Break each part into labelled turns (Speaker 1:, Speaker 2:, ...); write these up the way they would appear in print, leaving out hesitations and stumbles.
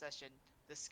Speaker 1: session. This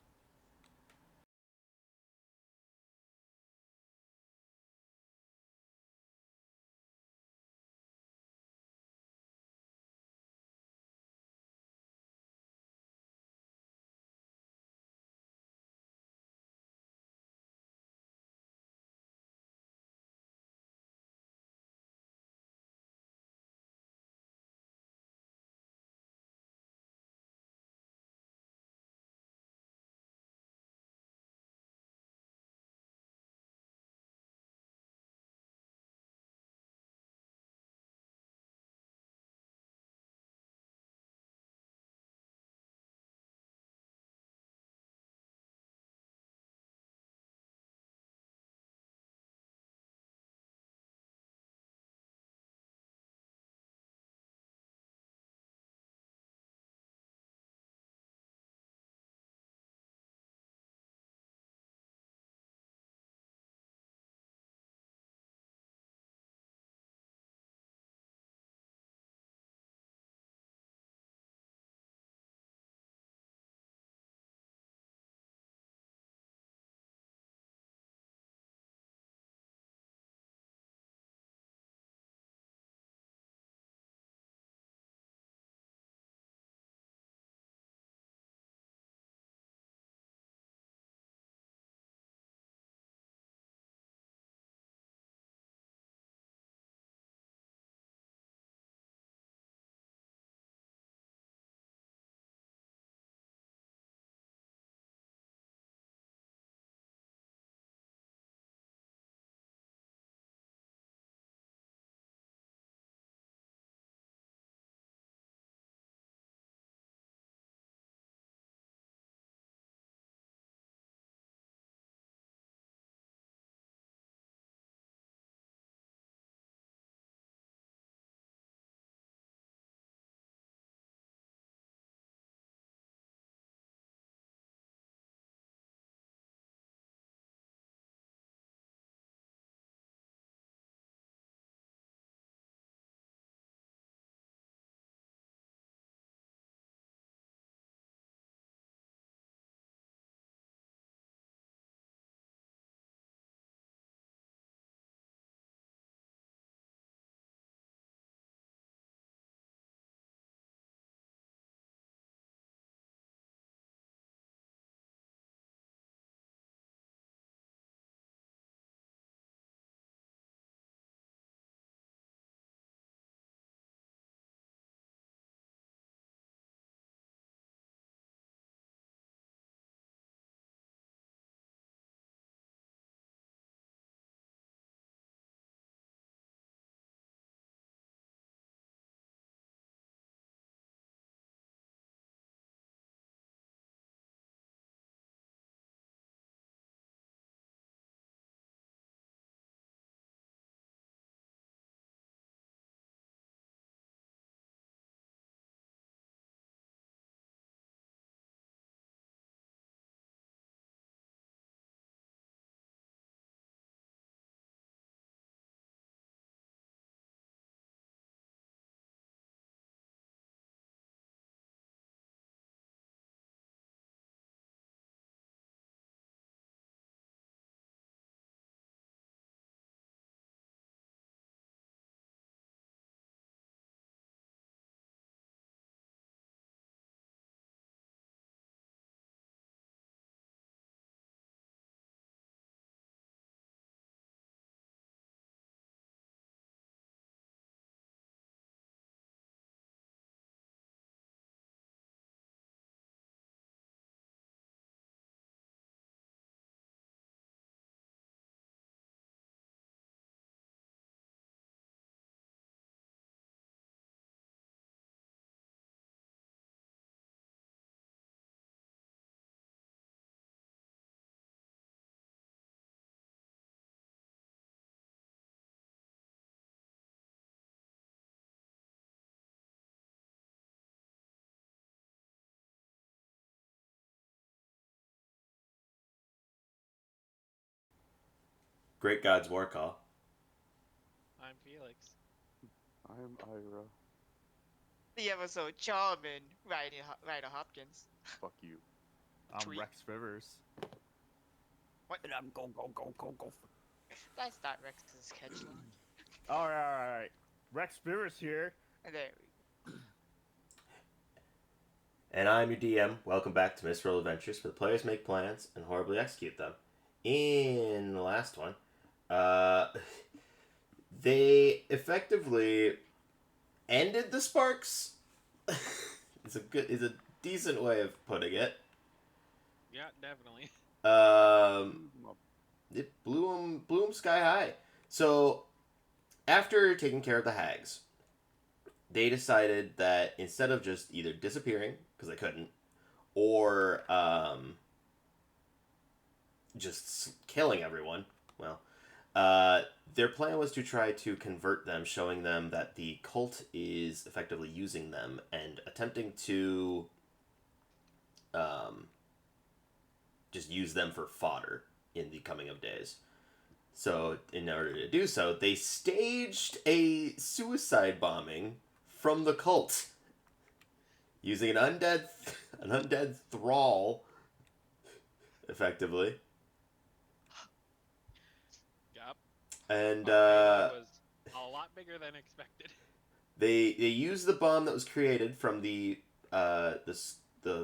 Speaker 2: Great God's War Call.
Speaker 3: I'm Felix.
Speaker 4: I'm Ira.
Speaker 1: the episode Charmin, Ryder Hopkins.
Speaker 4: Fuck you.
Speaker 1: I'm
Speaker 3: Tweet.
Speaker 1: Rex Rivers.
Speaker 3: What?
Speaker 1: And I'm go.
Speaker 3: That's not Rex's catchline.
Speaker 1: Alright. Rex Rivers here.
Speaker 3: There we
Speaker 2: And I'm your DM. Welcome back to Misroll Adventures, where the players make plans and horribly execute them. In the last one, they effectively ended the sparks. It's a decent way of putting it.
Speaker 3: Yeah, definitely.
Speaker 2: It blew them sky high. So, after taking care of the hags, they decided that instead of just either disappearing, because they couldn't, or just killing everyone, well, their plan was to try to convert them, showing them that the cult is effectively using them and attempting to just use them for fodder in the coming of days. So, in order to do so, they staged a suicide bombing from the cult using an undead thrall, effectively.
Speaker 3: Yep.
Speaker 2: And
Speaker 3: That was a lot bigger than expected.
Speaker 2: they used the bomb that was created from the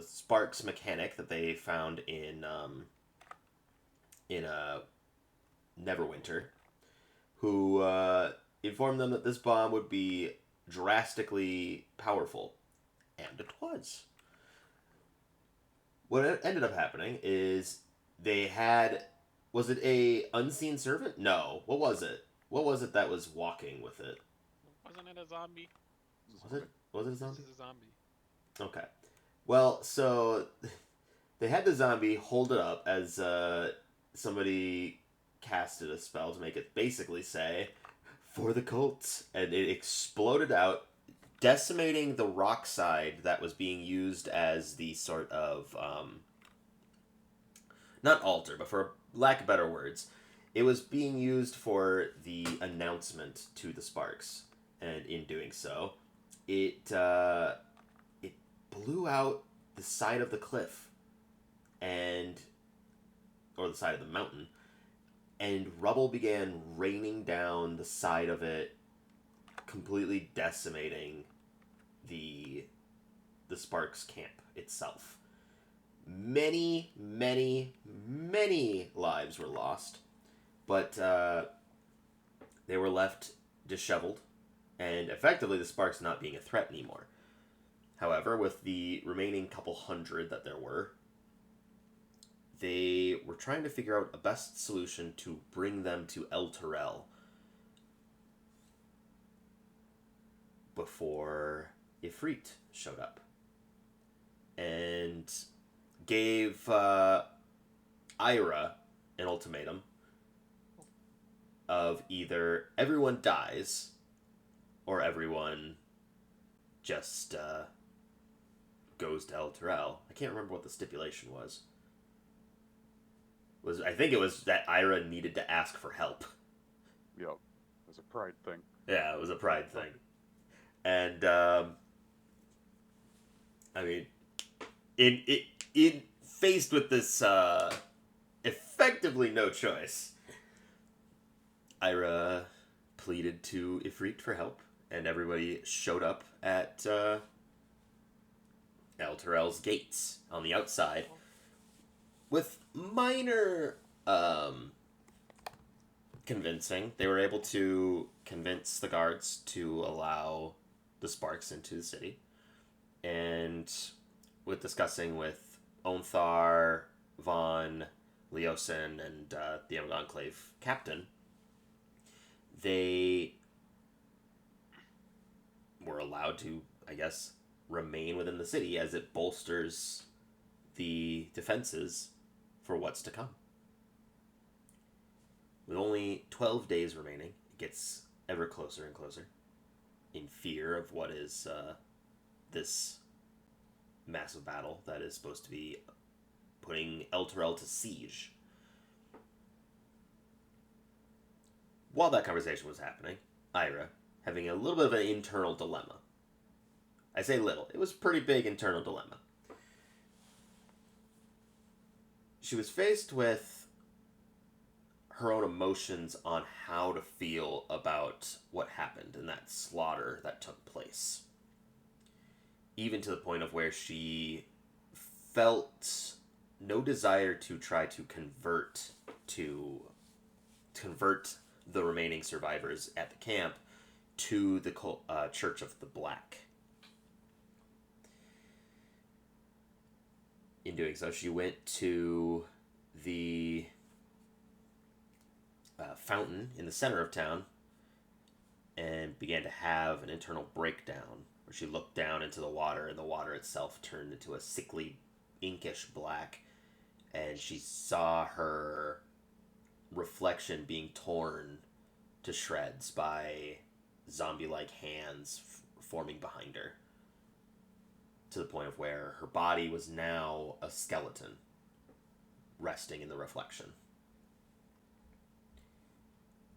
Speaker 2: sparks mechanic that they found in Neverwinter, who informed them that this bomb would be drastically powerful, and it was. What ended up happening is they had, was it a unseen servant? No. What was it? What was it that was walking with it?
Speaker 3: Wasn't it a zombie?
Speaker 2: Was it a
Speaker 3: This
Speaker 2: zombie?
Speaker 3: is a zombie.
Speaker 2: Okay. Well, so they had the zombie hold it up as somebody casted a spell to make it basically say, "For the cult," and it exploded out, decimating the rock side that was being used as the sort of not altar, but for lack of better words, it was being used for the announcement to the sparks, and in doing so, it blew out the side of the cliff, or the side of the mountain, and rubble began raining down the side of it, completely decimating the Sparks camp itself. Many lives were lost, but they were left disheveled, and effectively the Sparks not being a threat anymore. However, with the remaining couple hundred that there were, they were trying to figure out a best solution to bring them to Elturel before Ifrit showed up and gave Ira an ultimatum of either everyone dies or everyone just goes to Elturel. I can't remember what the stipulation was. I think it was that Ira needed to ask for help.
Speaker 4: Yep. It was a pride thing.
Speaker 2: Yeah, it was a pride thing. And I mean, in faced with this effectively no choice, Ira pleaded to Ifrit for help, and everybody showed up at Elturel's gates on the outside with minor convincing. They were able to convince the guards to allow the Sparks into the city, and with discussing with Onthar, Vaughn, Leosin, and the Emerald Enclave captain, they were allowed to, I guess, remain within the city as it bolsters the defenses for what's to come. With only 12 days remaining, it gets ever closer and closer, in fear of what is this massive battle that is supposed to be putting Elturel to siege. While that conversation was happening, Ira, having a little bit of an internal dilemma. I say little, it was a pretty big internal dilemma. she was faced with her own emotions on how to feel about what happened in that slaughter that took place. Even to the point of where she felt no desire to try to convert the remaining survivors at the camp to the Church of the Black. In doing so, she went to the fountain in the center of town and began to have an internal breakdown where she looked down into the water and the water itself turned into a sickly inkish black, and she saw her reflection being torn to shreds by zombie-like hands forming behind her, to the point of where her body was now a skeleton resting in the reflection.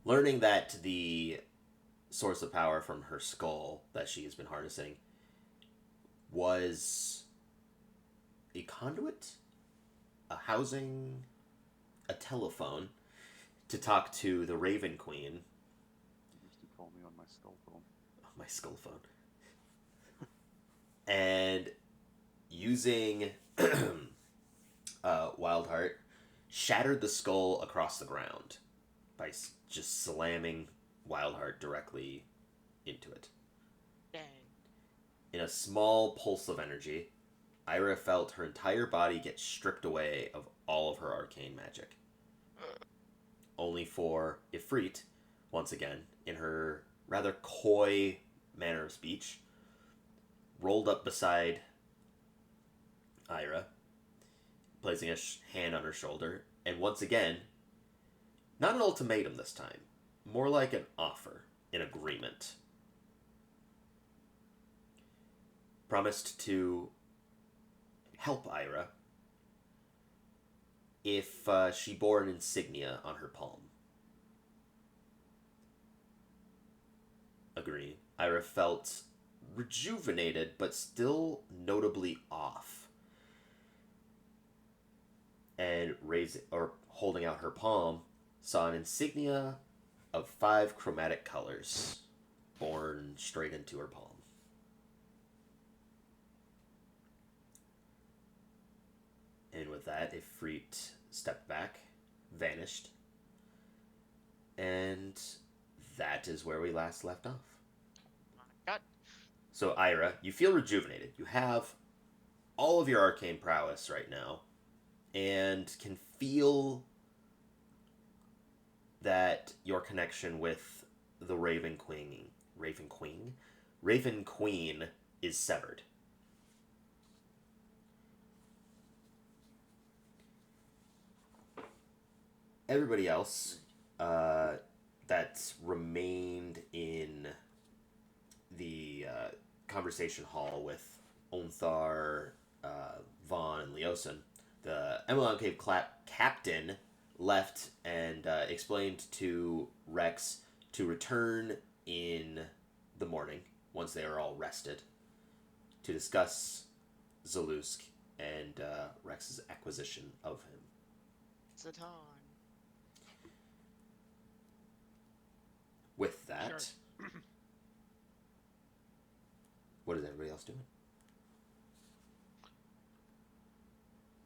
Speaker 2: Learning that the source of power from her skull that she has been harnessing was a conduit, a housing, a telephone to talk to the Raven Queen.
Speaker 4: You used to call me on my skull phone.
Speaker 2: My skull phone. And using Wildheart, shattered the skull across the ground by just slamming Wildheart directly into it.
Speaker 5: Dang.
Speaker 2: In a small pulse of energy, Ira felt her entire body get stripped away of all of her arcane magic. Only for Ifrit, once again, in her rather coy manner of speech, rolled up beside Ira, placing a hand on her shoulder, and once again, not an ultimatum this time, more like an offer, an agreement. Promised to help Ira if she bore an insignia on her palm. Agreed. Ira felt rejuvenated, but still notably off. And holding out her palm, saw an insignia of 5 chromatic colors born straight into her palm. And with that, Ifrit stepped back, vanished, and that is where we last left off.
Speaker 5: God.
Speaker 2: So, Ira, you feel rejuvenated. You have all of your arcane prowess right now, and can feel that your connection with the Raven Queen is severed. Everybody else that's remained in the conversation hall with Onthar, Vaughn, and Leosin, the Emelon Cave captain left and explained to Rex to return in the morning, once they are all rested, to discuss Zalusk and Rex's acquisition of him.
Speaker 5: Zatan.
Speaker 2: With that,
Speaker 3: Sure.
Speaker 2: what is everybody else doing?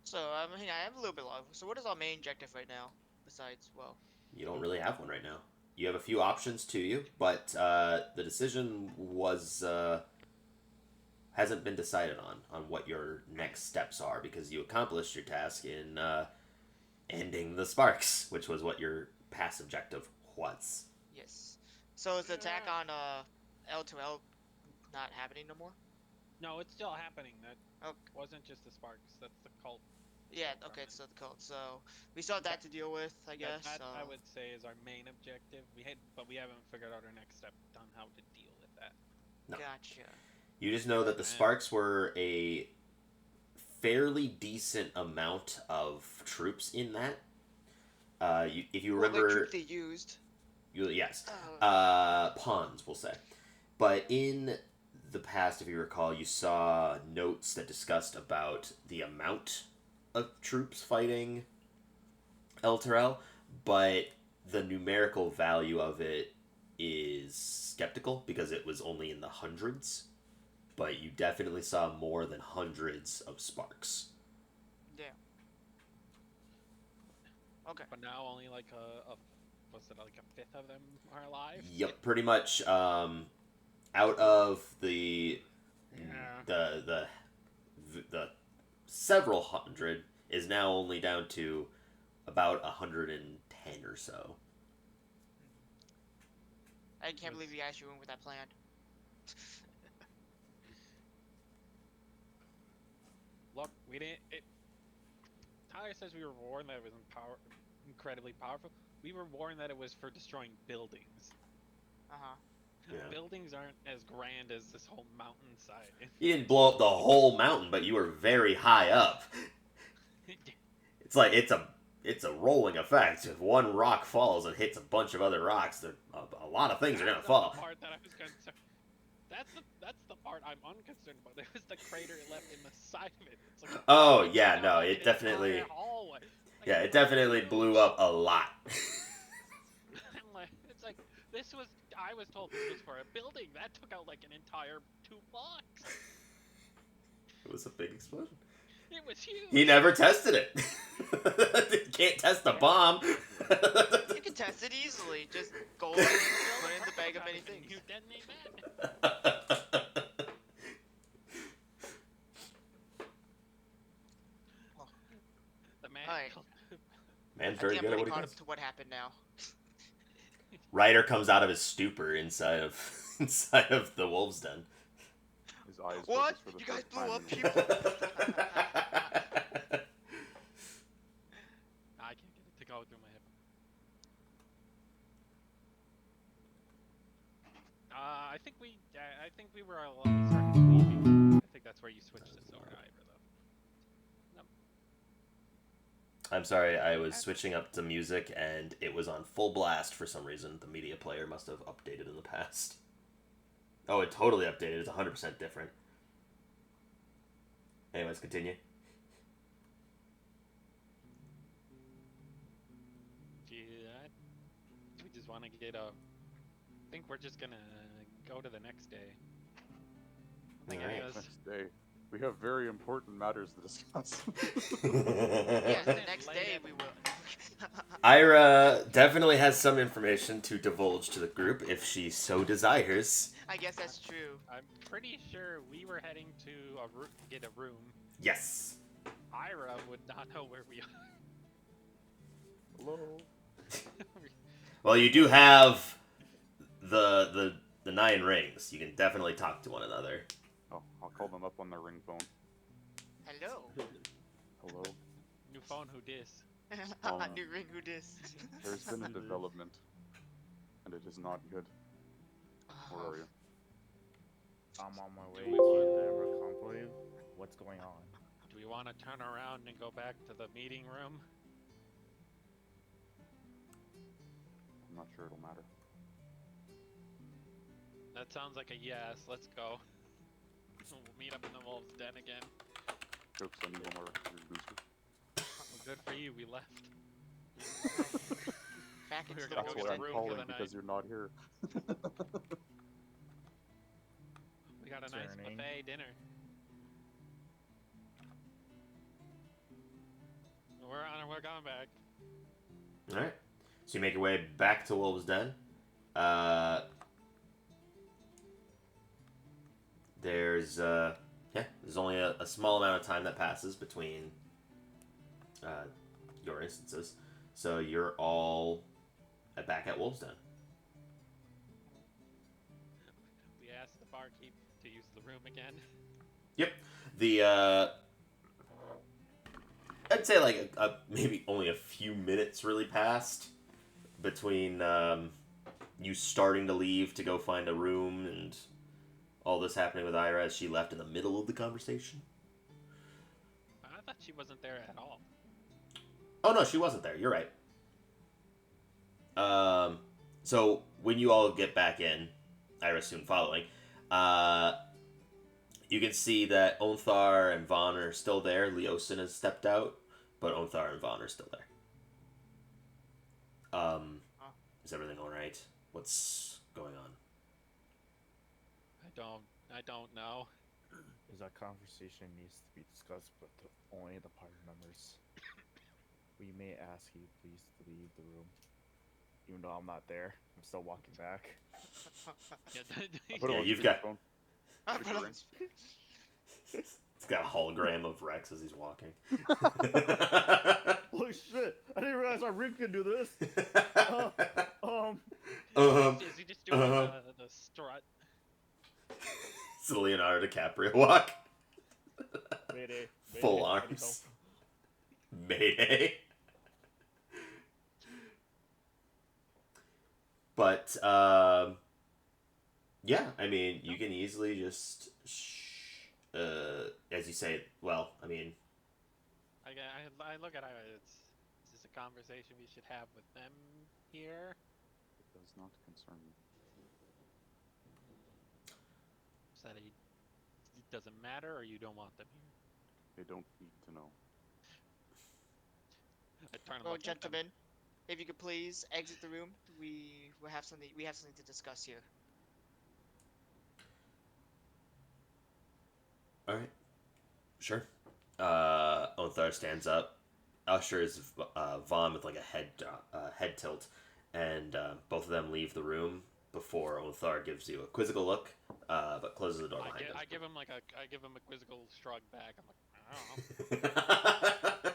Speaker 5: So, I mean, I am a little bit low. So, what is our main objective right now? Besides, well,
Speaker 2: You don't really have one right now. You have a few options to you, but the decision hasn't been decided on what your next steps are, because you accomplished your task in ending the sparks, which was what your past objective was.
Speaker 5: yes. So, is the attack on L2L not happening no more?
Speaker 3: No, it's still happening. That
Speaker 5: Oh,
Speaker 3: wasn't just the sparks. That's the cult.
Speaker 5: yeah. Okay, so the cult. So, we still have that to deal with, I guess.
Speaker 3: That I would say is our main objective. But we haven't figured out our next step on how to deal with that.
Speaker 2: No.
Speaker 5: Gotcha.
Speaker 2: You just know that the sparks were a fairly decent amount of troops in that. If you
Speaker 5: Well, the
Speaker 2: remember,
Speaker 5: troop they used.
Speaker 2: yes,
Speaker 5: Oh.
Speaker 2: pawns, we'll say. But in the past, if you recall, you saw notes that discussed about the amount of troops fighting Elturel, but the numerical value of it is skeptical because it was only in the hundreds. But you definitely saw more than hundreds of sparks.
Speaker 5: Yeah. Okay.
Speaker 3: But now only like was it like a fifth of them are alive?
Speaker 2: Yep, pretty much. Out of the
Speaker 1: Yeah.
Speaker 2: the several hundred is now only down to about 110 or so.
Speaker 5: I can't believe you actually went with that plan.
Speaker 3: Look, we didn't. Tyler says we were warned that it was incredibly powerful. We were warned that it was for destroying buildings.
Speaker 5: Uh-huh.
Speaker 2: Yeah.
Speaker 3: Buildings aren't as grand as this whole mountainside.
Speaker 2: You didn't blow up the whole mountain, but you were very high up. It's like it's a rolling effect. If one rock falls and hits a bunch of other rocks, a lot of things are gonna
Speaker 3: That's
Speaker 2: fall.
Speaker 3: the part that I was concerned. That's the part I'm unconcerned about. It was the crater it left in the side of it. It's like,
Speaker 2: Oh
Speaker 3: it's
Speaker 2: yeah,
Speaker 3: like
Speaker 2: no,
Speaker 3: an
Speaker 2: it definitely,
Speaker 3: entire hallway. Like,
Speaker 2: yeah, it definitely blew up a lot.
Speaker 3: It's like this was. I was told this was for a building that took out like an entire 2 blocks.
Speaker 2: It was a big explosion.
Speaker 3: It was huge.
Speaker 2: He never tested it. You can't test a bomb.
Speaker 5: You can test it easily. Just go and put it in the bag of many things.
Speaker 3: You detonate that. The man.
Speaker 5: Alright.
Speaker 2: Man's
Speaker 5: I
Speaker 2: very
Speaker 5: think
Speaker 2: good
Speaker 5: I'm
Speaker 2: at
Speaker 5: pretty
Speaker 2: what he
Speaker 5: caught
Speaker 2: does.
Speaker 5: up to what happened now.
Speaker 2: Ryder comes out of his stupor inside of the wolf's den.
Speaker 4: His eyes
Speaker 5: What?
Speaker 4: focus for the
Speaker 5: You guys
Speaker 4: first
Speaker 5: blew
Speaker 4: time
Speaker 5: up
Speaker 4: in his
Speaker 5: people?
Speaker 3: I can't get it to go through my hip. I think we were starting to leave. I think that's where you switched to Zora Ivor, though.
Speaker 2: I'm sorry, I was switching up to music and it was on full blast for some reason. The media player must have updated in the past. Oh, it totally updated. It's 100% different. Anyways, continue.
Speaker 3: We just want to get a. I think we're just gonna go to the next day. I think any
Speaker 2: Alright.
Speaker 3: of us.
Speaker 4: Next day, we have very important matters to discuss.
Speaker 5: Yeah, the next day we will.
Speaker 2: Ira definitely has some information to divulge to the group if she so desires.
Speaker 5: I guess that's true.
Speaker 3: I'm pretty sure we were heading to get a room.
Speaker 2: Yes.
Speaker 3: Ira would not know where we are.
Speaker 1: Hello.
Speaker 2: Well, you do have the 9 rings. You can definitely talk to one another.
Speaker 4: Oh, I'll call them up on their ring phone.
Speaker 5: Hello.
Speaker 4: Hello.
Speaker 3: New phone, who dis?
Speaker 5: New ring, who dis?
Speaker 4: There's been a development, and it is not good. Where are you?
Speaker 1: I'm on my way to the Emerald Conclave. What's going on?
Speaker 3: Do we want to turn around and go back to the meeting room?
Speaker 4: I'm not sure it'll matter.
Speaker 3: That sounds like a yes. Let's go. We'll meet up in the wolf's den again.
Speaker 4: Jokes on you, Omar, you loser.
Speaker 3: Well, good for you. We left.
Speaker 5: Back
Speaker 3: We
Speaker 5: into
Speaker 3: were
Speaker 5: the
Speaker 3: gonna
Speaker 4: That's
Speaker 3: go
Speaker 5: wolf's
Speaker 4: why
Speaker 3: get
Speaker 4: I'm
Speaker 3: a
Speaker 5: den.
Speaker 3: room for
Speaker 4: calling
Speaker 3: the
Speaker 4: because
Speaker 3: night.
Speaker 4: you're not here.
Speaker 3: We got a nice
Speaker 1: Turning.
Speaker 3: buffet dinner. We're going back.
Speaker 2: Alright. So you make your way back to Wolf's Den. There's only a small amount of time that passes between your instances. So you're all back at Wolf's Den.
Speaker 3: We asked the barkeep to use the room again.
Speaker 2: The I'd say like maybe only a few minutes really passed between you starting to leave to go find a room and all this happening with Ira as she left in the middle of the conversation.
Speaker 3: I thought she wasn't there at all.
Speaker 2: Oh no, she wasn't there. You're right. So when you all get back in, Ira soon following, you can see that Onthar and Vaughn are still there. Leosin has stepped out. but Onthar and Vaughn are still there. Is everything all right? What's going on?
Speaker 3: I don't know.
Speaker 1: Is that conversation needs to be discussed with only the party members. We may ask you please to leave the room. Even though I'm not there, I'm still walking back.
Speaker 3: Yeah,
Speaker 4: Put it
Speaker 2: Yeah,
Speaker 4: on
Speaker 2: you've got-
Speaker 4: speakerphone.
Speaker 5: I
Speaker 4: Push
Speaker 5: put
Speaker 4: it
Speaker 5: on
Speaker 4: in.
Speaker 2: It's got a hologram of Rex as he's walking.
Speaker 1: Holy shit! I didn't realize our rig could do this.
Speaker 3: Is he just doing the strut?
Speaker 2: It's the Leonardo DiCaprio walk.
Speaker 1: Mayday.
Speaker 2: Full
Speaker 1: I need
Speaker 2: arms. Mayday. But, yeah, I mean, you can easily just, as you say, well, I mean,
Speaker 3: I look at it. It's this a conversation we should have with them here?
Speaker 4: It does not concern me.
Speaker 3: Is that it doesn't matter, or you don't want them here?
Speaker 4: They don't need to know.
Speaker 3: I turn and
Speaker 5: Well,
Speaker 3: look at them.
Speaker 5: gentlemen, if you could please exit the room. We have something to discuss here.
Speaker 2: alright. Sure. Onthar stands up, ushers Vaughn with like a head tilt, and both of them leave the room before Onthar gives you a quizzical look, but closes the door behind him.
Speaker 3: I give him a quizzical shrug back. I'm like, I don't know.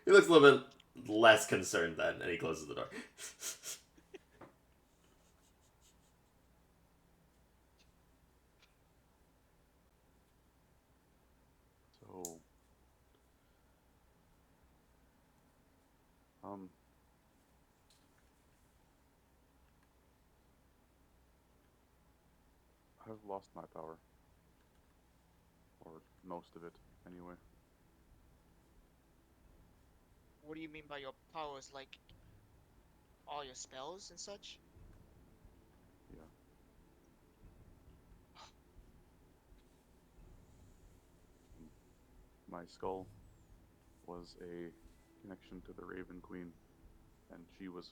Speaker 2: He looks a little bit less concerned then, and he closes the door.
Speaker 4: So, I've lost my power. Or most of it, anyway.
Speaker 5: What do you mean by your powers? Like all your spells and such?
Speaker 4: Yeah. My skull was a connection to the Raven Queen, and she was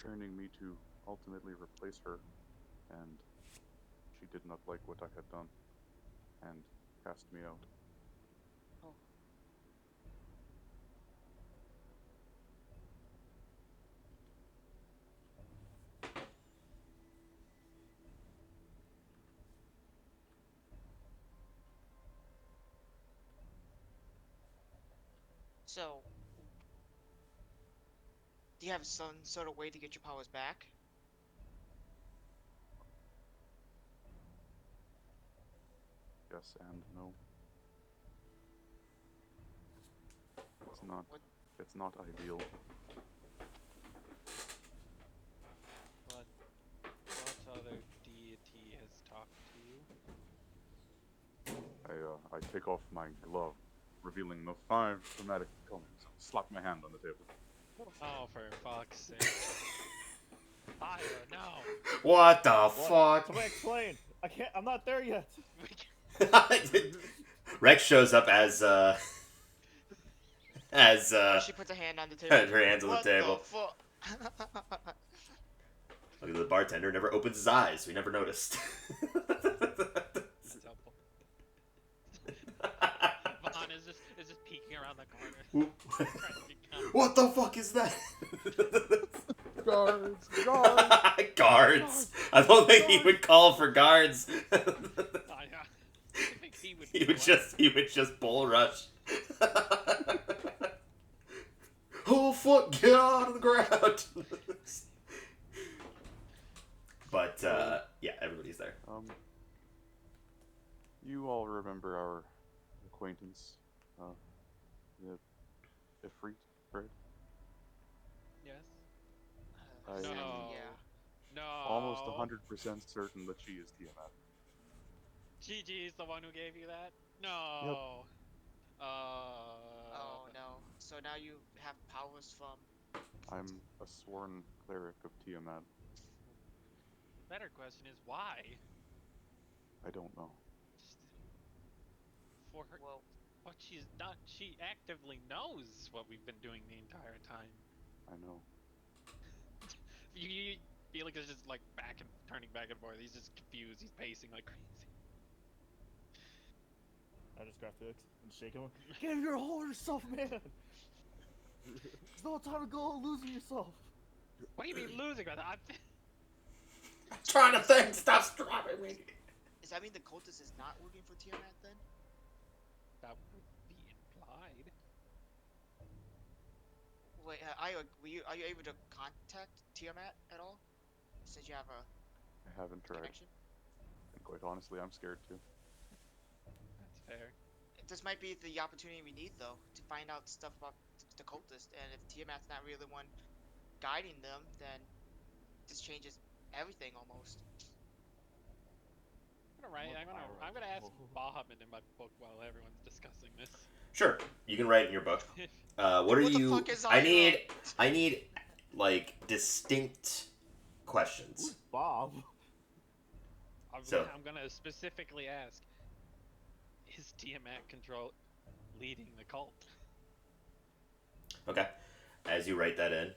Speaker 4: turning me to ultimately replace her, and she did not like what I had done, and cast me out.
Speaker 5: Oh. So, do you have some sort of way to get your powers back?
Speaker 4: Yes and no. It's not.
Speaker 5: What?
Speaker 4: It's not ideal.
Speaker 3: What other deity has talked to you?
Speaker 4: I take off my glove, revealing the 5 chromatic colors. Slap my hand on the table.
Speaker 3: Oh, for fuck's sake! Fire, no!
Speaker 2: What the
Speaker 1: What?
Speaker 2: fuck?
Speaker 1: Somebody explain. I can't. I'm not there yet.
Speaker 2: Rex shows up as
Speaker 5: She puts a hand on the table.
Speaker 2: her hands on the
Speaker 5: What
Speaker 2: table.
Speaker 5: fuck?
Speaker 2: Look at the bartender never opens his eyes. We never noticed.
Speaker 3: That's helpful. Vaughn is just peeking around the corner. Trying to get counted.
Speaker 2: What the fuck is that?
Speaker 4: Guards! Guards!
Speaker 2: Guards. I don't think he would call for guards.
Speaker 3: I think he would.
Speaker 2: he would just bull rush. Oh fuck! Get out of the ground. But yeah, everybody's there.
Speaker 4: You all remember our acquaintance, the Ifrit, right?
Speaker 3: Yes.
Speaker 4: I
Speaker 3: No.
Speaker 4: am
Speaker 5: Yeah.
Speaker 3: No.
Speaker 4: almost 100% certain that she is Tiamat.
Speaker 3: Gigi's the one who gave you that? No.
Speaker 5: Oh no. So now you have powers from.
Speaker 4: I'm a sworn cleric of Tiamat.
Speaker 3: The better question is why?
Speaker 4: I don't know.
Speaker 3: Just for her.
Speaker 5: Well,
Speaker 3: What she's done, she actively knows what we've been doing the entire time.
Speaker 4: I know.
Speaker 3: You Felix is just like turning back and forth. He's just confused. He's pacing like crazy.
Speaker 1: I just grab Felix and shake him. Give your whole yourself, man. There's no time to go losing yourself.
Speaker 3: What do you mean losing? I'm
Speaker 2: Trying to think. Stop stopping me.
Speaker 5: Does that mean the cultist is not working for Tiamat then?
Speaker 3: that would be implied.
Speaker 5: Wait, are you able to contact Tiamat at all? Since you have a
Speaker 4: I haven't tried.
Speaker 5: connection?
Speaker 4: And quite honestly, I'm scared too.
Speaker 3: That's fair.
Speaker 5: This might be the opportunity we need, though, to find out stuff about the cultist. And if Tiamat's not really the one guiding them, then this changes everything almost.
Speaker 3: I'm gonna ask Bahamut in my book while everyone's discussing this.
Speaker 2: Sure, you can write it in your book. What are
Speaker 5: What the
Speaker 2: you?
Speaker 5: fuck is
Speaker 2: I
Speaker 5: Ira?
Speaker 2: need like distinct questions.
Speaker 1: Who's Bob?
Speaker 2: So-
Speaker 3: I'm gonna specifically ask: is Tiamat control leading the cult?
Speaker 2: Okay. As you write that in,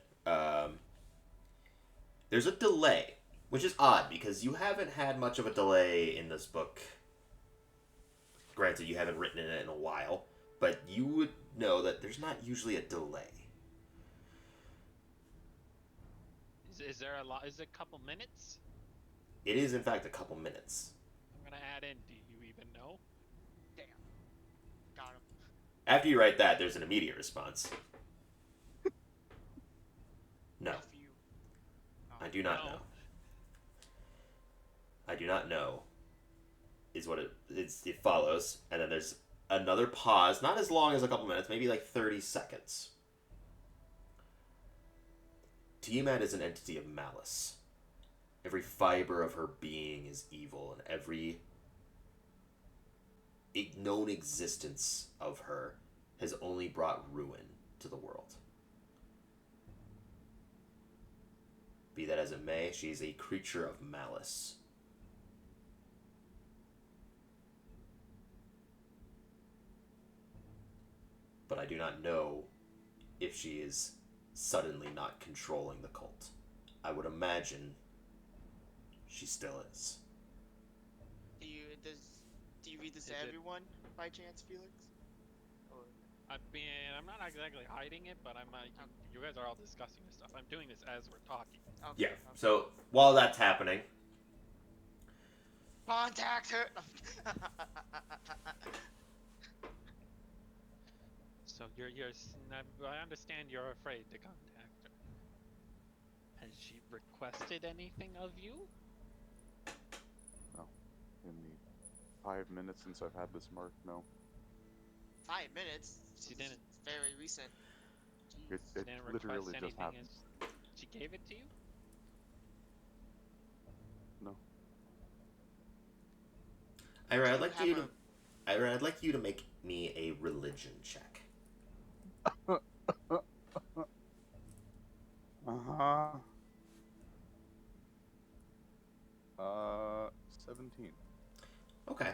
Speaker 2: there's a delay, which is odd because you haven't had much of a delay in this book. Granted, you haven't written in it in a while, but you would know that there's not usually a delay.
Speaker 3: Is there a lot? Is it a couple minutes?
Speaker 2: It is, in fact, a couple minutes.
Speaker 3: I'm gonna add in. Do you even know?
Speaker 5: Damn. Got him.
Speaker 2: After you write that, there's an immediate response. No,
Speaker 5: F you.
Speaker 2: I do not
Speaker 3: No.
Speaker 2: know. I do not know. Is what it follows, and then there's another pause, not as long as a couple minutes, maybe like 30 seconds. Tiamat is an entity of malice. Every fiber of her being is evil, and every known existence of her has only brought ruin to the world. Be that as it may, she is a creature of malice. But I do not know if she is suddenly not controlling the cult. I would imagine she still is.
Speaker 5: Do you read this to
Speaker 3: Is it-
Speaker 5: everyone by chance, Felix? Or
Speaker 3: I mean, I'm not exactly hiding it, but you guys are all discussing this stuff. I'm doing this as we're talking.
Speaker 5: okay,
Speaker 2: Yeah,
Speaker 5: okay.
Speaker 2: so while that's happening,
Speaker 5: Contact her.
Speaker 3: So I understand you're afraid to contact her. Has she requested anything of you?
Speaker 4: In the 5 minutes since I've had this mark, no.
Speaker 5: 5 minutes.
Speaker 3: She didn't.
Speaker 5: It's very recent.
Speaker 4: It,
Speaker 5: Jeez.
Speaker 4: it
Speaker 3: Didn't
Speaker 4: literally
Speaker 3: request
Speaker 4: just
Speaker 3: anything.
Speaker 4: happened.
Speaker 3: She gave it to you?
Speaker 4: No.
Speaker 2: Ira,
Speaker 5: Do
Speaker 2: I'd
Speaker 5: you
Speaker 2: like
Speaker 5: have
Speaker 2: you to Ira, I'd like you to make me a religion check.
Speaker 4: Uh-huh. 17.
Speaker 2: Okay.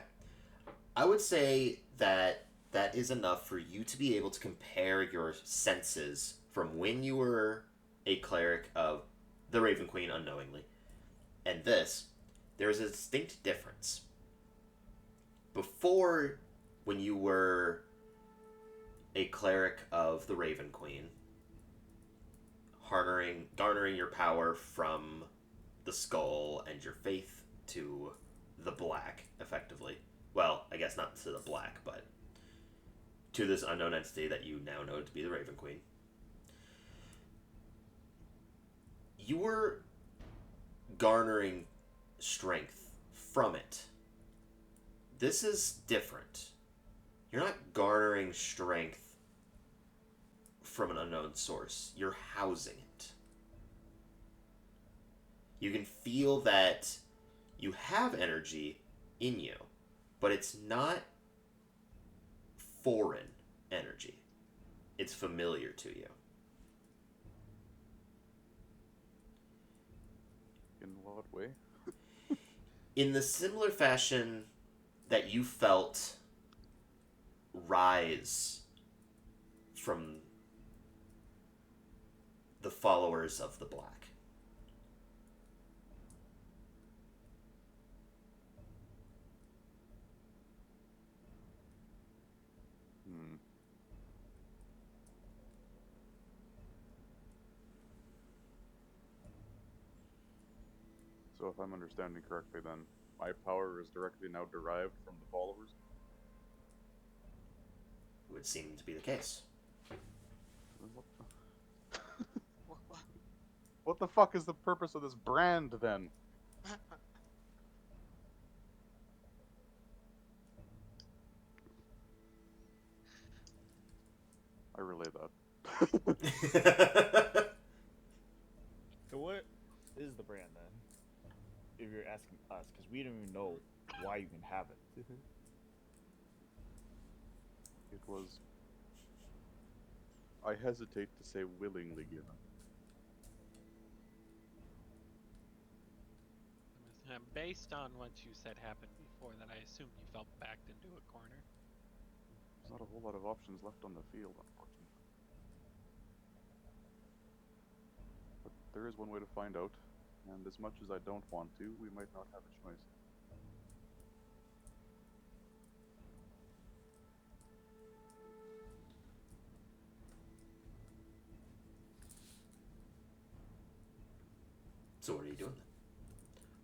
Speaker 2: I would say that that is enough for you to be able to compare your senses from when you were a cleric of the Raven Queen unknowingly and this. There is a distinct difference. Before, when you were a cleric of the Raven Queen, garnering your power from the skull and your faith to the black, effectively. Well, I guess not to the black, but to this unknown entity that you now know to be the Raven Queen. You were garnering strength from it. This is different. You're not garnering strength from an unknown source. You're housing it. You can feel that you have energy in you, but it's not foreign energy. It's familiar to you.
Speaker 4: In what way?
Speaker 2: In the similar fashion that you felt rise from the followers of the Black.
Speaker 4: Hmm. So if I'm understanding correctly, then my power is directly now derived from the followers.
Speaker 2: It would seem to be the case.
Speaker 4: What what the fuck is the purpose of this brand then? I relay that.
Speaker 1: So what is the brand then? If you're asking us, because we don't even know why you can have it.
Speaker 4: It was, I hesitate to say willingly given.
Speaker 3: Based on what you said happened before, that I assume you felt backed into a corner.
Speaker 4: There's not a whole lot of options left on the field, unfortunately. But there is one way to find out, and as much as I don't want to, we might not have a choice.
Speaker 2: So what are you doing then?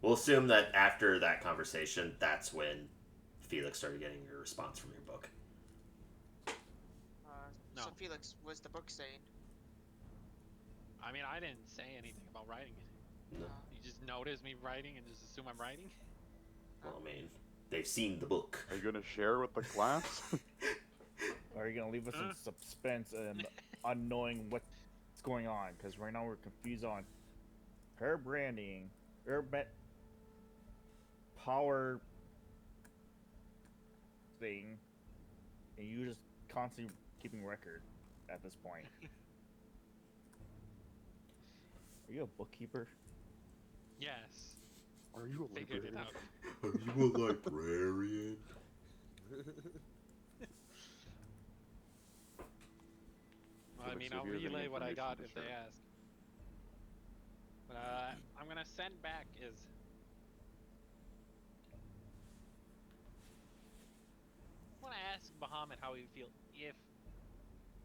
Speaker 2: We'll assume that after that conversation, that's when Felix started getting your response from your book.
Speaker 3: No.
Speaker 5: So Felix, what's the book saying?
Speaker 3: I mean, I didn't say anything about writing it.
Speaker 2: No.
Speaker 3: You just notice me writing and just assume I'm writing?
Speaker 2: Well, I mean, they've seen the book.
Speaker 4: Are you gonna share with the class?
Speaker 1: Or are you gonna leave us in suspense and unknowing what's going on? Because right now we're confused on her branding, her power thing, and you just constantly keeping record at this point. Are you a bookkeeper?
Speaker 3: Yes.
Speaker 4: Are you a
Speaker 3: Figured it
Speaker 4: librarian?
Speaker 3: out.
Speaker 2: Are you a librarian?
Speaker 3: Well, I
Speaker 4: Felix,
Speaker 3: mean,
Speaker 4: you're
Speaker 3: I'll
Speaker 4: giving
Speaker 3: relay what I
Speaker 4: information
Speaker 3: got
Speaker 4: to
Speaker 3: if they
Speaker 4: share.
Speaker 3: ask. But I'm gonna send back is. I want to ask Bahamut how he would feel if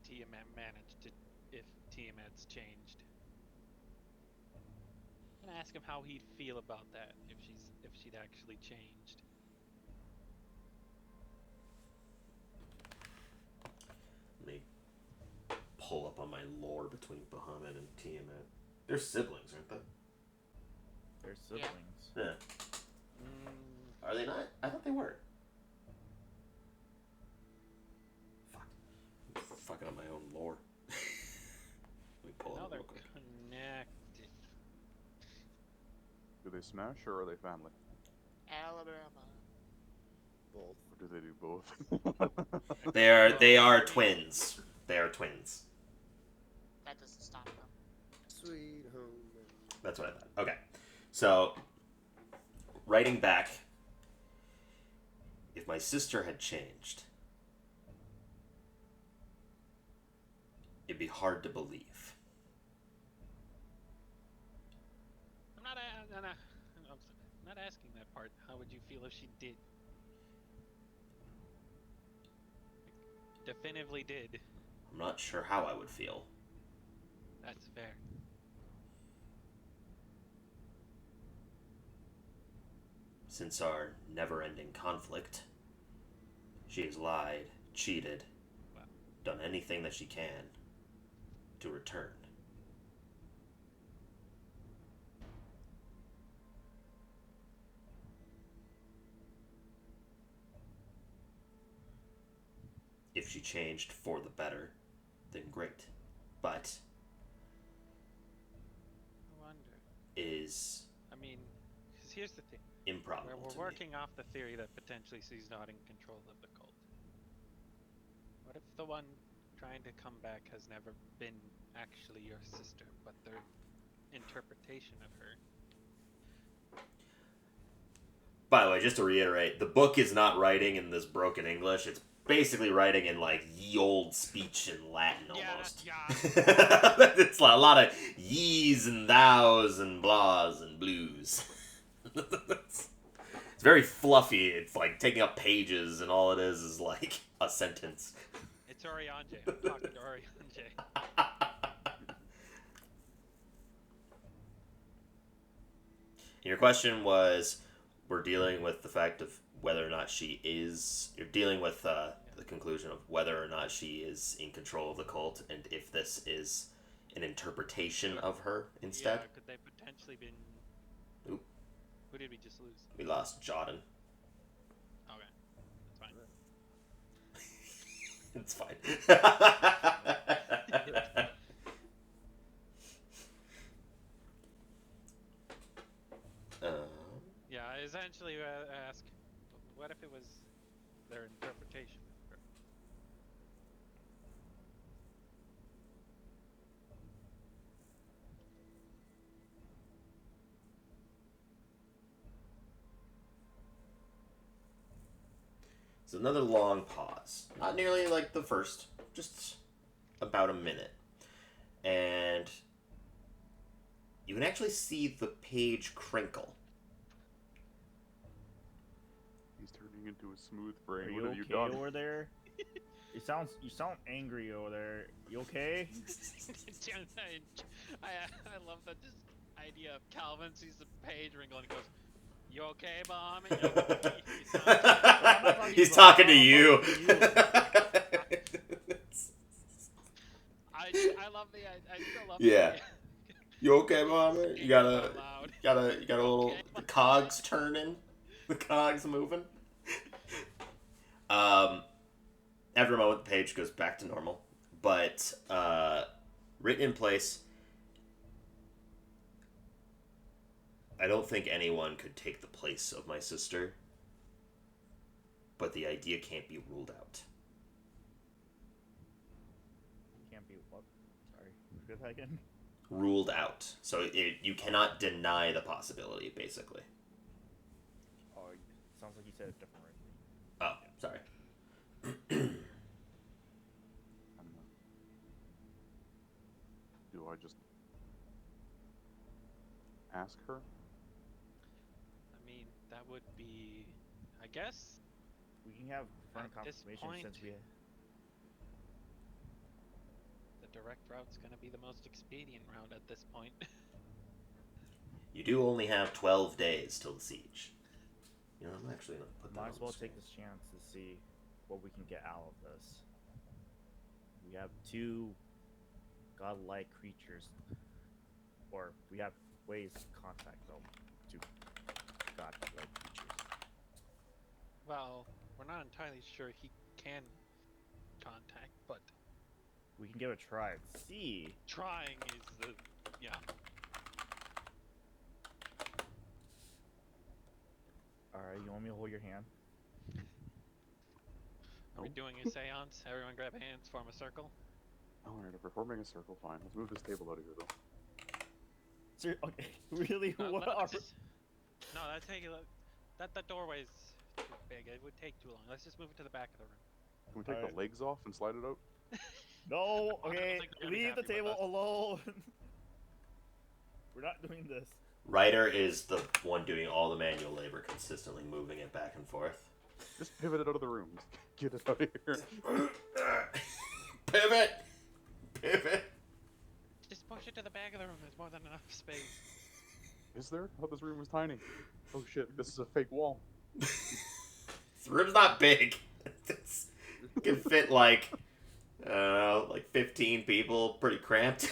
Speaker 3: Tiamat managed to, if Tiamat's changed. I'm gonna ask him how he'd feel about that if she'd actually changed.
Speaker 2: Let me pull up on my lore between Bahamut and Tiamat. They're siblings, aren't they?
Speaker 1: They're siblings.
Speaker 2: Yeah. Are they not? I thought they were. Fuck. I'm fucking up my own lore. Let me pull it
Speaker 3: Now
Speaker 2: up
Speaker 3: they're
Speaker 2: real quick.
Speaker 3: connected.
Speaker 4: Do they smash or are they family?
Speaker 5: Alabama.
Speaker 6: Both.
Speaker 4: Or do they do both?
Speaker 2: They are twins. They are twins.
Speaker 5: That doesn't stop them.
Speaker 6: Sweet home.
Speaker 2: That's what I thought. Okay. So, writing back, if my sister had changed, it'd be hard to believe.
Speaker 3: I'm not asking that part. How would you feel if she did? Definitively did.
Speaker 2: I'm not sure how I would feel.
Speaker 3: That's fair.
Speaker 2: Since our never-ending conflict, she has lied, cheated, done anything that she can to return. If she changed for the better, then great. But
Speaker 3: I wonder.
Speaker 2: is
Speaker 3: I mean, because here's the thing.
Speaker 2: improbable
Speaker 3: We're
Speaker 2: to me.
Speaker 3: working off the theory that potentially she's not in control of the cult. What if the one trying to come back has never been actually your sister, but their interpretation of her?
Speaker 2: By the way, just to reiterate, the book is not writing in this broken English. It's basically writing in like ye old speech in Latin
Speaker 3: Yeah,
Speaker 2: almost.
Speaker 3: yeah.
Speaker 2: It's a lot of ye's and thous and blahs and blues. It's very fluffy. It's like taking up pages, and all it is like a sentence.
Speaker 3: It's Oriange. I'm talking to Oriange.
Speaker 2: Your question was, we're dealing with the fact of whether or not she is. You're dealing with the conclusion of whether or not she is in control of the cult, and if this is an interpretation of her instead.
Speaker 3: Yeah, could they potentially been...
Speaker 2: Oop.
Speaker 3: Who did we just lose?
Speaker 2: We lost Jordan.
Speaker 3: Okay, that's fine.
Speaker 2: It's fine.
Speaker 3: Yeah, essentially ask, what if it was their interpretation of her?
Speaker 2: So another long pause. Not nearly like the first, just about a minute. And you can actually see the page crinkle.
Speaker 4: He's turning into a smooth brain.
Speaker 1: Are
Speaker 4: What
Speaker 1: you
Speaker 4: have you
Speaker 1: okay
Speaker 4: done?
Speaker 1: over there? You sound angry over there. You okay?
Speaker 3: I love that this idea of Calvin sees the page wrinkle and goes, "You okay, Mom?"
Speaker 2: He's talking to you.
Speaker 3: I love the I still love
Speaker 2: Yeah.
Speaker 3: the
Speaker 2: You okay, Mama? You got a
Speaker 3: loud.
Speaker 2: little
Speaker 3: Okay,
Speaker 2: the cogs turning, the cogs moving. After a moment, the page goes back to normal, but written in place. I don't think anyone could take the place of my sister, but the idea can't be ruled out.
Speaker 1: Can't be what? Sorry. Repeat that again.
Speaker 2: Ruled out. So you cannot deny the possibility, basically.
Speaker 1: Oh, sounds like you said it differently.
Speaker 2: Oh, sorry.
Speaker 4: Do I just ask her?
Speaker 3: I mean, that would be, I guess.
Speaker 1: We can have front
Speaker 3: At this
Speaker 1: confirmation
Speaker 3: point-
Speaker 1: since we.
Speaker 3: The direct route's gonna be the most expedient route at this point.
Speaker 2: You do only have 12 days till the siege. You know, I'm actually going to put that
Speaker 1: Might
Speaker 2: on
Speaker 1: as well
Speaker 2: the
Speaker 1: take
Speaker 2: screen.
Speaker 1: this chance to see what we can get out of this. We have two godlike creatures, or we have ways to contact them. Two godlike creatures.
Speaker 3: Well, we're not entirely sure he can contact, but
Speaker 1: We can give it a try and see.
Speaker 3: trying is the
Speaker 1: Alright, you want me to hold your hand?
Speaker 3: Are we
Speaker 4: No.
Speaker 3: doing a seance? Everyone grab hands, form a circle.
Speaker 4: Alright, if we're forming a circle, fine. Let's move this table out of here, though.
Speaker 1: Okay, really? What
Speaker 3: let's
Speaker 1: are...
Speaker 3: just- No, that's taking that doorway's too big. It would take too long. Let's just move it to the back of the room.
Speaker 4: Can we take
Speaker 1: Alright.
Speaker 4: the legs off and slide it out?
Speaker 1: No,
Speaker 3: I don't
Speaker 1: okay,
Speaker 3: think they're gonna be
Speaker 1: leave the
Speaker 3: happy with
Speaker 1: table
Speaker 3: us.
Speaker 1: alone. We're not doing this.
Speaker 2: Ryder is the one doing all the manual labor, consistently moving it back and forth.
Speaker 4: Just pivot it out of the room. Get it out of here.
Speaker 2: Pivot! Pivot!
Speaker 3: Just push it to the back of the room. There's more than enough space.
Speaker 4: Is there? I thought this room was tiny. Oh shit, this is a fake wall.
Speaker 2: This room's not big. It can fit like, I don't know, like 15 people, pretty cramped.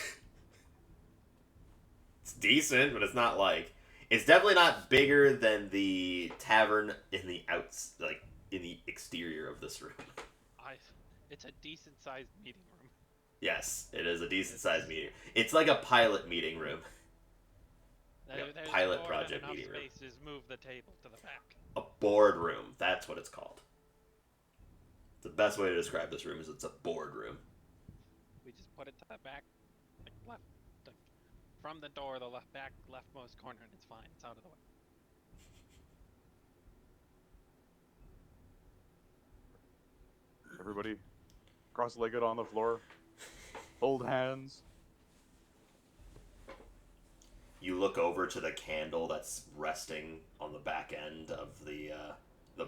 Speaker 2: It's decent, but it's not like... It's definitely not bigger than the tavern in the in the exterior of this room.
Speaker 3: It's a decent sized meeting room.
Speaker 2: Yes, it is a decent sized meeting. It's like a pilot meeting room. Yeah,
Speaker 3: There's
Speaker 2: pilot
Speaker 3: more
Speaker 2: project
Speaker 3: than enough
Speaker 2: meeting room.
Speaker 3: space to just move the table to the back.
Speaker 2: A board room. That's what it's called. The best way to describe this room is it's a board room.
Speaker 3: We just put it to the back, like left, like, from the door, the leftmost corner, and it's fine. It's out of the way.
Speaker 4: Everybody, cross-legged on the floor. Hold hands.
Speaker 2: You look over to the candle that's resting on the back end of the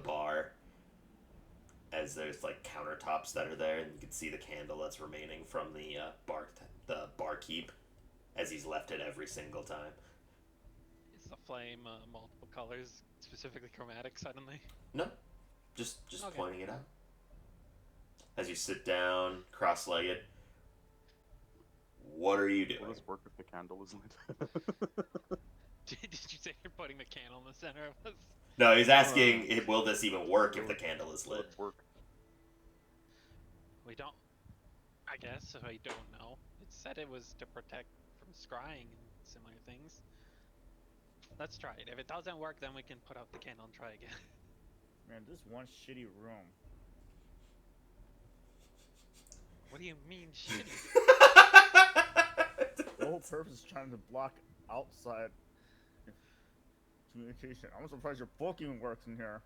Speaker 2: bar, as there's like countertops that are there, and you can see the candle that's remaining from the barkeep, as he's left it every single time.
Speaker 3: Is the flame multiple colors, specifically chromatic suddenly?
Speaker 2: No, just
Speaker 3: Okay.
Speaker 2: pointing it out. As you sit down, cross-legged, what are you
Speaker 4: Will
Speaker 2: doing?
Speaker 4: this work if the candle is lit?
Speaker 3: Did you say you're putting the candle in the center of us?
Speaker 2: No, he's asking, will this even work if the candle is
Speaker 4: Will
Speaker 2: lit?
Speaker 4: it work?
Speaker 3: We don't. I guess I don't know. It said it was to protect from scrying and similar things. Let's try it. If it doesn't work, then we can put out the candle and try again.
Speaker 1: Man, this one shitty room.
Speaker 3: What do you mean shitty?
Speaker 1: The whole purpose is trying to block outside communication. I'm surprised your book even works in here.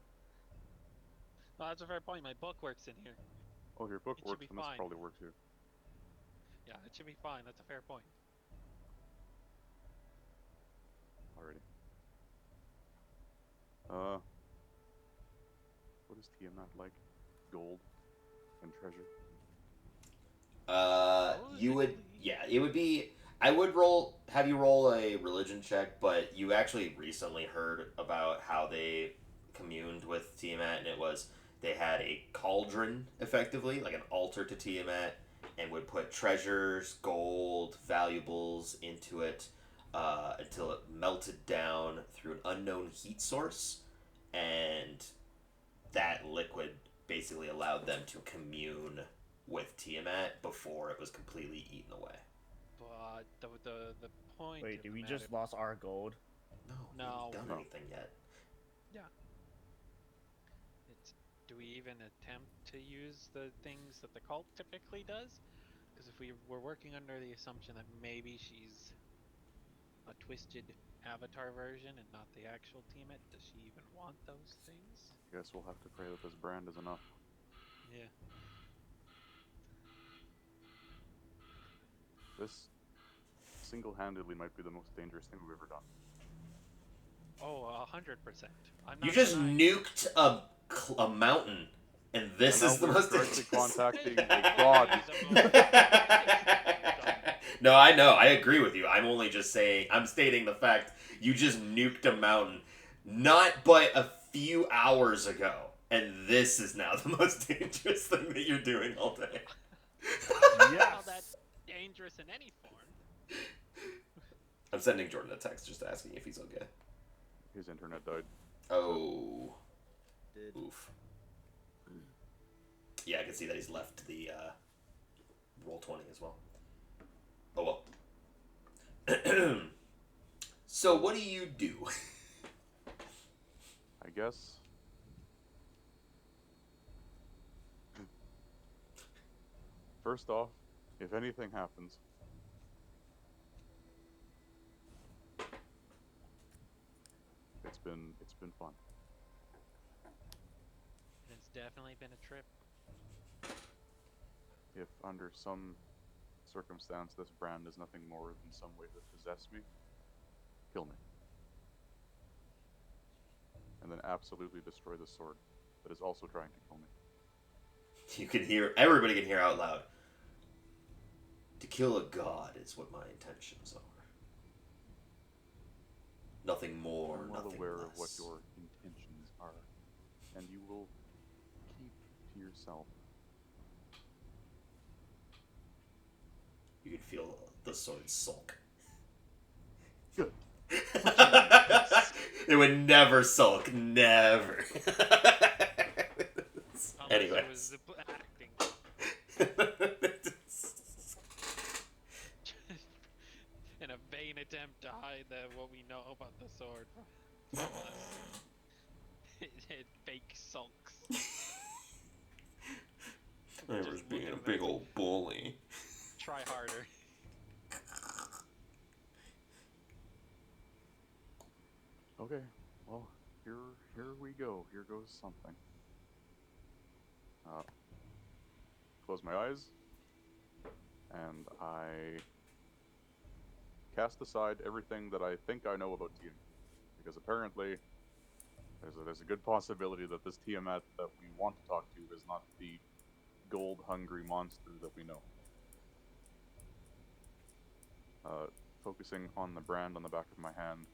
Speaker 3: Well, that's a fair point. My book works in here.
Speaker 4: Oh, your book
Speaker 3: It should
Speaker 4: works,
Speaker 3: be
Speaker 4: and this
Speaker 3: fine.
Speaker 4: probably works too.
Speaker 3: Yeah, it should be fine. That's a fair point.
Speaker 4: Alrighty. What is Tiamat like? Gold and treasure.
Speaker 2: You would, yeah, it would be. I would have you roll a religion check, but you actually recently heard about how they communed with Tiamat, and it was they had a cauldron, effectively, like an altar to Tiamat, and would put treasures, gold, valuables into it until it melted down through an unknown heat source, and that liquid basically allowed them to commune with Tiamat before it was completely eaten away.
Speaker 3: But the point.
Speaker 1: Wait,
Speaker 3: of
Speaker 1: did
Speaker 3: the
Speaker 1: we
Speaker 3: matter,
Speaker 1: just lost our gold?
Speaker 2: No, we
Speaker 3: No.
Speaker 2: haven't done
Speaker 4: No.
Speaker 2: anything yet.
Speaker 3: It's, do we even attempt to use the things that the cult typically does? Because if we were working under the assumption that maybe she's a twisted avatar version and not the actual Tiamat, does she even want those things?
Speaker 4: Guess we'll have to pray that this brand is enough.
Speaker 3: Yeah.
Speaker 4: This single-handedly might be the most dangerous thing we've ever done.
Speaker 3: Oh, 100%. I'm not
Speaker 2: You just
Speaker 3: denying-
Speaker 2: nuked a mountain, and this
Speaker 4: And
Speaker 2: is
Speaker 4: now
Speaker 2: the
Speaker 4: we're
Speaker 2: most
Speaker 4: directly
Speaker 2: interesting.
Speaker 4: contacting a
Speaker 3: Hey,
Speaker 4: god.
Speaker 2: No, I know. I agree with you. I'm only just saying. I'm stating the fact you just nuked a mountain, not but a few hours ago, and this is now the most dangerous thing that you're doing all day.
Speaker 3: How that's dangerous in any form.
Speaker 2: I'm sending Jordan a text just asking if he's okay.
Speaker 4: His internet died.
Speaker 2: Oh,
Speaker 6: Did.
Speaker 2: oof. Yeah, I can see that he's left the roll 20 as well. Oh well. So what do you do?
Speaker 4: I guess. First off, if anything happens, it's been fun.
Speaker 3: It's definitely been a trip.
Speaker 4: If under some circumstance this brand is nothing more than some way to possess me, kill me. And then absolutely destroy the sword that is also trying to kill me.
Speaker 2: You can hear, everybody can hear out loud. To kill a god is what my intentions are. Nothing more,
Speaker 4: I'm well
Speaker 2: nothing
Speaker 4: aware
Speaker 2: less.
Speaker 4: of what your intentions are, and you will keep to yourself.
Speaker 2: You can feel the sword sulk.
Speaker 4: Good.
Speaker 2: It would never sulk, never.
Speaker 3: Unless
Speaker 2: Anyways.
Speaker 3: it was acting. In a vain attempt to hide what we know about the sword. It fake sulks.
Speaker 2: I was
Speaker 3: Just
Speaker 2: being a
Speaker 3: looking
Speaker 2: big
Speaker 3: at-
Speaker 2: old bully.
Speaker 3: Try harder.
Speaker 4: Okay, well, here we go. Here goes something. close my eyes, and I cast aside everything that I think I know about Tiamat, because apparently there's a good possibility that this Tiamat that we want to talk to is not the gold-hungry monster that we know. Focusing on the brand on the back of my hand,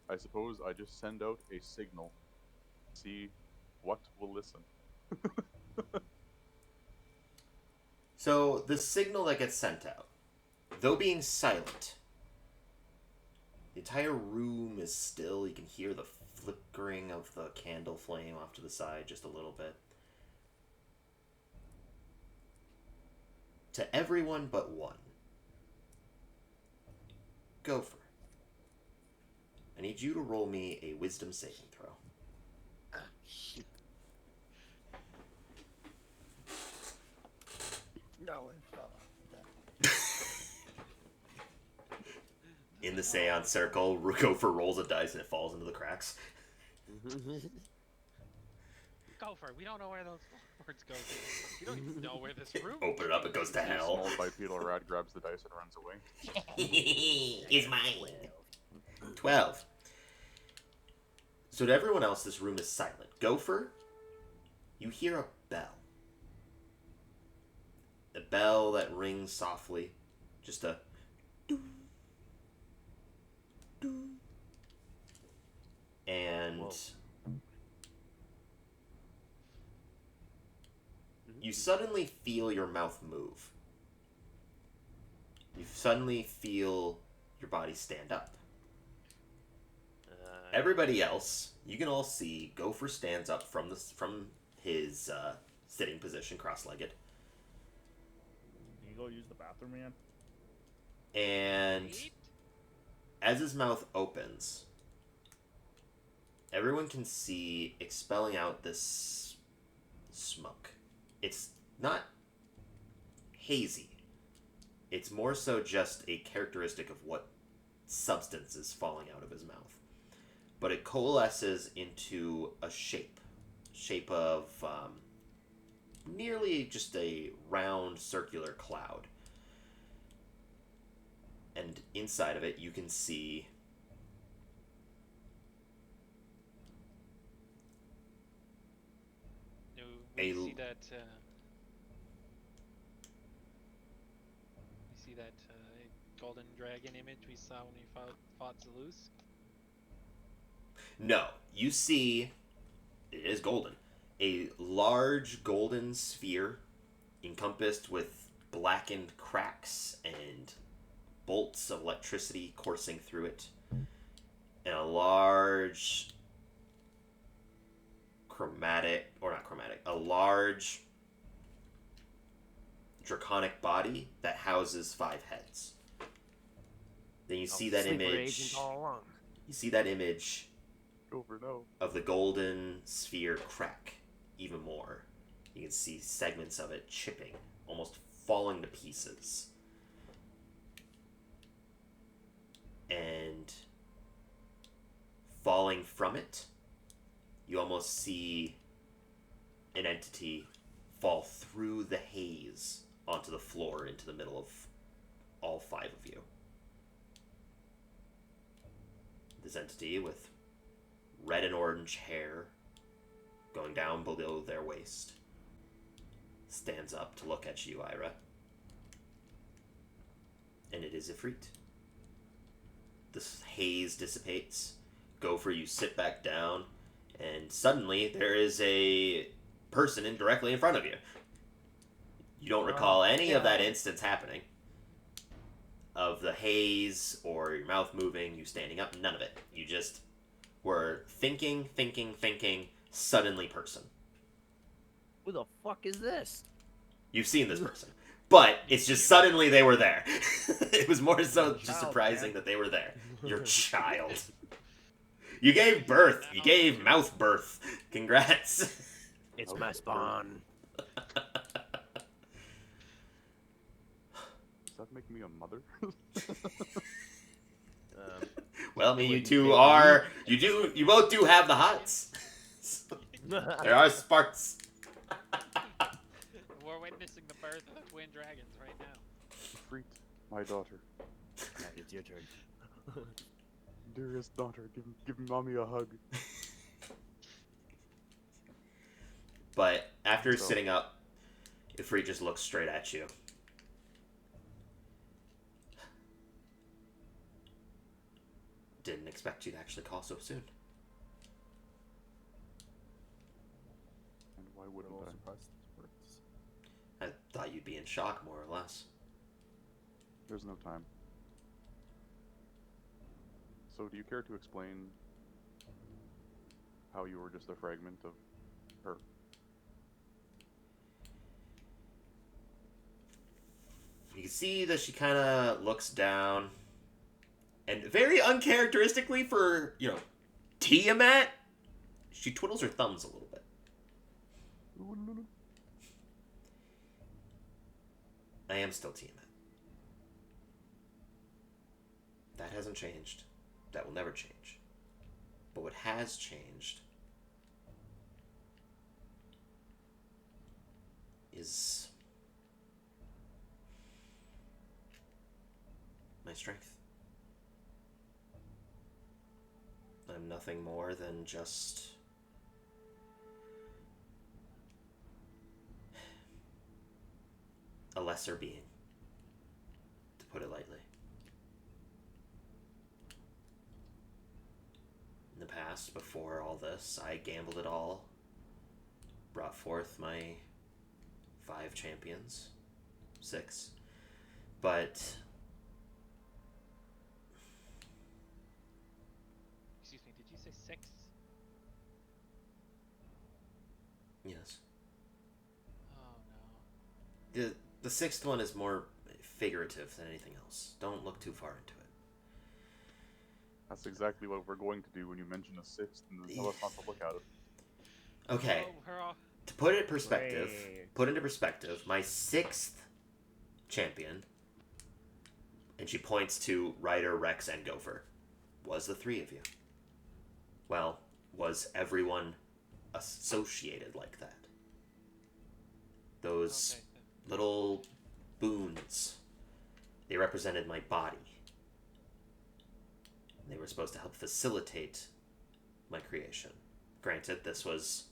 Speaker 4: I suppose I just send out a signal, see what will listen.
Speaker 2: So the signal that gets sent out, though being silent, the entire room is still. You can hear the flickering of the candle flame off to the side just a little bit. To everyone but one. Gopher. I need you to roll me a wisdom saving throw.
Speaker 6: No,
Speaker 2: In the seance circle, Gopher rolls a dice and it falls into the cracks.
Speaker 3: Gopher, we don't know where those words go. You don't even know where this room.
Speaker 2: Open it up, it goes to
Speaker 4: A
Speaker 2: hell.
Speaker 4: small bipedal rat grabs the dice and runs away.
Speaker 2: He's mine. 12. So to everyone else, this room is silent. Gopher, you hear a bell. A bell that rings softly. Just a doo, doo. And
Speaker 6: Whoa.
Speaker 2: you suddenly feel your mouth move. You suddenly feel your body stand up. Everybody else, you can all see Gopher stands up from his sitting position, cross-legged,
Speaker 1: Can you go use the bathroom, man?
Speaker 2: and as his mouth opens, everyone can see expelling out this smoke. It's not hazy. It's more so just a characteristic of what substance is falling out of his mouth. But it coalesces into a shape of nearly just a round circular cloud. And inside of it, you can see
Speaker 3: No,
Speaker 2: A
Speaker 3: we
Speaker 2: l-
Speaker 3: see that. We see that golden dragon image we saw when we fought Zelus.
Speaker 2: No, you see, it is golden. A large golden sphere encompassed with blackened cracks and bolts of electricity coursing through it. And a large a large draconic body that houses 5 heads. Then you see that
Speaker 6: Sleeper
Speaker 2: image.
Speaker 6: agent all along.
Speaker 2: You see that image
Speaker 4: Over no.
Speaker 2: of the golden sphere crack even more. You can see segments of it chipping, almost falling to pieces. And falling from it, you almost see an entity fall through the haze onto the floor into the middle of all 5 of you. This entity with red and orange hair going down below their waist stands up to look at you, Ira. And it is Ifrit. This haze dissipates. Gopher, you sit back down, and suddenly there is a person directly in front of you. You don't recall any of that instance happening. Of the haze, or your mouth moving, you standing up, none of it. You just were thinking, suddenly person.
Speaker 6: Who the fuck is this?
Speaker 2: You've seen this person. But it's just suddenly they were there. It was more so just
Speaker 6: Child,
Speaker 2: surprising
Speaker 6: man.
Speaker 2: that they were there. Your child. You gave birth. You gave mouth birth. Congrats.
Speaker 6: It's my spawn.
Speaker 4: Does that make me a mother?
Speaker 2: Well, I mean, you
Speaker 6: Wouldn't
Speaker 2: two
Speaker 6: make
Speaker 2: are... You both do have the hots. There are sparks.
Speaker 3: witnessing the birth of twin dragons right now.
Speaker 4: Freet, my daughter.
Speaker 6: Now it's your turn.
Speaker 4: Dearest daughter, give mommy a hug.
Speaker 2: But after
Speaker 4: So-
Speaker 2: sitting up, Ifrit just looks straight at you. Didn't expect you to actually call so soon.
Speaker 4: And why
Speaker 1: We're a
Speaker 4: wouldn't
Speaker 1: little
Speaker 4: I?
Speaker 1: surprised.
Speaker 2: I thought you'd be in shock, more or less.
Speaker 4: There's no time. So, do you care to explain how you were just a fragment of her?
Speaker 2: You can see that she kind of looks down, and very uncharacteristically for, Tiamat, she twiddles her thumbs a little bit. I am still Tiamat. That hasn't changed. That will never change. But what has changed is my strength. I'm nothing more than just a lesser being, to put it lightly. In the past, before all this, I gambled it all, brought forth my 5 champions, 6, but
Speaker 3: Excuse me, did you say 6?
Speaker 2: yes,
Speaker 3: Oh no.
Speaker 2: the 6th one is more figurative than anything else. Don't look too far into it.
Speaker 4: That's exactly what we're going to do when you mention a 6th and then tell us not to look at it.
Speaker 2: Okay,
Speaker 3: Oh, hurrah.
Speaker 2: to put it in perspective,
Speaker 1: Great.
Speaker 2: my 6th champion, and she points to Ryder, Rex, and Gopher, was the 3 of you. Well, was everyone associated like that? Those
Speaker 3: Okay.
Speaker 2: little boons, they represented my body. They were supposed to help facilitate my creation. Granted, this was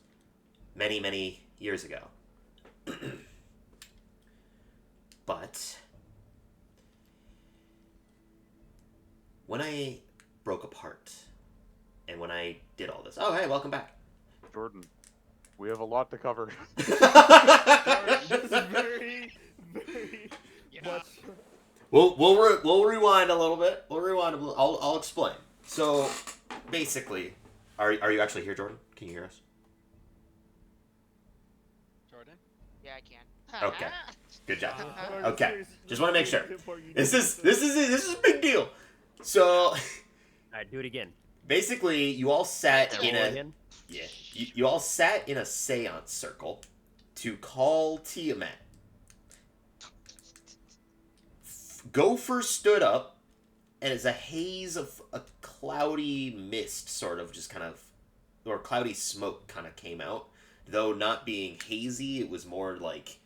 Speaker 2: many, many years ago. But when I broke apart and when I did all this, oh hey, welcome back.
Speaker 4: Jordan, we have a lot to cover.
Speaker 1: This is very, very
Speaker 3: Yeah.
Speaker 1: much.
Speaker 2: We'll rewind a little bit. I'll explain. So basically, are you actually here, Jordan? Can you hear us?
Speaker 3: Jordan?
Speaker 5: Yeah, I can.
Speaker 2: Okay. Good job.
Speaker 3: Uh,
Speaker 2: Okay, just wanna make sure. This is a big deal. So
Speaker 6: Alright, do it again.
Speaker 2: basically, you all sat
Speaker 6: Roll
Speaker 2: in a
Speaker 6: again.
Speaker 2: you all sat in a seance circle to call Tiamat. Gopher stood up, and as a haze of a cloudy mist sort of just kind of, or cloudy smoke kind of came out. Though not being hazy, it was more like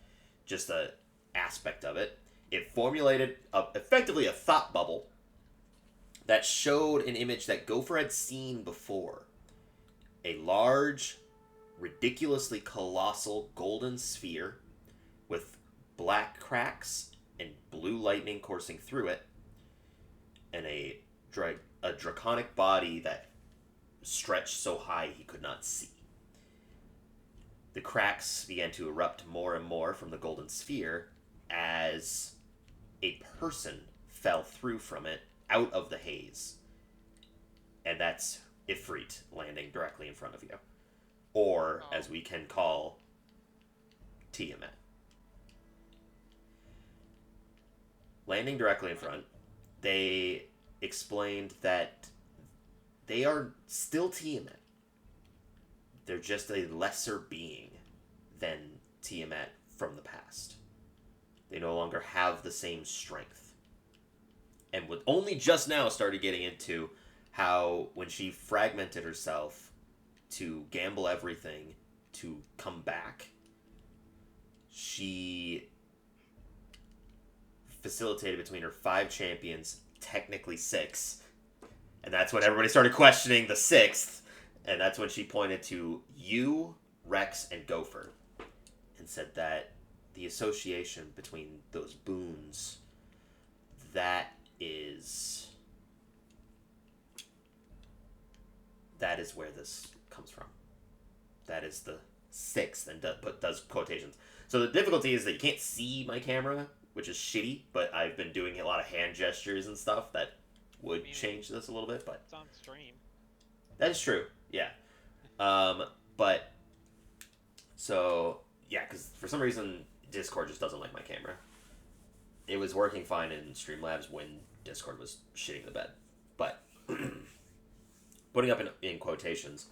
Speaker 2: just a aspect of it. It formulated effectively a thought bubble that showed an image that Gopher had seen before. A large, ridiculously colossal golden sphere with black cracks and blue lightning coursing through it, and a draconic body that stretched so high he could not see. The cracks began to erupt more and more from the golden sphere as a person fell through from it out of the haze. And that's Ifrit landing directly in front of you. Or, as we can call, Tiamat. Landing directly in front, they explained that they are still Tiamat. They're just a lesser being than Tiamat from the past. They no longer have the same strength. And with only just now started getting into how when she fragmented herself to gamble everything to come back, she facilitated between her 5 champions, technically 6. And that's when everybody started questioning the 6th. And that's when she pointed to you, Rex, and Gopher. And said that the association between those boons, that is where this comes from. That is the 6th, and does quotations. So the difficulty is that you can't see my camera, which is shitty, but I've been doing a lot of hand gestures and stuff that would change this a little bit, but
Speaker 3: It's on stream.
Speaker 2: that is true, yeah. But, so, yeah, because for some reason, Discord just doesn't like my camera. It was working fine in Streamlabs when Discord was shitting the bed. But, putting up in quotations,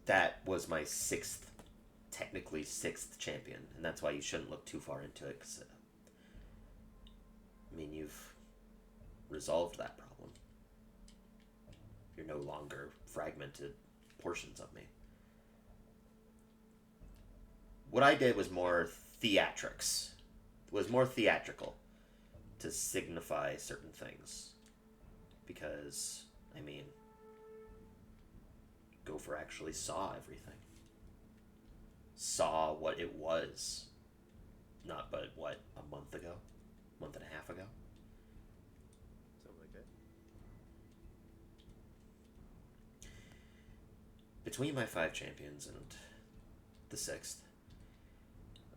Speaker 2: that was my 6th, technically 6th champion, and that's why you shouldn't look too far into it, because, I mean, you've resolved that problem. You're no longer fragmented portions of me. What I did was more theatrical to signify certain things. Because, I mean, Gopher actually saw everything. Saw what it was. Not but, what, a month ago? Month and a half ago? Something like that. Between my 5 champions and the 6th,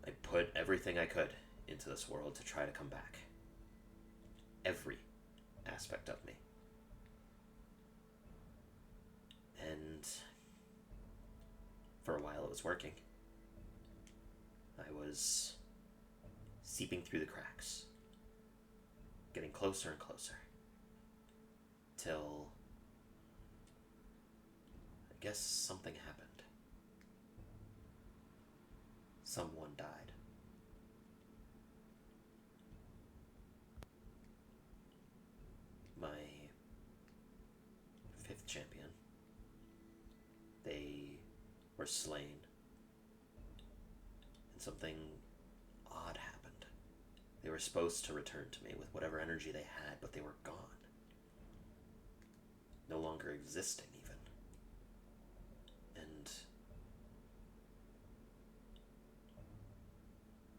Speaker 2: I put everything I could into this world to try to come back. Every aspect of me. And for a while it was working. I was seeping through the cracks. Getting closer and closer. Till I guess something happened. Someone died. My 5th champion. They were slain. And something odd happened. They were supposed to return to me with whatever energy they had, but they were gone. No longer existing, even. And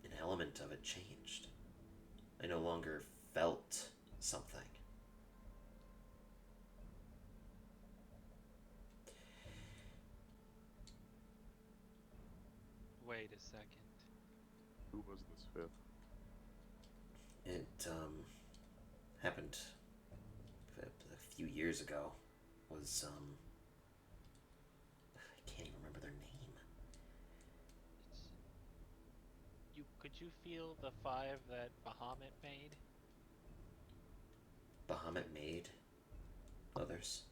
Speaker 2: an element of it changed. I no longer felt something.
Speaker 3: Wait a second.
Speaker 4: Who was this 5th?
Speaker 2: It happened a few years ago. Was I can't even remember their name.
Speaker 3: Could you feel the 5 that Bahamut made?
Speaker 2: Bahamut made others.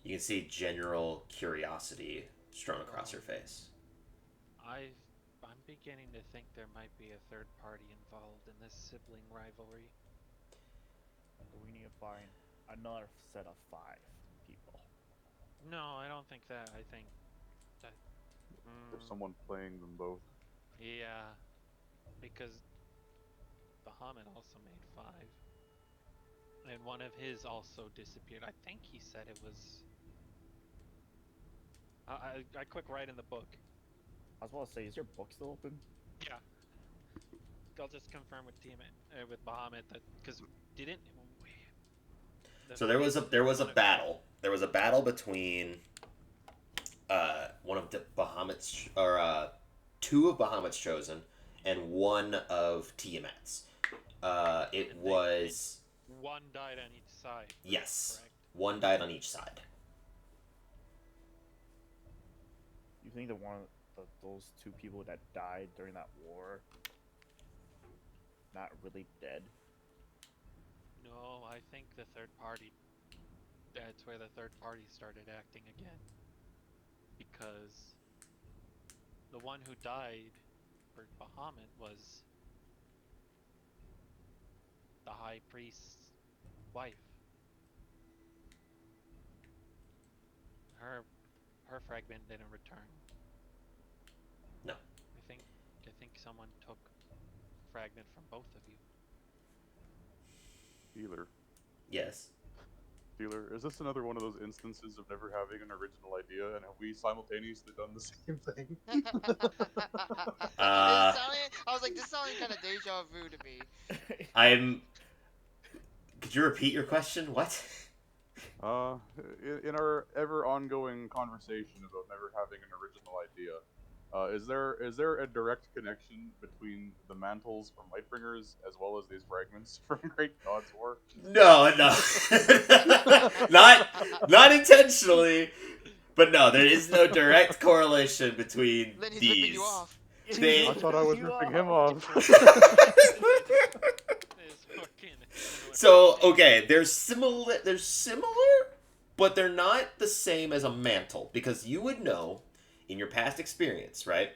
Speaker 2: You can see general curiosity strewn across her face.
Speaker 3: I'm beginning to think there might be a third party involved in this sibling rivalry.
Speaker 1: We need to find another set of 5 people.
Speaker 3: No, I don't think that. I think that.
Speaker 4: There's someone playing them both.
Speaker 3: Yeah, because Bahamut also made 5, and one of his also disappeared. I think he said it was. I quick write in the book.
Speaker 1: I was about to say, is your book still open?
Speaker 3: Yeah. I'll just confirm with with Bahamut that because didn't.
Speaker 2: So there was a battle. There was a battle between one of Bahamut's or 2 of Bahamut's chosen and 1 of Tiamat's. It was
Speaker 3: one died on each side.
Speaker 2: yes,
Speaker 3: Correct?
Speaker 2: 1 died on each side.
Speaker 1: You think that those 2 people that died during that war not really dead?
Speaker 3: No, I think the third party. That's where the third party started acting again. Because the one who died for Bahamut was the high priest's wife. her fragment didn't return.
Speaker 2: No.
Speaker 3: I think someone took fragment from both of you.
Speaker 4: Dealer.
Speaker 2: Yes.
Speaker 4: Dealer, is this another one of those instances of never having an original idea, and have we simultaneously done the same thing?
Speaker 5: I was like, this sounded kind of deja vu to me.
Speaker 2: Could you repeat your question? What?
Speaker 4: In our ever ongoing conversation about never having an original idea, is there a direct connection between the mantles from Lightbringers as well as these fragments from Great God's War?
Speaker 2: No. not intentionally. But no, there is no direct correlation between
Speaker 5: Then he's
Speaker 2: these.
Speaker 5: ripping you off.
Speaker 2: They-
Speaker 4: I thought I was ripping him off.
Speaker 3: This fucking
Speaker 2: So okay, they're similar. They're similar, but they're not the same as a mantle because you would know in your past experience, right,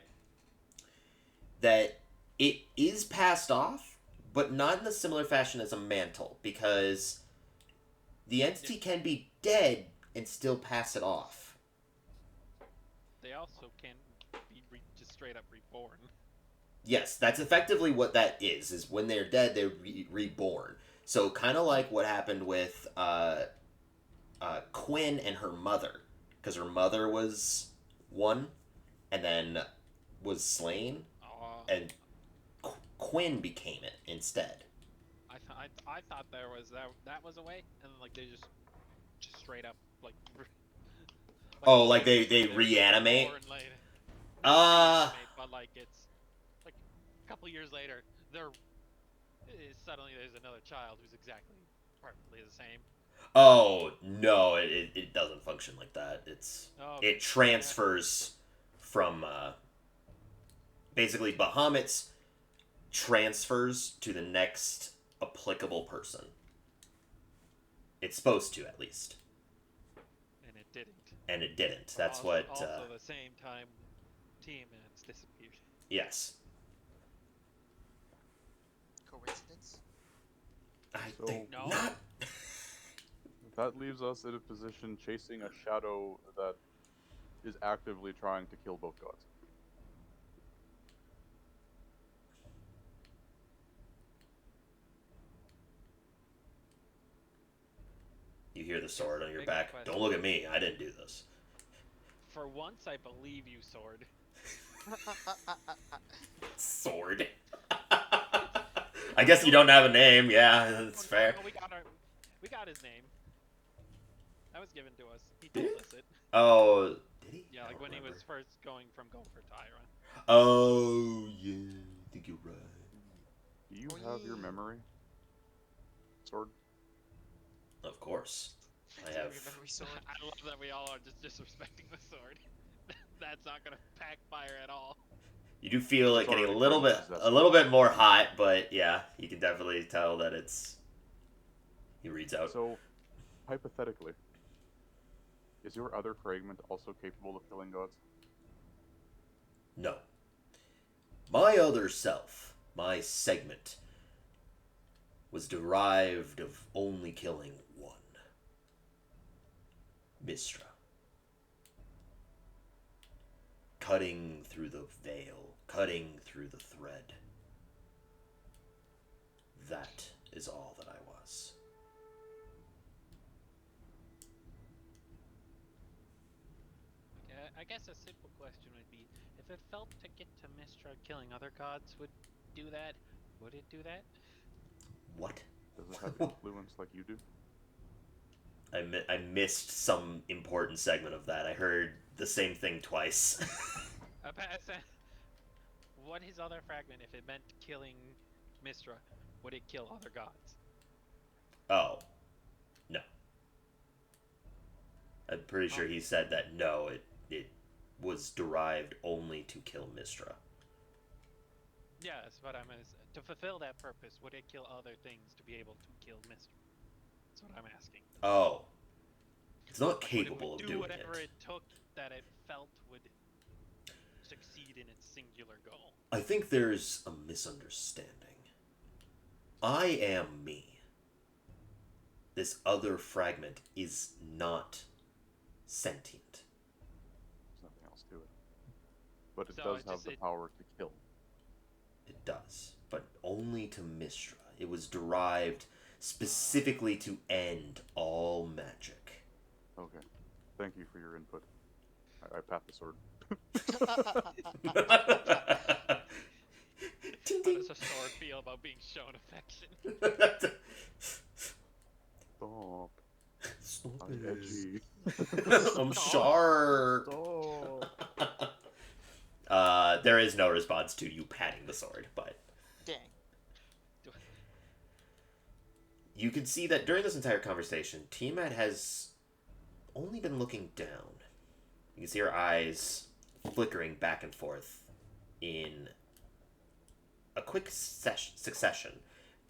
Speaker 2: that it is passed off, but not in a similar fashion as a mantle because the entity can be dead and still pass it off.
Speaker 3: They also can be just straight up reborn.
Speaker 2: Yes, that's effectively what that is when they're dead, they're reborn. So kind of like what happened with Quinn and her mother, because her mother was one, and then was slain, and Quinn became it instead.
Speaker 3: I thought there was that was a way, and like they just straight up like.
Speaker 2: Oh, like they reanimate?
Speaker 3: But like it's like a couple years later, suddenly there's another child who's exactly perfectly the same.
Speaker 2: Oh no, it doesn't function like that. It transfers from basically Bahamut's transfers to the next applicable person. It's supposed to, at least. And it didn't. That's
Speaker 3: also,
Speaker 2: what.
Speaker 3: Also, the same time, Tiamat's disappeared.
Speaker 2: Yes.
Speaker 5: Coincidence?
Speaker 2: I think
Speaker 3: No.
Speaker 2: not.
Speaker 4: That leaves us in a position chasing a shadow that is actively trying to kill both gods.
Speaker 2: You hear the sword on your
Speaker 3: Big
Speaker 2: back.
Speaker 3: question.
Speaker 2: Don't look at me. I didn't do this.
Speaker 3: For once, I believe you, Sword.
Speaker 2: Sword. I guess you don't have a name. Yeah, that's fair.
Speaker 3: No, we got his name. That was given to us. He told us it.
Speaker 2: Oh, did he?
Speaker 3: Yeah,
Speaker 2: I
Speaker 3: like
Speaker 2: don't
Speaker 3: when he
Speaker 2: remember.
Speaker 3: was first going from Gopher to Iron.
Speaker 2: Oh, yeah. I think you're right.
Speaker 4: Do you have your memory? Sword?
Speaker 2: Of course. I
Speaker 5: Do you
Speaker 2: have.
Speaker 5: remember we saw it?
Speaker 3: I love that we all are just disrespecting the sword. That's not gonna backfire at all.
Speaker 2: You do feel it
Speaker 4: It's
Speaker 2: getting a
Speaker 4: already
Speaker 2: little bit,
Speaker 4: poisonous,
Speaker 2: a little bit more hot, but yeah, you can definitely tell that it's. He reads out.
Speaker 4: So, hypothetically, is your other fragment also capable of killing gods?
Speaker 2: No. My other self, my segment, was derived of only killing one. Mistra. Cutting through the veil, cutting through the thread. That is all that I was.
Speaker 3: Okay, I guess a simple question would be, if it felt to get to Mistra killing other gods would do that, would it do that?
Speaker 2: What?
Speaker 4: Does it have influence like you do?
Speaker 2: I missed some important segment of that. I heard the same thing twice.
Speaker 3: What his other fragment, if it meant killing Mistra, would it kill other gods?
Speaker 2: Oh. No. I'm pretty sure he said that no, it was derived only to kill Mistra.
Speaker 3: Yes, but to fulfill that purpose, would it kill other things to be able to kill Mistra? That's what I'm asking.
Speaker 2: Oh. It's not
Speaker 3: Like,
Speaker 2: capable of
Speaker 3: would it
Speaker 2: doing
Speaker 3: would do whatever
Speaker 2: it.
Speaker 3: it took that it felt would succeed in its singular goal.
Speaker 2: I think there's a misunderstanding. I am me. This other fragment is not sentient.
Speaker 4: There's nothing else to it. But it
Speaker 3: So
Speaker 4: does
Speaker 3: it
Speaker 4: have
Speaker 3: just-
Speaker 4: the
Speaker 3: it-
Speaker 4: power to kill.
Speaker 2: It does, but only to Mistra. It was derived specifically to end all magic.
Speaker 4: Okay. Thank you for your input. I pat the sword.
Speaker 2: Ting,
Speaker 3: How
Speaker 2: ting.
Speaker 3: does a sword feel about being shown affection?
Speaker 4: Stop. I'm edgy.
Speaker 2: I'm sharp. There is no response to you patting the sword, but
Speaker 5: Dang.
Speaker 2: you can see that during this entire conversation, Tiamat has only been looking down. You can see her eyes flickering back and forth in a quick succession,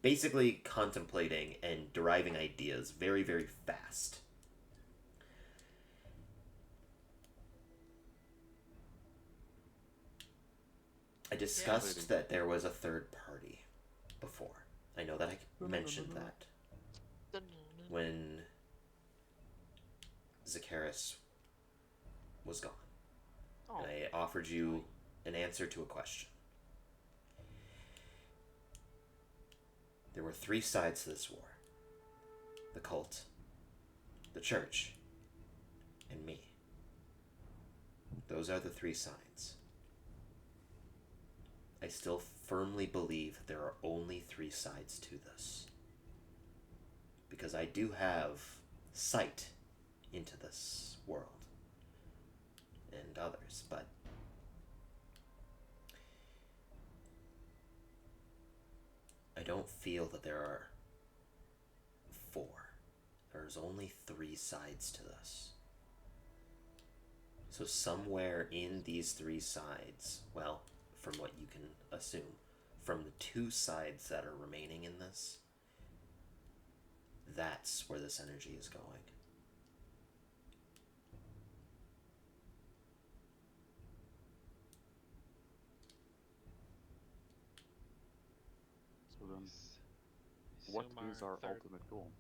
Speaker 2: basically contemplating and deriving ideas very, very fast. I discussed that there was a third party before. I know that I mentioned that when Zakaris was gone.
Speaker 5: Oh,
Speaker 2: And I offered you an answer to a question. There were 3 sides to this war. The cult, the church, and me. Those are the 3 sides. I still firmly believe there are only 3 sides to this. Because I do have sight into this world. And others, but I don't feel that there are 4. There's only 3 sides to this. So somewhere in these 3 sides, well, from what you can assume, from the 2 sides that are remaining in this, that's where this energy is going.
Speaker 4: So then,
Speaker 3: Assume
Speaker 4: what is our
Speaker 3: third-
Speaker 4: ultimate goal?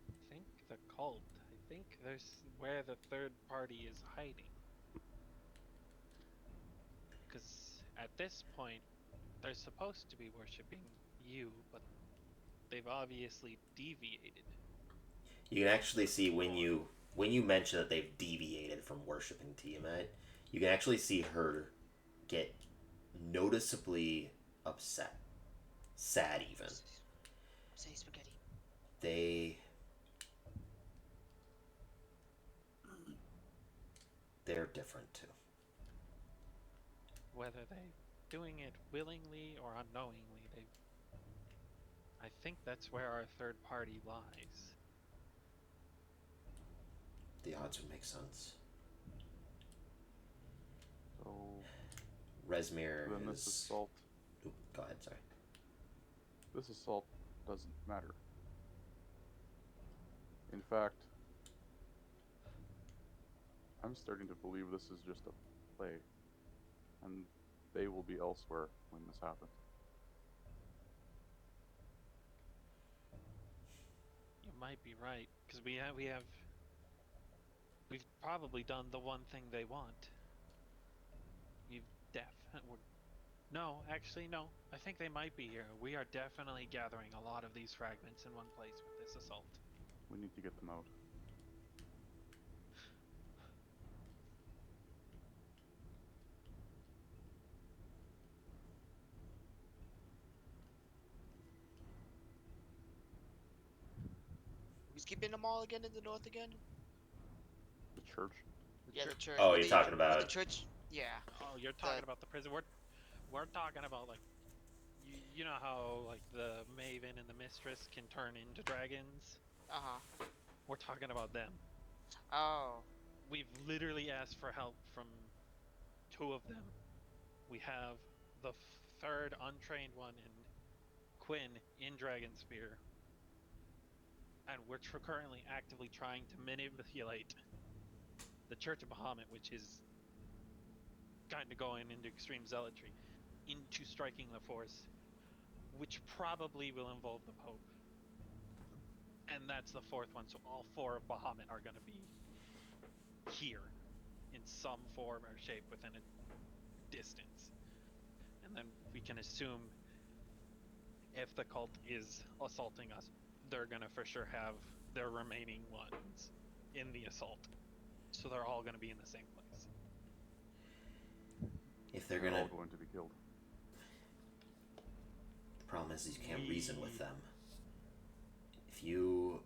Speaker 3: I think the cult. I think there's where the third party is hiding. Because at this point, they're supposed to be worshipping you, but they've obviously deviated.
Speaker 2: You can actually see when you mention that they've deviated from worshiping Tiamat, you can actually see her get noticeably upset, sad even.
Speaker 5: say spaghetti.
Speaker 2: They're different too.
Speaker 3: Whether they're doing it willingly or unknowingly, I think that's where our third party lies.
Speaker 2: The odds would make sense.
Speaker 4: So
Speaker 2: Resmir
Speaker 4: then this
Speaker 2: is.
Speaker 4: assault,
Speaker 2: Oop, go ahead. Sorry.
Speaker 4: this assault doesn't matter. In fact, I'm starting to believe this is just a play, and they will be elsewhere when this happens.
Speaker 3: You might be right, because we've probably done the one thing they want. No, actually, no. I think they might be here. We are definitely gathering a lot of these fragments in one place with this assault.
Speaker 4: We need to get them out.
Speaker 5: Who's keeping them all again in the north again?
Speaker 4: The church?
Speaker 5: Yeah, the church.
Speaker 2: Oh,
Speaker 5: But
Speaker 2: you're
Speaker 5: the-
Speaker 2: talking
Speaker 5: but
Speaker 2: about.
Speaker 5: the church. Yeah.
Speaker 3: Oh, you're talking about the prison. We're talking about like, you know how like the Maven and the Mistress can turn into dragons.
Speaker 5: Uh huh.
Speaker 3: We're talking about them.
Speaker 5: Oh.
Speaker 3: We've literally asked for help from 2 of them. We have the third untrained one in Quinn in Dragonspear. And we're currently actively trying to manipulate the Church of Bahamut, which is kind of going into extreme zealotry, into striking the Force, which probably will involve the Pope. And that's the 4th one, so all 4 of Bahamut are going to be here in some form or shape within a distance. And then we can assume if the cult is assaulting us, they're gonna for sure have their remaining ones in the assault. So they're all gonna be in the same place.
Speaker 2: If they're
Speaker 4: They're
Speaker 2: gonna,
Speaker 4: all going to be killed.
Speaker 2: the problem is you can't reason with them. If you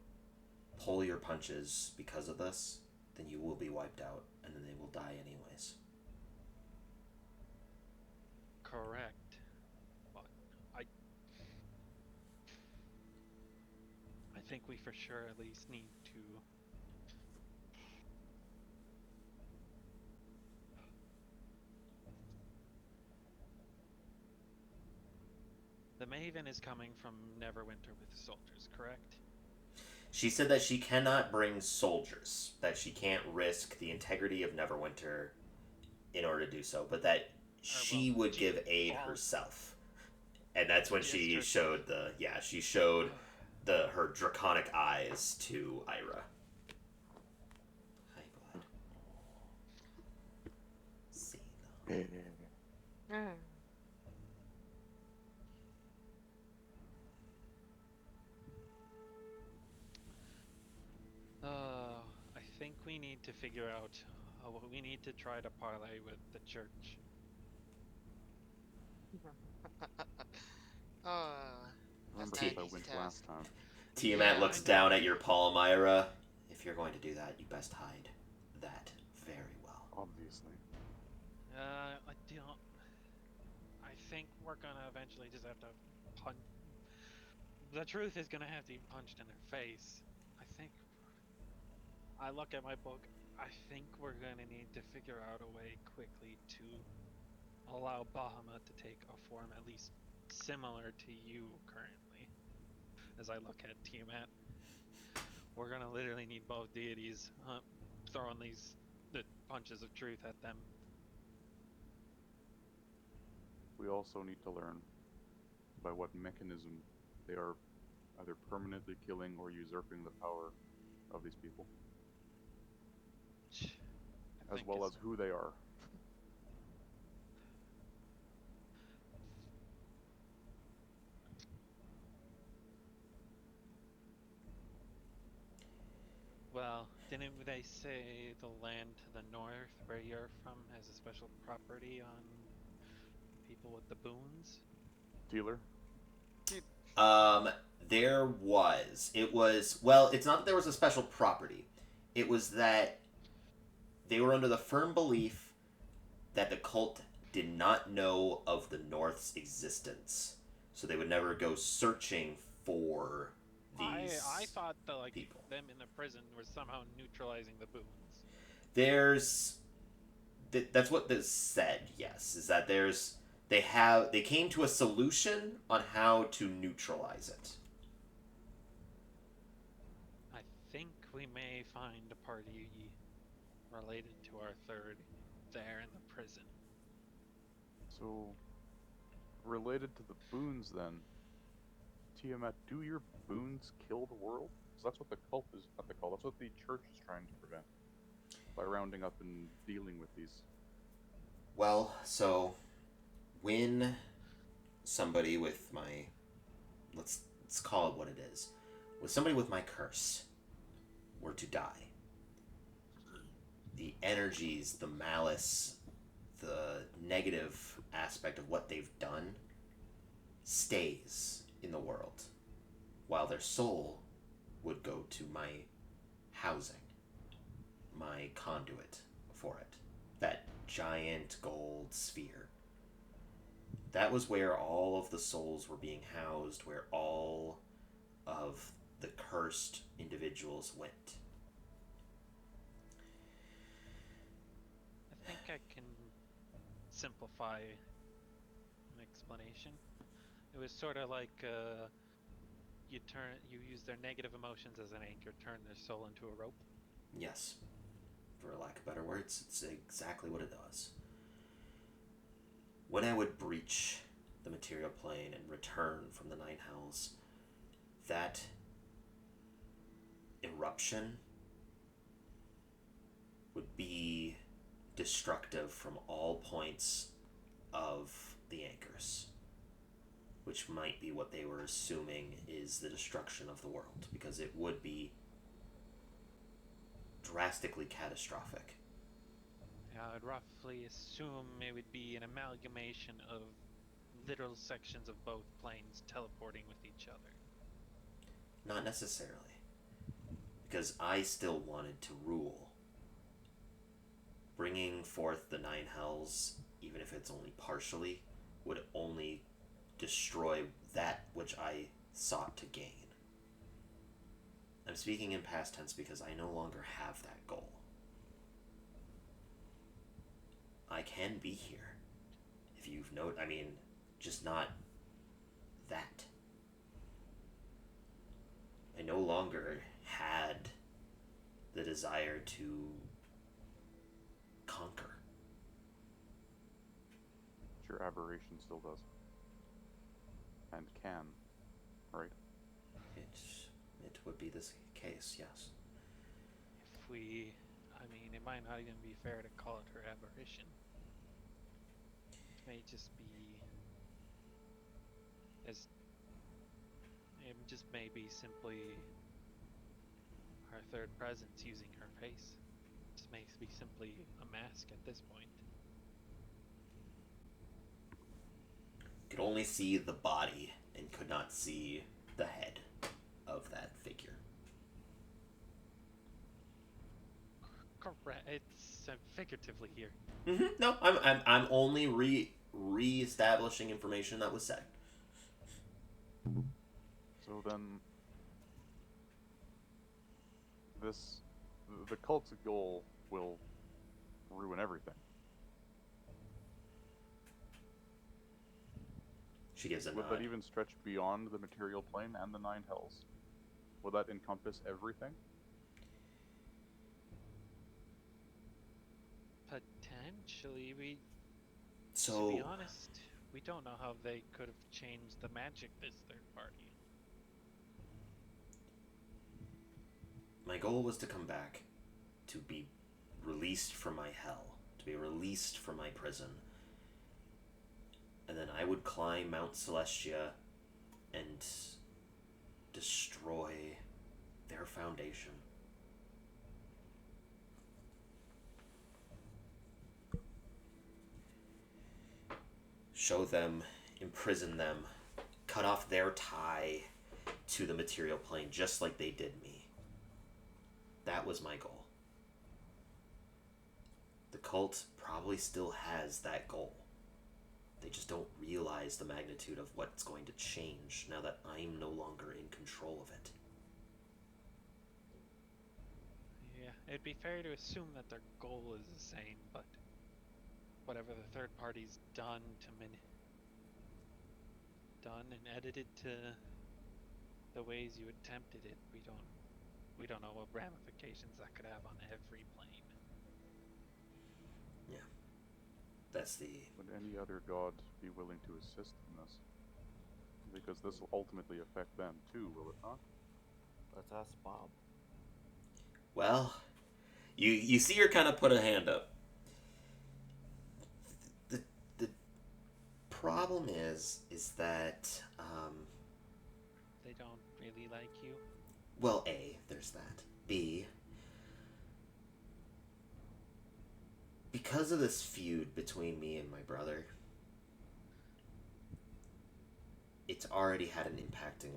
Speaker 2: pull your punches because of this, then you will be wiped out, and then they will die anyways.
Speaker 3: Correct. But I think we for sure at least need to The Maven is coming from Neverwinter with soldiers, correct?
Speaker 2: She said that she cannot bring soldiers, that she can't risk the integrity of Neverwinter in order to do so, but that she would give aid herself. And that's when she showed her draconic eyes to Ira. Hi, blood. See though.
Speaker 3: I think we need to figure out we need to try to parlay with the church.
Speaker 4: Remember
Speaker 5: not an
Speaker 4: how I
Speaker 5: easy
Speaker 4: went
Speaker 5: task.
Speaker 4: last time.
Speaker 2: Tiamat
Speaker 3: Yeah,
Speaker 2: looks
Speaker 3: I know.
Speaker 2: down at your palm, Ira. If you're going to do that, you best hide that very well.
Speaker 4: Obviously.
Speaker 3: I don't. I think we're gonna eventually just have to punch. The truth is gonna have to be punched in their face. I think. I look at my book. I think we're gonna need to figure out a way quickly to allow Bahamut to take a form at least similar to you currently. As I look at Tiamat, we're gonna literally need both deities throwing the punches of truth at them.
Speaker 4: We also need to learn by what mechanism they are either permanently killing or usurping the power of these people, as well as who they are.
Speaker 3: Well, didn't they say the land to the north where you're from has a special property on people with the boons?
Speaker 4: Dealer?
Speaker 2: There was. Well, it's not that there was a special property. It was that they were under the firm belief that the cult did not know of the North's existence. So they would never go searching for these
Speaker 3: I thought that
Speaker 2: people.
Speaker 3: them in the prison was somehow neutralizing the boons.
Speaker 2: That's what this said, yes, is that they came to a solution on how to neutralize it.
Speaker 3: I think we may find a party related to our third there in the prison.
Speaker 4: So, related to the boons then, Tiamat, do your boons kill the world? Because that's what the cult is, not the cult, that's what the church is trying to prevent. By rounding up and dealing with these.
Speaker 2: Well, so when somebody with my let's call it what it is, with somebody with my curse were to die, the energies, the malice, the negative aspect of what they've done stays in the world, while their soul would go to my housing, my conduit for it, that giant gold sphere. That was where all of the souls were being housed, where all of the cursed individuals went.
Speaker 3: I think I can simplify an explanation. It was sort of like you use their negative emotions as an anchor, turn their soul into a rope.
Speaker 2: Yes. For lack of better words, it's exactly what it does. When I would breach the material plane and return from the Nine Hells, that eruption would be destructive from all points of the anchors, which might be what they were assuming is the destruction of the world, because it would be drastically catastrophic.
Speaker 3: I would roughly assume it would be an amalgamation of literal sections of both planes teleporting with each other.
Speaker 2: Not necessarily, because I still wanted to rule. Bringing forth the Nine Hells, even if it's only partially, would only destroy that which I sought to gain. I'm speaking in past tense because I no longer have that goal. I can be here. If you've noted, just not that. I no longer had the desire to conquer.
Speaker 4: Your aberration still does. And can, right?
Speaker 2: It would be this case, yes.
Speaker 3: If we, it might not even be fair to call it her aberration. It may just be, it just may be simply her third presence using her face. It just may be simply a mask at this point.
Speaker 2: Could only see the body and could not see the head of that figure.
Speaker 3: Correct. It's figuratively here.
Speaker 2: No, I'm only re-establishing information that was said.
Speaker 4: So then, the cult's goal will ruin everything.
Speaker 2: She gives a
Speaker 4: Would
Speaker 2: nod.
Speaker 4: that even stretch beyond the material plane and the Nine Hells? Would that encompass everything?
Speaker 3: Potentially,
Speaker 2: So,
Speaker 3: to be honest, we don't know how they could have changed the magic this third party.
Speaker 2: my goal was to come back, to be released from my hell, to be released from my prison. And then I would climb Mount Celestia and destroy their foundation. Show them, imprison them, cut off their tie to the material plane just like they did me. That was my goal. The cult probably still has that goal. They just don't realize the magnitude of what's going to change now that I'm no longer in control of it.
Speaker 3: Yeah, it'd be fair to assume that their goal is the same, but whatever the third party's done and edited to the ways you attempted it, we don't know what ramifications that could have on every plane.
Speaker 2: That's the...
Speaker 4: Would any other god be willing to assist in this? Because this will ultimately affect them too, will it not?
Speaker 1: Let's ask Bob.
Speaker 2: Well, you see her kind of put a hand up. The problem is that,
Speaker 3: They don't really like you.
Speaker 2: well, A, there's that. B, because of this feud between me and my brother, it's already had an impacting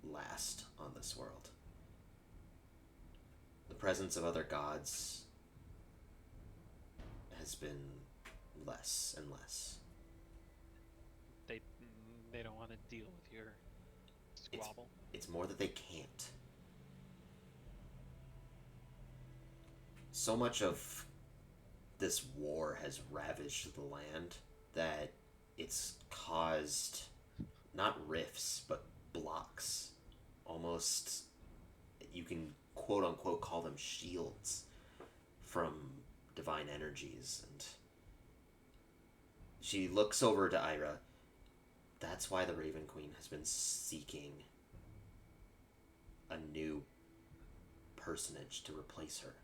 Speaker 2: last on this world. The presence of other gods has been less and less.
Speaker 3: They don't want to deal with your squabble.
Speaker 2: It's more that they can't. So much of this war has ravaged the land that it's caused not rifts but blocks. Almost, you can quote unquote call them shields from divine energies. And she looks over to Ira. That's why the Raven Queen has been seeking a new personage to replace her.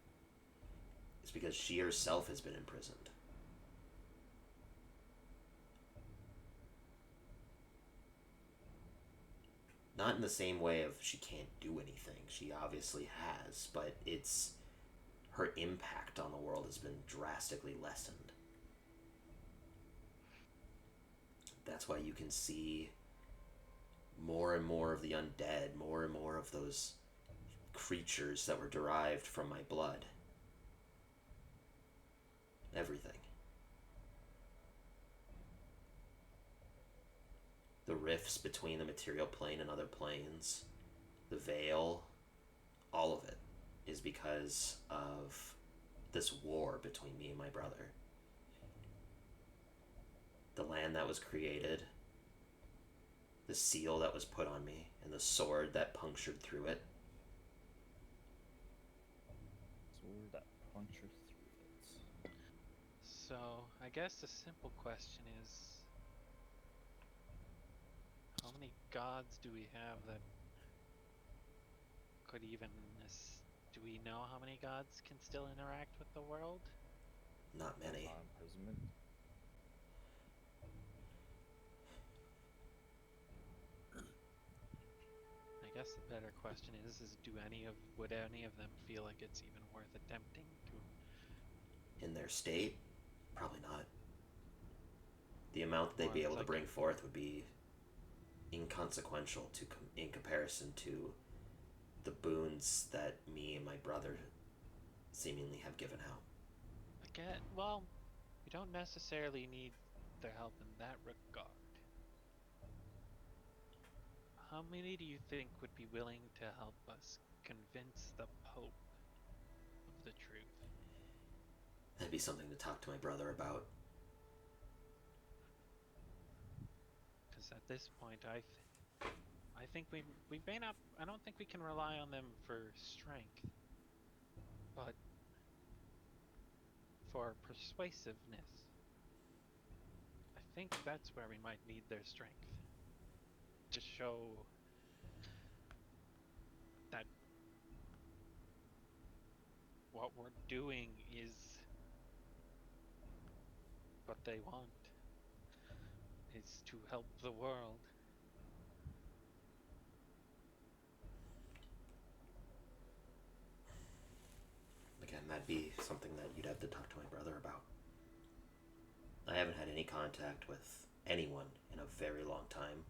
Speaker 2: It's because she herself has been imprisoned. Not in the same way of she can't do anything. She obviously has, but it's her impact on the world has been drastically lessened. That's why you can see more and more of the undead, more and more of those creatures that were derived from my blood. Everything. The rifts between the material plane and other planes, the veil, all of it is because of this war between me and my brother. The land that was created, the seal that was put on me, and the sword that punctured through it.
Speaker 1: Sword that punctured through it.
Speaker 3: So, I guess the simple question is, how many gods do we have that could even do we know how many gods can still interact with the world?
Speaker 2: Not many.
Speaker 1: Imprisonment.
Speaker 3: I guess the better question is would any of them feel like it's even worth attempting to?
Speaker 2: In their state, probably not. The amount they'd be able to bring forth would be inconsequential in comparison to the boons that me and my brother seemingly have given out.
Speaker 3: Well, we don't necessarily need their help in that regard. How many do you think would be willing to help us convince the Pope of the truth?
Speaker 2: That'd be something to talk to my brother about.
Speaker 3: Because at this point, I think we may not. I don't think we can rely on them for strength, but for persuasiveness. I think that's where we might need their strength. To show that what we're doing is what they want, is to help the world.
Speaker 2: Again, that'd be something that you'd have to talk to my brother about. I haven't had any contact with anyone in a very long time,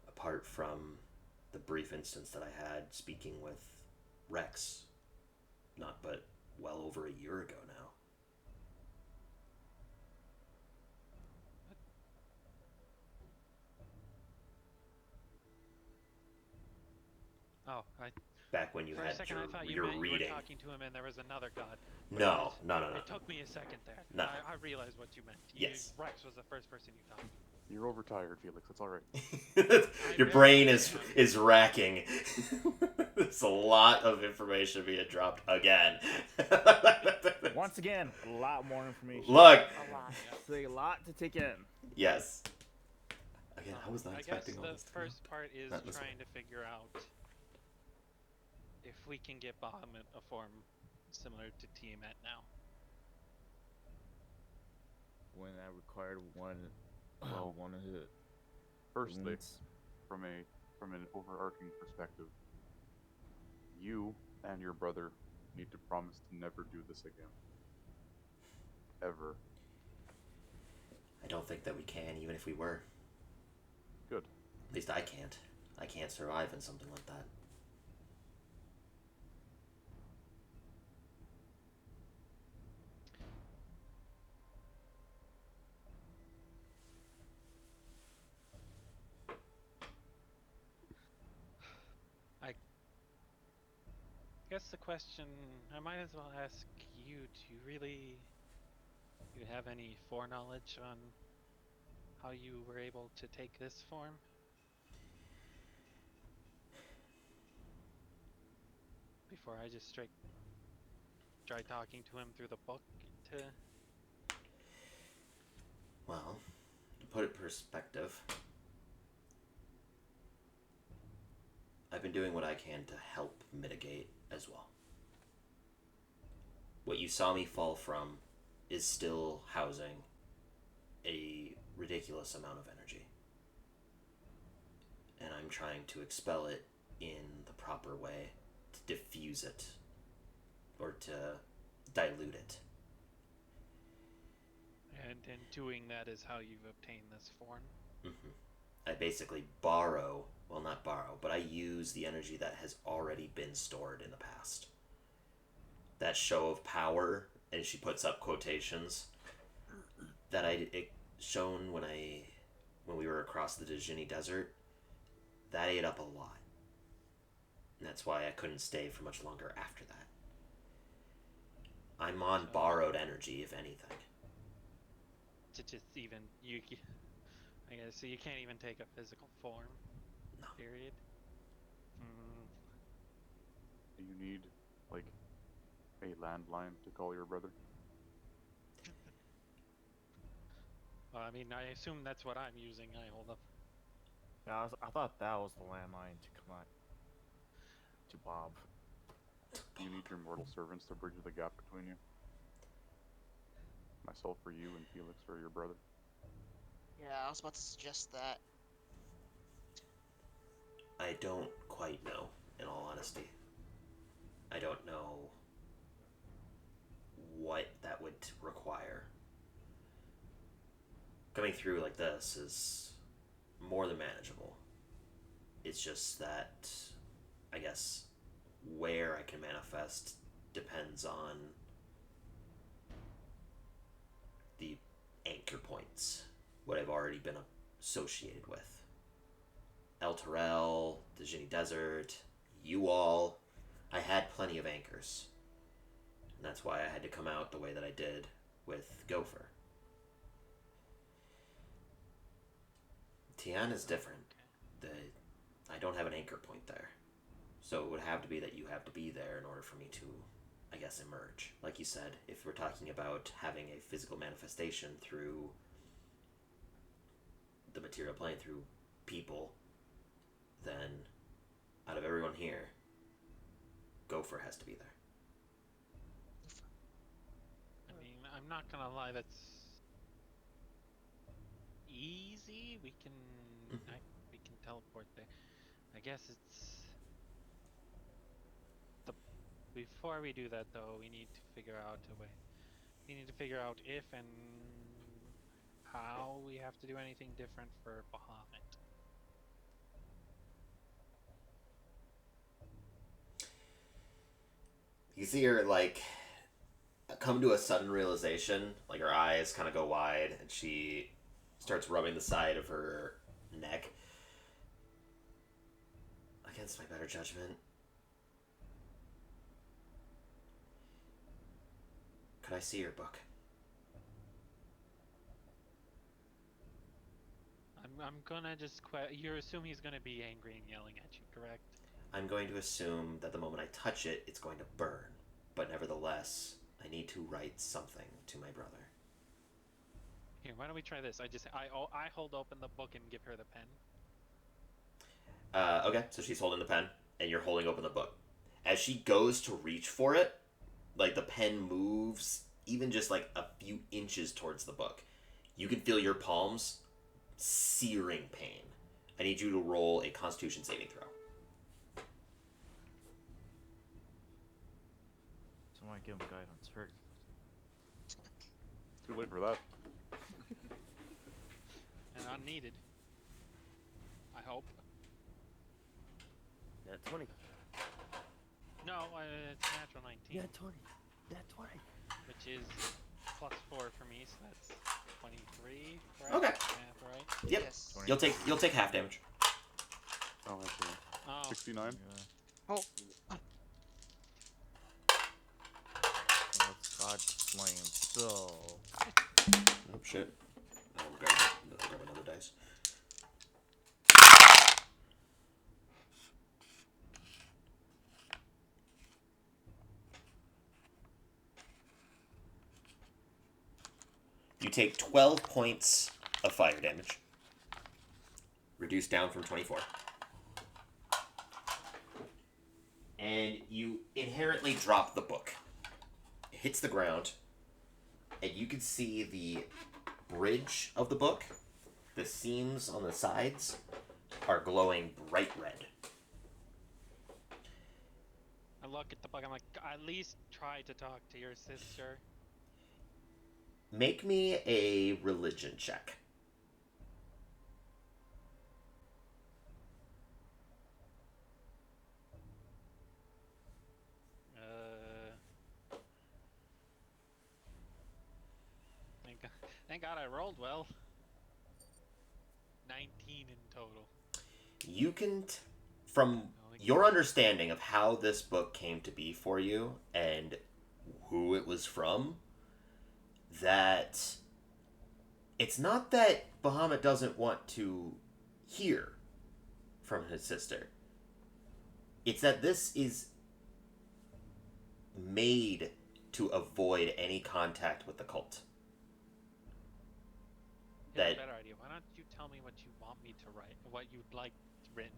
Speaker 2: apart from the brief instance that I had speaking with Rex, not but well over a year ago now.
Speaker 3: Oh,
Speaker 2: Back when you
Speaker 3: for
Speaker 2: had
Speaker 3: a second I thought you
Speaker 2: your
Speaker 3: meant you
Speaker 2: reading.
Speaker 3: were talking to him and there was another god.
Speaker 2: No.
Speaker 3: It took me a second there.
Speaker 2: No.
Speaker 3: I realized what you meant.
Speaker 2: Yes.
Speaker 3: Rex was the first person you talked to.
Speaker 4: You're overtired, Felix. It's all right.
Speaker 2: Your brain is racking. There's a lot of information being dropped again.
Speaker 1: Once again, a lot more information.
Speaker 2: Look.
Speaker 5: A lot.
Speaker 1: It's a lot to take in.
Speaker 2: Yes. Again, I was not expecting all
Speaker 3: this. I
Speaker 2: this
Speaker 3: guess
Speaker 2: to
Speaker 3: the first part is
Speaker 2: Not this
Speaker 3: trying to figure out if we can get Bahamut a form similar to Tiamat now.
Speaker 1: When I required one of the
Speaker 4: Firstly,
Speaker 1: wounds.
Speaker 4: from an overarching perspective, you and your brother need to promise to never do this again. Ever.
Speaker 2: I don't think that we can, even if we were.
Speaker 4: Good.
Speaker 2: At least I can't. I can't survive in something like that.
Speaker 3: I guess the question I might as well ask you: do you have any foreknowledge on how you were able to take this form? Before I just straight try talking to him through the book to...
Speaker 2: Well, to put it in perspective, I've been doing what I can to help mitigate as well. what you saw me fall from is still housing a ridiculous amount of energy. And I'm trying to expel it in the proper way, to diffuse it, or to dilute it.
Speaker 3: And in doing that is how you've obtained this form.
Speaker 2: Mm-hmm. I basically borrow, well, not borrow, but I use the energy that has already been stored in the past. That show of power, and she puts up quotations, that it shown when we were across the Djinni Desert, that ate up a lot. And that's why I couldn't stay for much longer after that. I'm on borrowed energy, if anything.
Speaker 3: To just even I guess so you can't even take a physical form.
Speaker 2: No.
Speaker 3: Period.
Speaker 4: Do you need, like, a landline to call your brother?
Speaker 3: Well, I mean, I assume that's what I'm using. I hold up.
Speaker 1: Yeah, I thought that was the landline to come on to Bob.
Speaker 4: Do you need your mortal servants to bridge the gap between you? Myself for you and Felix for your brother?
Speaker 5: Yeah, I was about to suggest that.
Speaker 2: I don't quite know, in all honesty. I don't know what that would require. Coming through like this is more than manageable. It's just that, I guess, where I can manifest depends on the anchor points, what I've already been associated with. El Terrell, the Djinni Desert, you all. I had plenty of anchors. And that's why I had to come out the way that I did with Gopher. Tian is different. I don't have an anchor point there. So it would have to be that you have to be there in order for me to, I guess, emerge. Like you said, if we're talking about having a physical manifestation through the material plane, through people, then out of everyone here, Gopher has to be there.
Speaker 3: I mean, I'm not gonna lie. That's easy. We can we can teleport there. I guess it's before we do that though, we need to figure out a way. We need to figure out if and how we have to do anything different for Bahamut.
Speaker 2: You see her, like, come to a sudden realization, like her eyes kind of go wide, and she starts rubbing the side of her neck. Against my better judgment, could I see your book?
Speaker 3: I'm gonna just you assume he's gonna be angry and yelling at you, correct?
Speaker 2: I'm going to assume that the moment I touch it, it's going to burn. But nevertheless, I need to write something to my brother.
Speaker 3: Here, why don't we try this? I hold open the book and give her the pen.
Speaker 2: Okay, so she's holding the pen, and you're holding open the book. As she goes to reach for it, like, the pen moves even just like a few inches towards the book. You can feel your palms searing pain. I need you to roll a Constitution saving throw.
Speaker 1: Someone give him guidance. Hurt.
Speaker 4: Too late for that.
Speaker 3: And unneeded. I hope.
Speaker 6: Nat 20.
Speaker 3: No, it's natural 19.
Speaker 6: Nat 20. Nat 20.
Speaker 3: Which is +4 for me, so that's 23. Correct?
Speaker 2: Okay.
Speaker 3: Math, right?
Speaker 2: Yep.
Speaker 5: Yes.
Speaker 2: You'll take half damage.
Speaker 4: Oh, actually.
Speaker 3: Oh,
Speaker 4: 69?
Speaker 5: Oh,
Speaker 1: Let's God flame. So
Speaker 2: Oh shit. I'll grab another dice. You take 12 points of fire damage. Reduced down from 24. And you inherently drop the book, hits the ground, and you can see the bridge of the book. The seams on the sides are glowing bright red.
Speaker 3: I look at the book. I'm like, at least try to talk to your sister.
Speaker 2: Make me a religion check.
Speaker 3: Thank God I rolled well. 19 in total.
Speaker 2: You can, from your understanding of how this book came to be for you and who it was from, that it's not that Bahamut doesn't want to hear from his sister. It's that this is made to avoid any contact with the cult.
Speaker 3: I have
Speaker 2: That
Speaker 3: a better idea. Why don't you tell me what you want me to write, what you'd like written,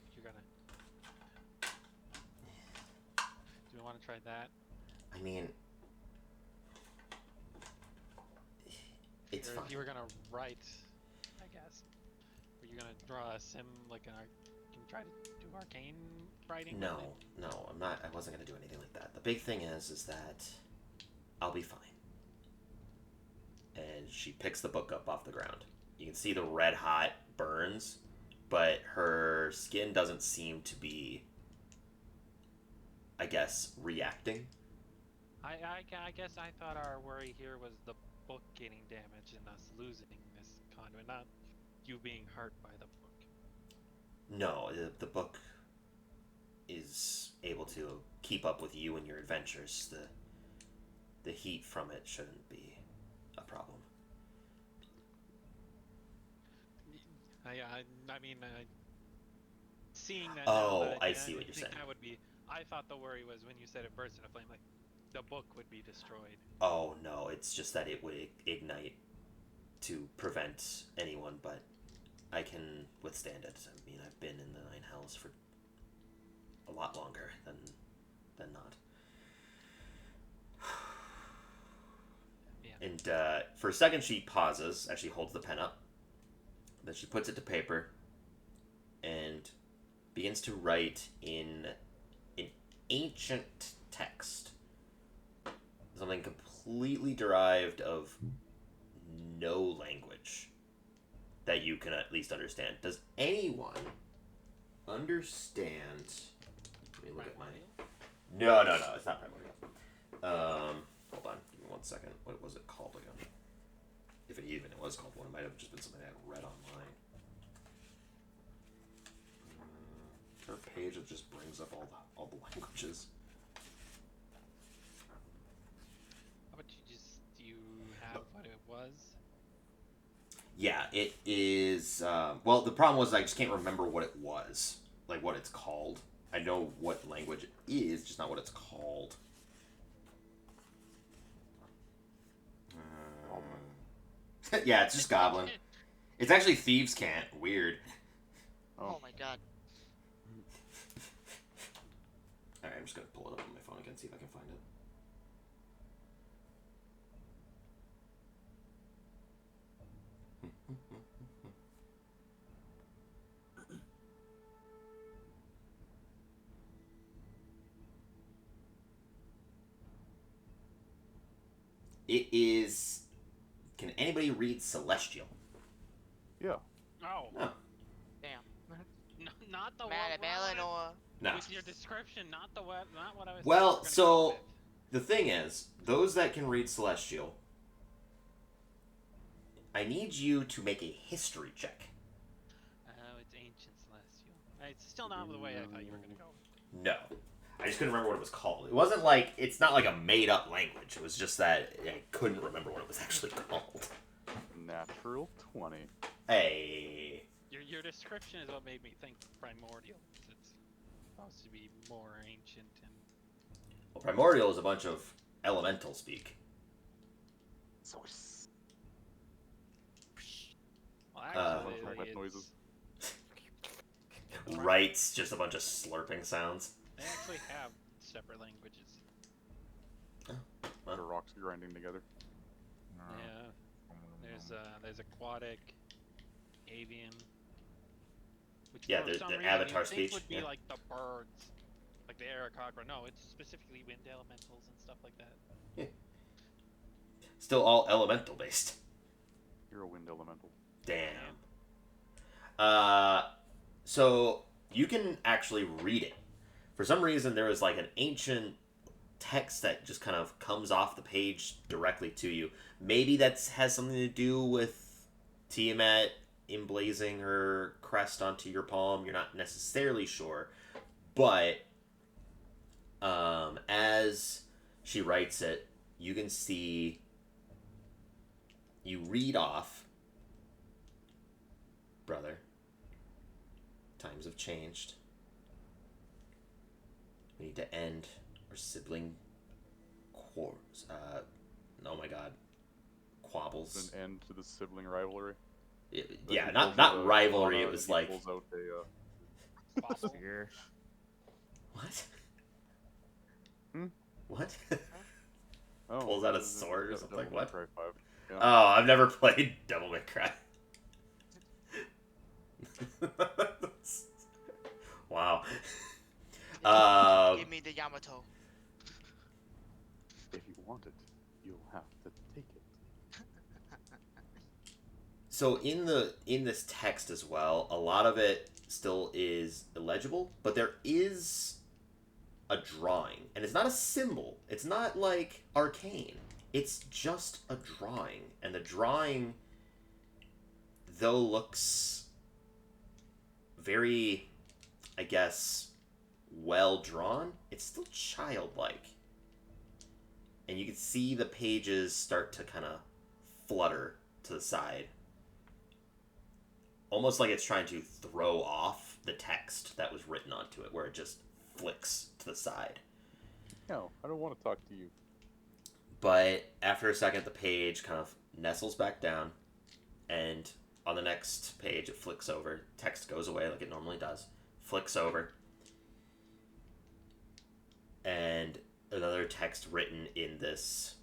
Speaker 3: if you're gonna. Do you want to try that?
Speaker 2: I mean, it's
Speaker 3: Or
Speaker 2: fine.
Speaker 3: if you were gonna write, I guess. Were you gonna draw a sim like an can you try to do arcane writing?
Speaker 2: No, I'm not. I wasn't gonna do anything like that. The big thing is that I'll be fine. And she picks the book up off the ground. You can see the red hot burns, but her skin doesn't seem to be, I guess, reacting.
Speaker 3: I guess I thought our worry here was the book getting damaged and us losing this conduit, not you being hurt by the book.
Speaker 2: No, the book is able to keep up with you and your adventures. The heat from it shouldn't be a problem.
Speaker 3: I mean, seeing that.
Speaker 2: Oh,
Speaker 3: now,
Speaker 2: I
Speaker 3: I
Speaker 2: see what
Speaker 3: didn't
Speaker 2: you're
Speaker 3: think
Speaker 2: saying.
Speaker 3: That would be. I thought the worry was when you said it burst into flame, like the book would be destroyed.
Speaker 2: Oh no, it's just that it would ignite to prevent anyone, but I can withstand it. I mean, I've been in the Nine Hells for a lot longer than not.
Speaker 3: Yeah.
Speaker 2: And for a second, she pauses as she holds the pen up. Then she puts it to paper and begins to write in an ancient text. Something completely derived of no language that you can at least understand. Does anyone understand? Let me look at my. No, it's not primordial. Hold on, give me 1 second. What was it called again? If it even was called one, it might have just been something I read online. Is there a page that just brings up all the languages?
Speaker 3: How about you have what it was?
Speaker 2: Yeah, it is. Well, the problem was I just can't remember what it was, like what it's called. I know what language it is, just not what it's called. Yeah, it's just Goblin. It's actually Thieves' Cant. Weird.
Speaker 5: Oh my god.
Speaker 2: Alright, I'm just gonna pull it up on my phone again, see if I can find it. It is. Can anybody read Celestial?
Speaker 4: Yeah.
Speaker 3: Oh,
Speaker 2: No.
Speaker 5: Damn.
Speaker 3: not the
Speaker 5: Mad
Speaker 3: one.
Speaker 5: at Eleanor.
Speaker 2: No.
Speaker 3: With your description, not what I was.
Speaker 2: Well,
Speaker 3: gonna
Speaker 2: so-
Speaker 3: go with.
Speaker 2: The thing is, those that can read Celestial, I need you to make a history check.
Speaker 3: Oh, it's ancient celestial. It's still not the way I thought you were gonna go.
Speaker 2: No. I just couldn't remember what it was called. It wasn't like, it's not like a made up language. It was just that I couldn't remember what it was actually called.
Speaker 4: Natural 20.
Speaker 2: Hey.
Speaker 3: Your description is what made me think primordial. 'Cause it's supposed to be more ancient and.
Speaker 2: Well, Primordial is a bunch of elemental speak.
Speaker 4: Source.
Speaker 3: Well,
Speaker 4: Love
Speaker 3: actually,
Speaker 4: heart
Speaker 3: it's,
Speaker 4: noises.
Speaker 2: Writes just a bunch of slurping sounds.
Speaker 3: they actually have separate languages.
Speaker 2: Well,
Speaker 4: bunch of rocks grinding together.
Speaker 3: Yeah. There's aquatic, avian. Which
Speaker 2: Yeah,
Speaker 3: for
Speaker 2: the
Speaker 3: some reason
Speaker 2: Avatar
Speaker 3: you'd think
Speaker 2: speech,
Speaker 3: would be
Speaker 2: yeah.
Speaker 3: like the birds, like the Aarakocra. No, it's specifically wind elementals and stuff like that.
Speaker 2: Still all elemental based.
Speaker 4: You're a wind elemental.
Speaker 2: Damn. So you can actually read it. For some reason, there was like an ancient text that just kind of comes off the page directly to you. Maybe that has something to do with Tiamat emblazing her crest onto your palm. You're not necessarily sure, but as she writes it, you can see. You read off, brother. Times have changed. We need to end our sibling quarrels. Oh my god, quabbles.
Speaker 4: An end to the sibling rivalry.
Speaker 2: Yeah,
Speaker 4: He
Speaker 2: not
Speaker 4: pulls out a
Speaker 2: rivalry.
Speaker 4: katana
Speaker 2: It was
Speaker 4: and he
Speaker 2: like
Speaker 4: pulls out a,
Speaker 3: Fossil.
Speaker 1: Spear.
Speaker 2: what?
Speaker 4: Hmm?
Speaker 2: What?
Speaker 4: oh,
Speaker 2: Pulls out a
Speaker 4: this is
Speaker 2: sword or
Speaker 4: Devil
Speaker 2: something,
Speaker 4: May
Speaker 2: what?
Speaker 4: Cry 5. Yeah.
Speaker 2: Oh, I've never played Devil May Cry. Wow.
Speaker 5: Give me the Yamato.
Speaker 4: If you want it, you'll have to take it.
Speaker 2: So in this text as well, a lot of it still is illegible, but there is a drawing, and it's not a symbol. It's not like arcane. It's just a drawing, and the drawing, though, looks very, I guess, well drawn. It's still childlike, and you can see the pages start to kind of flutter to the side. Almost like it's trying to throw off the text that was written onto it, where it just flicks to the side.
Speaker 4: No, I don't want to talk to you.
Speaker 2: But after a second, the page kind of nestles back down, and on the next page, it flicks over. Text goes away like it normally does. Flicks over. And another text written in this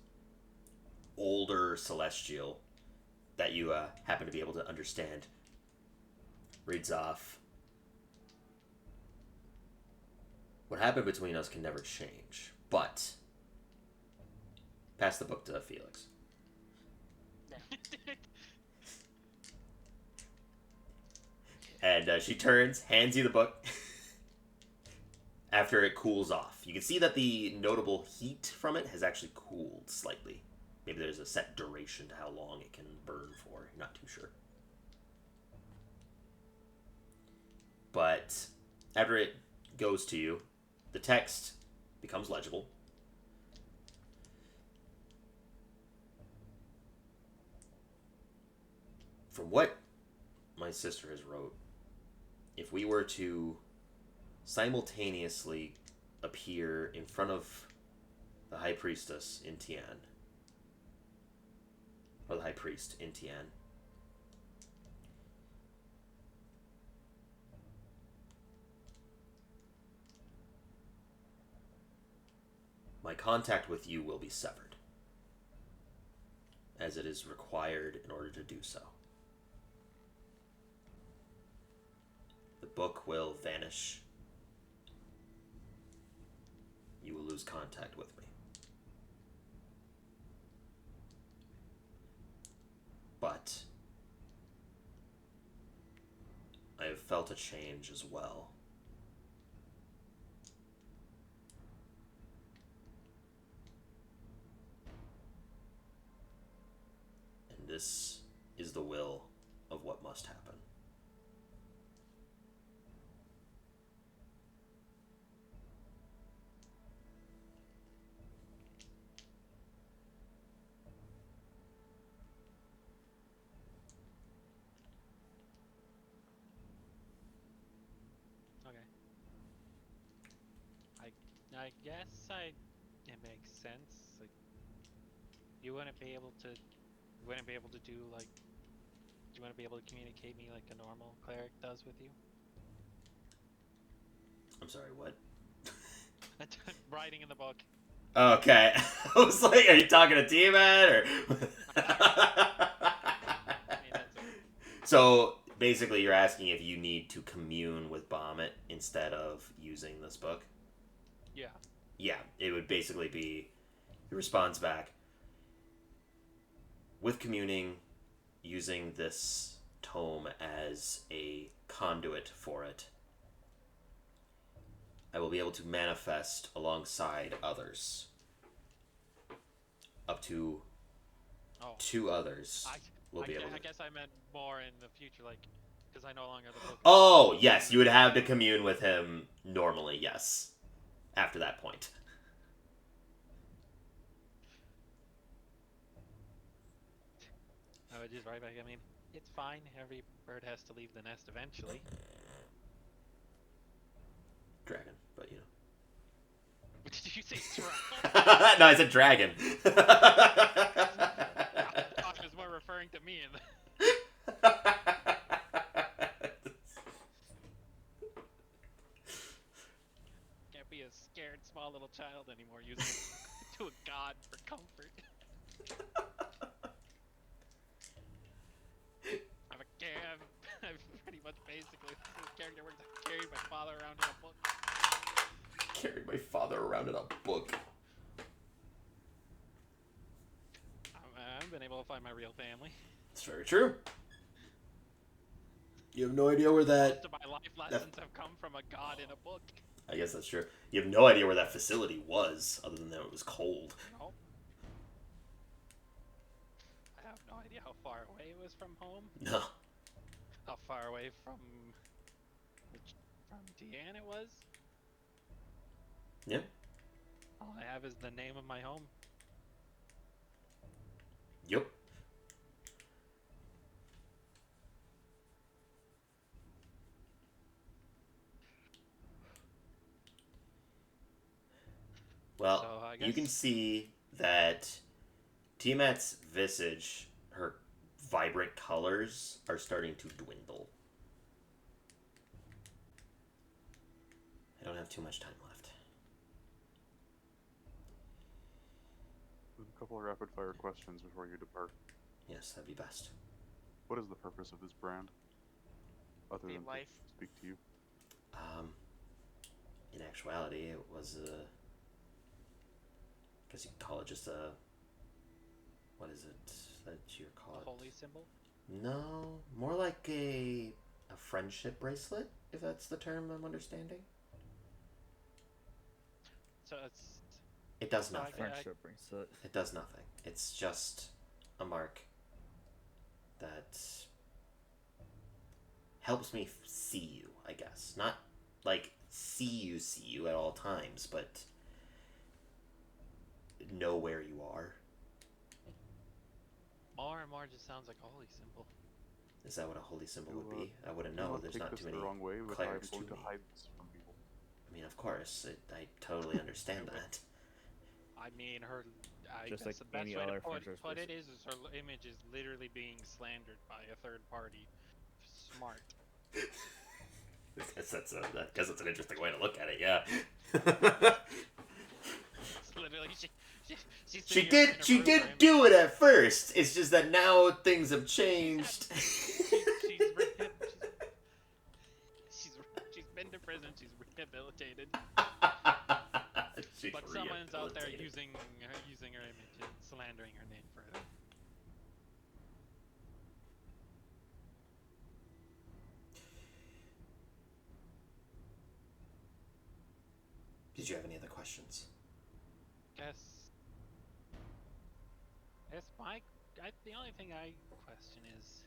Speaker 2: older celestial that you happen to be able to understand reads off. What happened between us can never change, but pass the book to Felix. And she turns, hands you the book. After it cools off, you can see that the notable heat from it has actually cooled slightly. Maybe there's a set duration to how long it can burn for. You're not too sure. But after it goes to you, the text becomes legible. From what my sister has wrote, if we were to simultaneously appear in front of the High Priestess in Tian, or the High Priest in Tian, my contact with you will be severed, as it is required in order to do so. The book will vanish. You will lose contact with me. But I have felt a change as well. And this is the will of what must happen.
Speaker 3: I guess it makes sense. Like, you wouldn't be able to do like, you wouldn't be able to communicate me like a normal cleric does with you.
Speaker 2: I'm sorry, what?
Speaker 3: Writing in the book.
Speaker 2: Okay. I was like, are you talking to Tiamat or?
Speaker 3: I mean, that's
Speaker 2: So basically, you're asking if you need to commune with Bahamut instead of using this book.
Speaker 3: yeah.
Speaker 2: Yeah, it would basically be. He responds back with communing, using this tome as a conduit for it. I will be able to manifest alongside others. Up to
Speaker 3: Oh,
Speaker 2: 2 others will be able
Speaker 3: I
Speaker 2: to.
Speaker 3: guess I meant more in the future, like, because I no longer the book.
Speaker 2: Oh, yes, you would have to commune with him normally, yes. After that point.
Speaker 3: I would just write back. I mean, it's fine. Every bird has to leave the nest eventually.
Speaker 2: Dragon, but you know.
Speaker 3: Did you say drown?
Speaker 2: No, I said dragon.
Speaker 3: I thought it was more referring to me. Can't be a scared small little child anymore using it to a god for comfort. I'm pretty much basically this character works. I carried my father around in a book.
Speaker 2: Carried my father around in a book.
Speaker 3: I haven't been able to find my real family.
Speaker 2: It's very true. You have no idea where that.
Speaker 3: Most of my life lessons have come from a god in a book.
Speaker 2: I guess that's true. You have no idea where that facility was, other than that it was cold.
Speaker 3: No. I have no idea how far away it was from home.
Speaker 2: No.
Speaker 3: How far away from Deanne it was.
Speaker 2: Yeah.
Speaker 3: All I have is the name of my home.
Speaker 2: Yep. Well,
Speaker 3: So, I
Speaker 2: you can
Speaker 3: guess-
Speaker 2: see that Tiamat's visage, her vibrant colors, are starting to dwindle. I don't have too much time left.
Speaker 4: A couple of rapid fire questions before you depart.
Speaker 2: Yes, that'd be best.
Speaker 4: What is the purpose of this brand? Other
Speaker 5: Be
Speaker 4: than
Speaker 5: life.
Speaker 4: to speak to you.
Speaker 2: In actuality, it was a. I guess you could call it just a. What is it that you call
Speaker 3: A
Speaker 2: it?
Speaker 3: holy symbol.
Speaker 2: No, more like a friendship bracelet, if that's the term I'm understanding.
Speaker 3: So it's
Speaker 2: It does
Speaker 3: No, I
Speaker 2: nothing.
Speaker 3: get-
Speaker 1: Friendship bracelet.
Speaker 2: It does nothing. It's just a mark that helps me see you, I guess. Not like see you at all times, but know where you are.
Speaker 3: more and more just sounds like a holy symbol.
Speaker 2: Is that what a holy symbol would
Speaker 4: You'll,
Speaker 2: be? I wouldn't
Speaker 4: Do
Speaker 2: know.
Speaker 4: not
Speaker 2: There's
Speaker 4: take
Speaker 2: not
Speaker 4: this
Speaker 2: too
Speaker 4: the
Speaker 2: many
Speaker 4: wrong way, but I'm
Speaker 2: clerics
Speaker 4: going
Speaker 2: to
Speaker 4: to
Speaker 2: me.
Speaker 4: hide this from people.
Speaker 2: I mean, of course, I totally understand that.
Speaker 3: I mean, her. I
Speaker 1: Just
Speaker 3: guess
Speaker 1: like
Speaker 3: the best
Speaker 1: any
Speaker 3: way
Speaker 1: other
Speaker 3: to put
Speaker 1: friendship
Speaker 3: it is her image is literally being slandered by a third party. Smart.
Speaker 2: I guess that's an interesting way to look at it. Yeah.
Speaker 3: It's literally she's
Speaker 2: She
Speaker 3: sitting here
Speaker 2: did.
Speaker 3: trying to
Speaker 2: She
Speaker 3: prove
Speaker 2: did
Speaker 3: her image.
Speaker 2: do it at first. It's just that now things have changed.
Speaker 3: She's been to prison. She's rehabilitated.
Speaker 2: She's
Speaker 3: But someone's out there
Speaker 2: rehabilitated.
Speaker 3: using her image and slandering her name further.
Speaker 2: Did you have any other questions?
Speaker 3: Guess the only thing I question is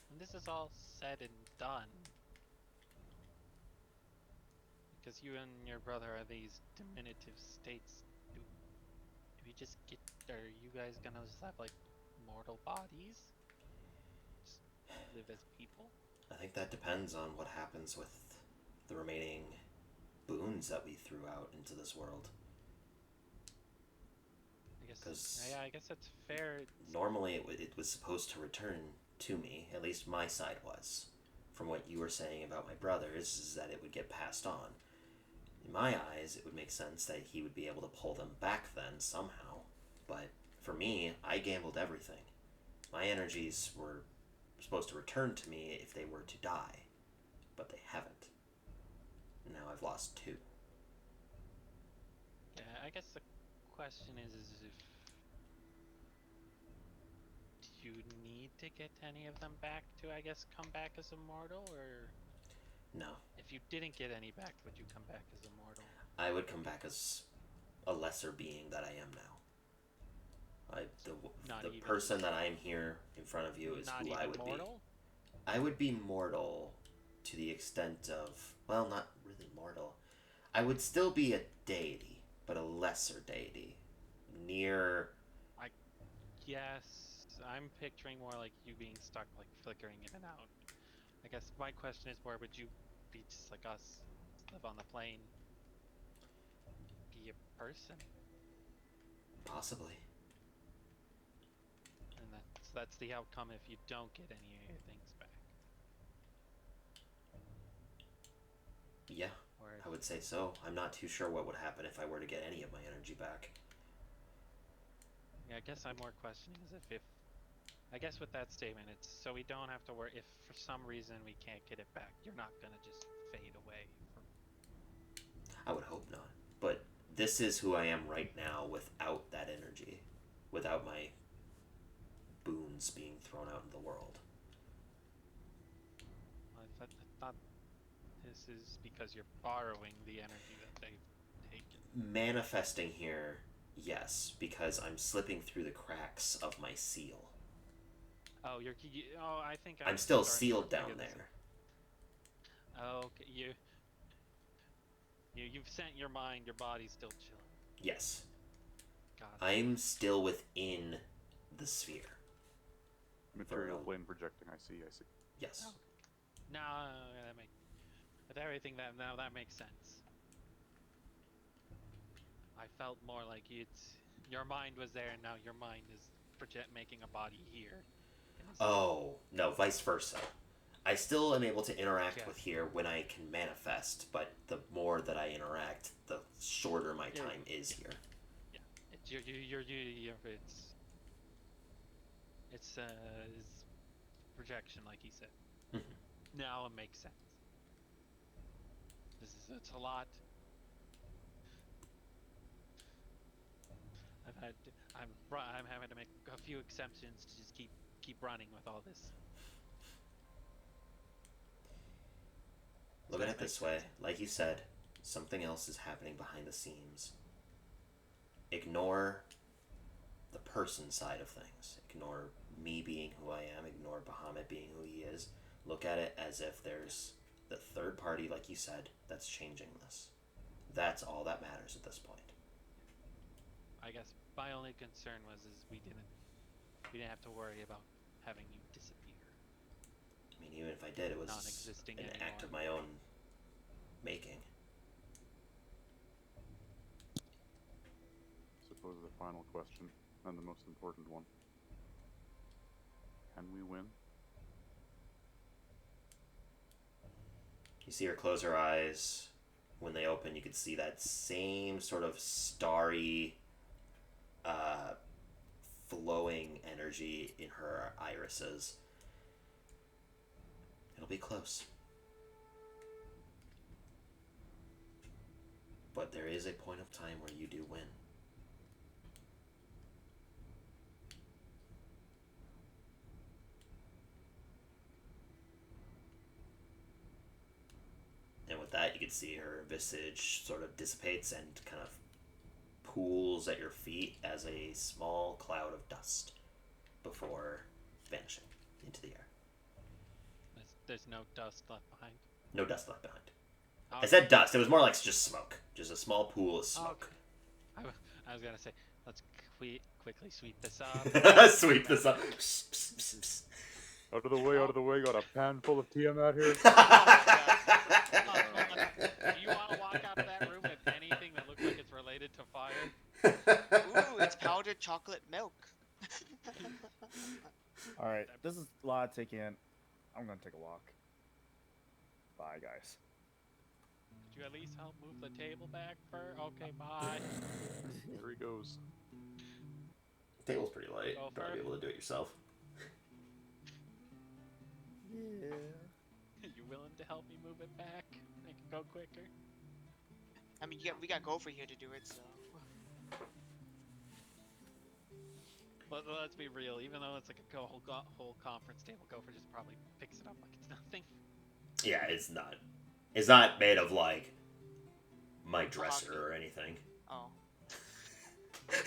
Speaker 3: when this is all said and done, because you and your brother are these diminutive states. Do we just get? Are you guys gonna just have like mortal bodies? Just live as people?
Speaker 2: I think that depends on what happens with the remaining boons that we threw out into this world.
Speaker 3: I guess.
Speaker 2: 'Cause
Speaker 3: Yeah, I guess that's fair.
Speaker 2: Normally, it was supposed to return to me. At least my side was. From what you were saying about my brothers, is that it would get passed on. In my eyes, it would make sense that he would be able to pull them back then somehow. But for me, I gambled everything. My energies were supposed to return to me if they were to die, but they haven't. Now I've lost 2.
Speaker 3: Yeah, I guess the question is if do you need to get any of them back to, I guess, come back as immortal, or
Speaker 2: No,
Speaker 3: if you didn't get any back, would you come back as immortal?
Speaker 2: I would come back as a lesser being that I am now.
Speaker 3: Not
Speaker 2: The
Speaker 3: even-
Speaker 2: person that I am here in front of you is
Speaker 3: Not
Speaker 2: who
Speaker 3: even
Speaker 2: I would
Speaker 3: mortal?
Speaker 2: be. I would be mortal to the extent of, well, not really mortal. I would still be a deity, but a lesser deity. Near.
Speaker 3: Yes, I'm picturing more like you being stuck, like flickering in and out. I guess my question is, where would you be, just like us, live on the plane, be a person,
Speaker 2: Possibly.
Speaker 3: and that's the outcome if you don't get any of your things back.
Speaker 2: Yeah,
Speaker 3: Or
Speaker 2: I would say so. I'm not too sure what would happen if I were to get any of my energy back.
Speaker 3: yeah, I guess I'm more questioning is if I guess with that statement, it's so we don't have to worry if for some reason we can't get it back. You're not gonna just fade away from.
Speaker 2: I would hope not. But this is who I am right now without that energy. Without my boons being thrown out in the world.
Speaker 3: I thought this is because you're borrowing the energy that they've taken.
Speaker 2: Manifesting here, yes, because I'm slipping through the cracks of my seal.
Speaker 3: Oh, I think
Speaker 2: I'm still
Speaker 3: starting to
Speaker 2: sealed down
Speaker 3: figure this
Speaker 2: there.
Speaker 3: out. Oh, okay, you've sent your mind. Your body's still chilling.
Speaker 2: Yes.
Speaker 3: Got it.
Speaker 2: I'm still within the sphere.
Speaker 4: Material
Speaker 2: For-
Speaker 4: plane projecting. I see.
Speaker 2: Yes.
Speaker 3: Oh. No, that makes with everything that now that makes sense. I felt more like your mind was there, and now your mind is making a body here. And is-
Speaker 2: Oh, no, vice versa. I still am able to interact
Speaker 3: Yeah.
Speaker 2: with here when I can manifest, but the more that I interact, the shorter my
Speaker 3: Yeah.
Speaker 2: time is here.
Speaker 3: It's it's projection, like he said.
Speaker 2: Mhm.
Speaker 3: Now it makes sense. It's a lot. I'm having to make a few exceptions to just keep running with all this.
Speaker 2: Look at
Speaker 3: That
Speaker 2: it
Speaker 3: makes
Speaker 2: this way.
Speaker 3: sense.
Speaker 2: Like you said, something else is happening behind the scenes. Ignore the person side of things. Ignore me being who I am. Ignore Bahamut being who he is. Look at it as if there's the third party, like you said, that's changing this. That's all that matters at this point.
Speaker 3: I guess my only concern is we didn't have to worry about having you disappear.
Speaker 2: I mean, even if I did, it was
Speaker 3: Non-existing
Speaker 2: an
Speaker 3: anymore.
Speaker 2: act of my own making.
Speaker 4: Suppose the final question, and the most important one. Can we win?
Speaker 2: You see her close her eyes. When they open, you can see that same sort of starry, flowing energy in her irises. It'll be close. But there is a point of time where you do win. And with that, you can see her visage sort of dissipates and kind of pools at your feet as a small cloud of dust before vanishing into the air.
Speaker 3: There's no dust left behind.
Speaker 2: No dust left behind.
Speaker 3: Oh,
Speaker 2: I said dust. It was more like just smoke. Just a small pool of smoke.
Speaker 3: I was gonna say, let's quickly sweep this up.
Speaker 2: Sweep this up. Psst, psst, psst, psst.
Speaker 4: Out of the way, out of the way. Got a pan full of Tiamat here.
Speaker 3: Do you want to walk out of that room with anything that looks like it's related to fire?
Speaker 5: Ooh, it's powdered chocolate milk.
Speaker 1: All right, this is a lot to take in. I'm gonna take a walk. Bye, guys.
Speaker 3: you at least help move the table back for? Okay, bye.
Speaker 4: There he goes.
Speaker 2: Table's pretty light.
Speaker 3: Go
Speaker 2: Probably
Speaker 3: for
Speaker 2: be
Speaker 3: it.
Speaker 2: able to do it yourself.
Speaker 1: Yeah.
Speaker 3: You willing to help me move it back? Make it go quicker?
Speaker 5: I mean, we got Gopher here to do it, so.
Speaker 3: Let's be real. Even though it's like a whole conference table, Gopher just probably picks it up like it's nothing.
Speaker 2: Yeah, it's not. It's not made of like my dresser or anything.
Speaker 5: Oh.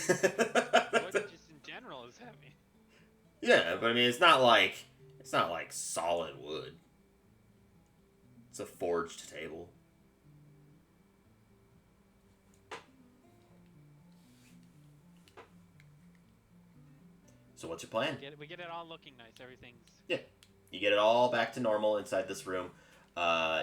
Speaker 3: Wood just in general is heavy.
Speaker 2: Yeah, but I mean, it's not like solid wood. It's a forged table. So what's your plan?
Speaker 3: We get it all looking nice. Everything's
Speaker 2: You get it all back to normal inside this room.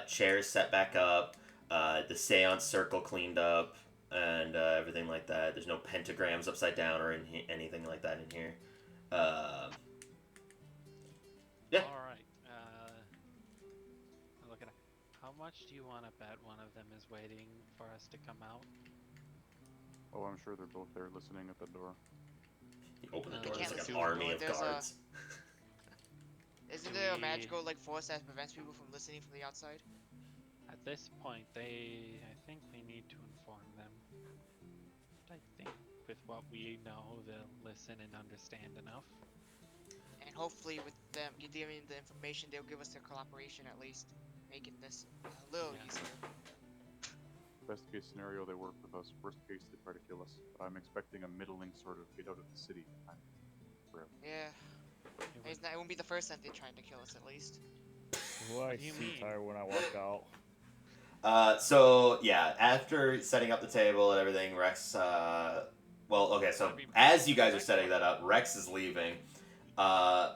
Speaker 2: Chairs set back up. The seance circle cleaned up, and everything like that. There's no pentagrams upside down or anything like that in here. Yeah.
Speaker 3: all right. Look at it. How much do you want to bet one of them is waiting for us to come out?
Speaker 4: Oh, I'm sure they're both there listening at the door.
Speaker 2: You open the
Speaker 3: You
Speaker 2: door.
Speaker 3: can't
Speaker 2: There's like
Speaker 5: listen
Speaker 2: an
Speaker 5: to the
Speaker 2: army
Speaker 5: door,
Speaker 2: of
Speaker 5: there's a-
Speaker 2: guards.
Speaker 5: Isn't there a
Speaker 3: We-
Speaker 5: magical like force that prevents people from listening from the outside?
Speaker 3: At this point, I think we need to inform them. But I think with what we know, they'll listen and understand enough.
Speaker 5: And hopefully, with them giving the information, they'll give us their cooperation at least, making this a little
Speaker 3: Yeah.
Speaker 5: easier.
Speaker 4: Best case scenario, they work with us. Worst case, they try to kill us. But I'm expecting a middling sort of get out of the city time.
Speaker 5: Yeah, it won't be the first time they're trying to kill us at least.
Speaker 1: Who I
Speaker 3: What do you
Speaker 1: see
Speaker 3: mean?
Speaker 1: Tyre when I walk out.
Speaker 2: So yeah, after setting up the table and everything, Rex. Well, okay. So as you guys are setting that up, Rex is leaving.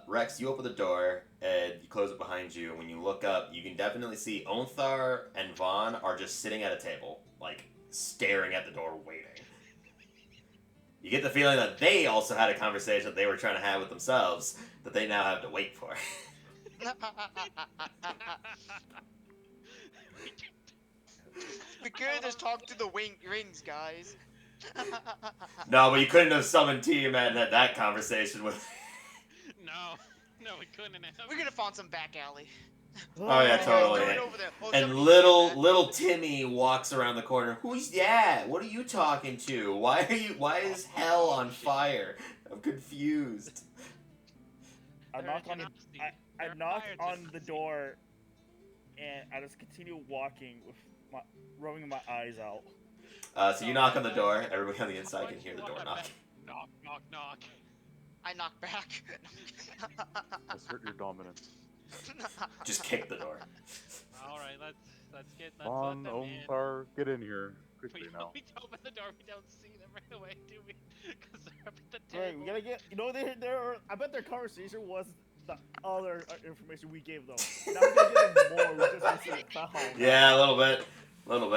Speaker 2: Rex, you open the door and you close it behind you. And when you look up, you can definitely see Onthar and Vaughn are just sitting at a table, like staring at the door, waiting. You get the feeling that they also had a conversation that they were trying to have with themselves that they now have to wait for.
Speaker 5: We could have just talked to the rings, guys.
Speaker 2: No, but you couldn't have summoned Tiamat and had that conversation with.
Speaker 3: No, we couldn't have.
Speaker 5: We could have found some back alley.
Speaker 2: Oh, yeah,
Speaker 5: Hey, guys,
Speaker 2: totally.
Speaker 5: throw it over there. Oh,
Speaker 2: And
Speaker 5: somebody
Speaker 2: little
Speaker 5: said that.
Speaker 2: little Timmy walks around the corner. Who's that? What are you talking to? Why is hell on fire? I'm confused.
Speaker 1: I
Speaker 3: They're
Speaker 1: knock on the
Speaker 3: nasty.
Speaker 1: I
Speaker 3: They're
Speaker 1: knock
Speaker 3: fire
Speaker 1: on the
Speaker 3: nasty.
Speaker 1: door, and I just continue walking with rubbing my eyes out.
Speaker 2: So you knock on the door. Everybody on the inside can hear the door knock.
Speaker 3: Knock, knock, knock.
Speaker 5: I knock back.
Speaker 4: Assert your dominance.
Speaker 2: Just kick the door.
Speaker 3: All right, let's get
Speaker 4: On
Speaker 3: let them in.
Speaker 4: Omthar, get in here quickly
Speaker 3: We
Speaker 4: now.
Speaker 3: open the door. We don't see them right away, do we? Because they're up at the
Speaker 1: Right,
Speaker 3: table.
Speaker 1: we gotta get. I bet their conversation was the other information we gave them. Now we gotta give them more. We just recently found.
Speaker 2: Yeah, a little bit.
Speaker 3: We're gonna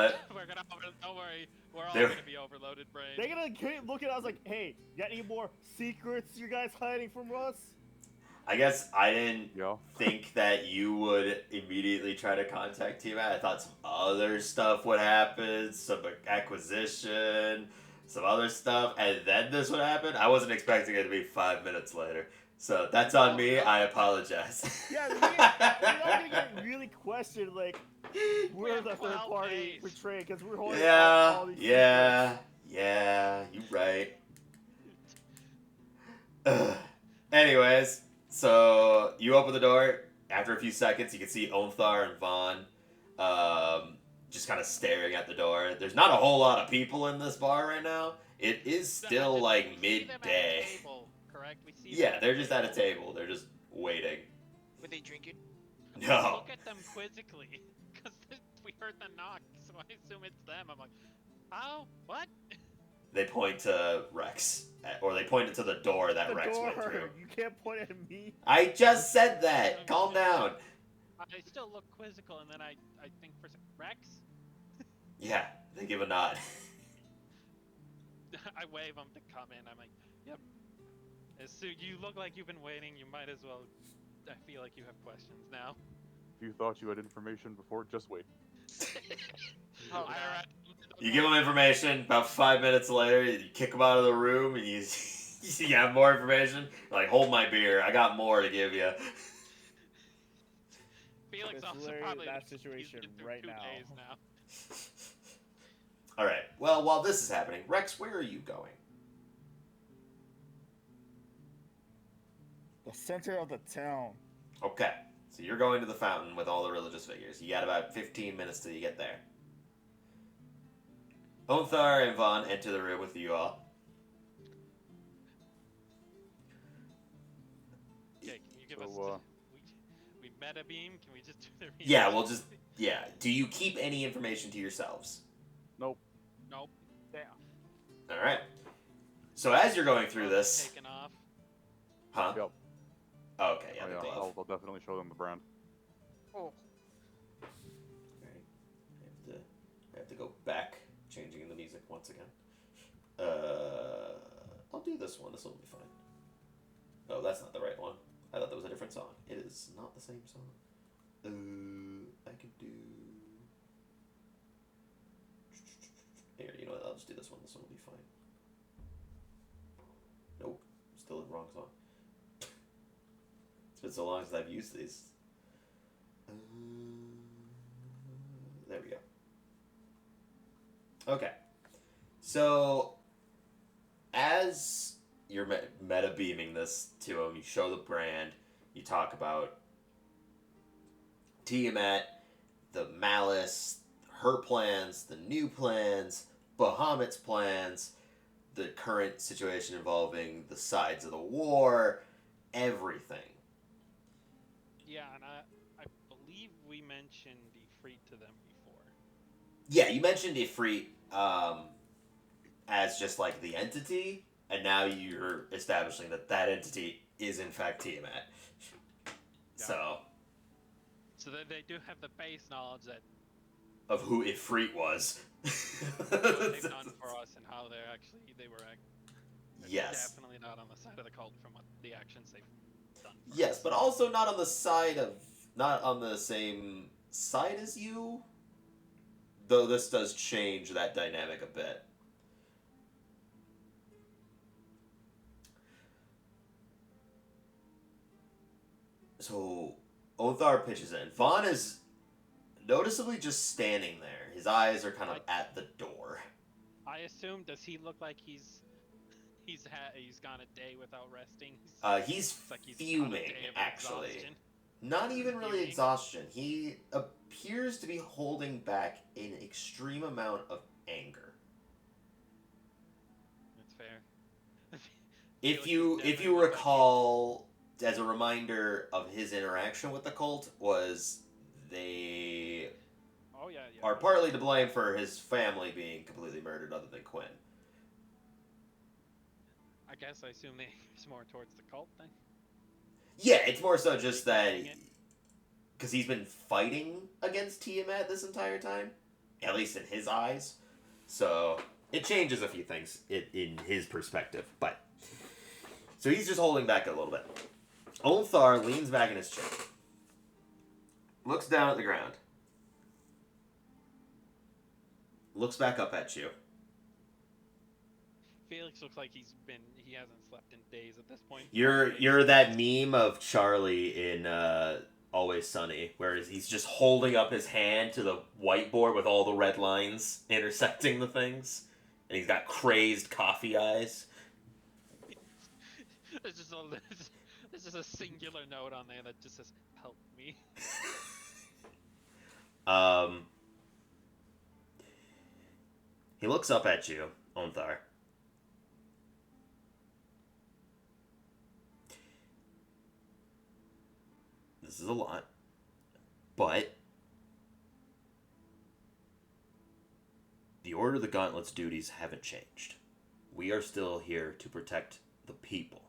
Speaker 3: don't worry. We're all
Speaker 2: They're-
Speaker 3: gonna be overloaded brain.
Speaker 1: They're gonna keep looking at us like, hey, got any more secrets you guys hiding from us?
Speaker 2: I guess I didn't
Speaker 4: Yeah.
Speaker 2: think that you would immediately try to contact Tiamat. I thought some other stuff would happen, some acquisition, some other stuff, and then this would happen. I wasn't expecting it to be 5 minutes later. So that's on me. I apologize.
Speaker 1: Yeah, we're gonna get really questioned, like, we're
Speaker 3: have
Speaker 1: the third
Speaker 3: 12
Speaker 1: party
Speaker 3: days.
Speaker 1: betrayed because we're holding
Speaker 2: Yeah,
Speaker 1: all these
Speaker 2: yeah, you right. Ugh. Anyways, so you open the door. After a few seconds, you can see Onthar and Vaughn just kind of staring at the door. There's not a whole lot of people in this bar right now. It is still
Speaker 3: We
Speaker 2: like
Speaker 3: see them at a
Speaker 2: midday.
Speaker 3: table, correct? We see them
Speaker 2: Yeah,
Speaker 3: at
Speaker 2: they're
Speaker 3: a
Speaker 2: just at a table. They're just waiting.
Speaker 5: Were they drinking?
Speaker 2: No.
Speaker 3: Look at them quizzically, because we heard the knock, so I assume it's them. I'm like, oh, what?
Speaker 2: They point to Rex, or they pointed to the door that
Speaker 1: The
Speaker 2: Rex
Speaker 1: door.
Speaker 2: went through.
Speaker 1: You can't point at me.
Speaker 2: I just said that. Calm down.
Speaker 3: I still look quizzical, and then I think for some Rex.
Speaker 2: Yeah, they give a nod.
Speaker 3: I wave them to come in. I'm like, yep. So you look like you've been waiting. You might as well. I feel like you have questions now.
Speaker 4: If you thought you had information before, just wait.
Speaker 5: Oh,
Speaker 3: I
Speaker 5: God.
Speaker 2: You give them information. About 5 minutes later, you kick them out of the room, and you you have more information. Like, hold my beer. I got more to give you.
Speaker 3: Felix
Speaker 1: It's
Speaker 3: also
Speaker 1: literally
Speaker 3: probably
Speaker 1: that
Speaker 3: looks like
Speaker 1: situation
Speaker 3: he's been through
Speaker 1: right
Speaker 3: 2
Speaker 1: now.
Speaker 3: days now.
Speaker 2: All right. Well, while this is happening, Rex, where are you going?
Speaker 1: The center of the town.
Speaker 2: Okay. So you're going to the fountain with all the religious figures. You got about 15 minutes till you get there. Onthar and Vaughn enter the room with you all.
Speaker 3: Okay, can you give
Speaker 4: So,
Speaker 3: us? We meta beam. Can we just do the?
Speaker 2: Yeah,
Speaker 3: research?
Speaker 2: we'll just. Yeah. Do you keep any information to yourselves?
Speaker 4: Nope.
Speaker 3: Nope.
Speaker 1: Damn.
Speaker 2: All right. So as you're going through
Speaker 3: Glove is
Speaker 2: this,
Speaker 3: Taken off.
Speaker 2: huh?
Speaker 4: Yep.
Speaker 2: Okay, yeah,
Speaker 4: Oh,
Speaker 2: the
Speaker 4: yeah.
Speaker 2: glove.
Speaker 4: I'll definitely show them the brand.
Speaker 5: Oh,
Speaker 2: Alright. I have to go back, changing the music once again. I'll do this one. This will be fine. Oh, that's not the right one. I thought that was a different song. It is not the same song. I could do. Here, you know what? I'll just do this one. This one will be fine. Nope. Still the wrong song. It's been so long since I've used these. There we go. Okay. So, as you're meta beaming this to him, you show the brand, you talk about Tiamat, the Malice, her plans, the new plans, Bahamut's plans, the current situation involving the sides of the war, everything.
Speaker 3: Yeah, and I believe we mentioned Ifrit to them before.
Speaker 2: Yeah, you mentioned Ifrit as just like the entity, and now you're establishing that that entity is in fact Tiamat.
Speaker 3: Yeah.
Speaker 2: So,
Speaker 3: that they do have the base knowledge that
Speaker 2: of who Ifrit was.
Speaker 3: what they've done for us and how they were
Speaker 2: Yes.
Speaker 3: definitely not on the side of the cult from what the actions they've done. For
Speaker 2: Yes,
Speaker 3: us.
Speaker 2: but also not on the side of, not on the same side as you. Though this does change that dynamic a bit. So, Othar pitches in. Vaughn is noticeably just standing there. His eyes are kind of at the door.
Speaker 3: I assume, does he look like he's gone a day without resting?
Speaker 2: He's
Speaker 3: It's like he's on a
Speaker 2: fuming,
Speaker 3: day of
Speaker 2: actually.
Speaker 3: exhaustion.
Speaker 2: Not even really
Speaker 3: Fuming?
Speaker 2: exhaustion. He appears to be holding back an extreme amount of anger.
Speaker 3: That's fair.
Speaker 2: If
Speaker 3: Felix
Speaker 2: you
Speaker 3: is
Speaker 2: if
Speaker 3: definitely
Speaker 2: you
Speaker 3: like
Speaker 2: recall, as a reminder of his interaction with the cult, was they
Speaker 3: Oh yeah.
Speaker 2: are partly to blame for his family being completely murdered, other than Quinn.
Speaker 3: I guess I assume the anger's more towards the cult then.
Speaker 2: Yeah, it's more so just that
Speaker 3: Fighting it.
Speaker 2: because he's been fighting against Tiamat this entire time, at least in his eyes. So it changes a few things in his perspective, but so he's just holding back a little bit. Onthar leans back in his chair, looks down at the ground, looks back up at you.
Speaker 3: Felix looks like he hasn't slept in days at this point.
Speaker 2: You're that meme of Charlie in Always Sunny, where he's just holding up his hand to the whiteboard with all the red lines intersecting the things, and he's got crazed coffee eyes.
Speaker 3: There's just a singular note on there that just says "Help me."
Speaker 2: He looks up at you, Onthar. This is a lot, but the Order of the Gauntlet's duties haven't changed. We are still here to protect the people.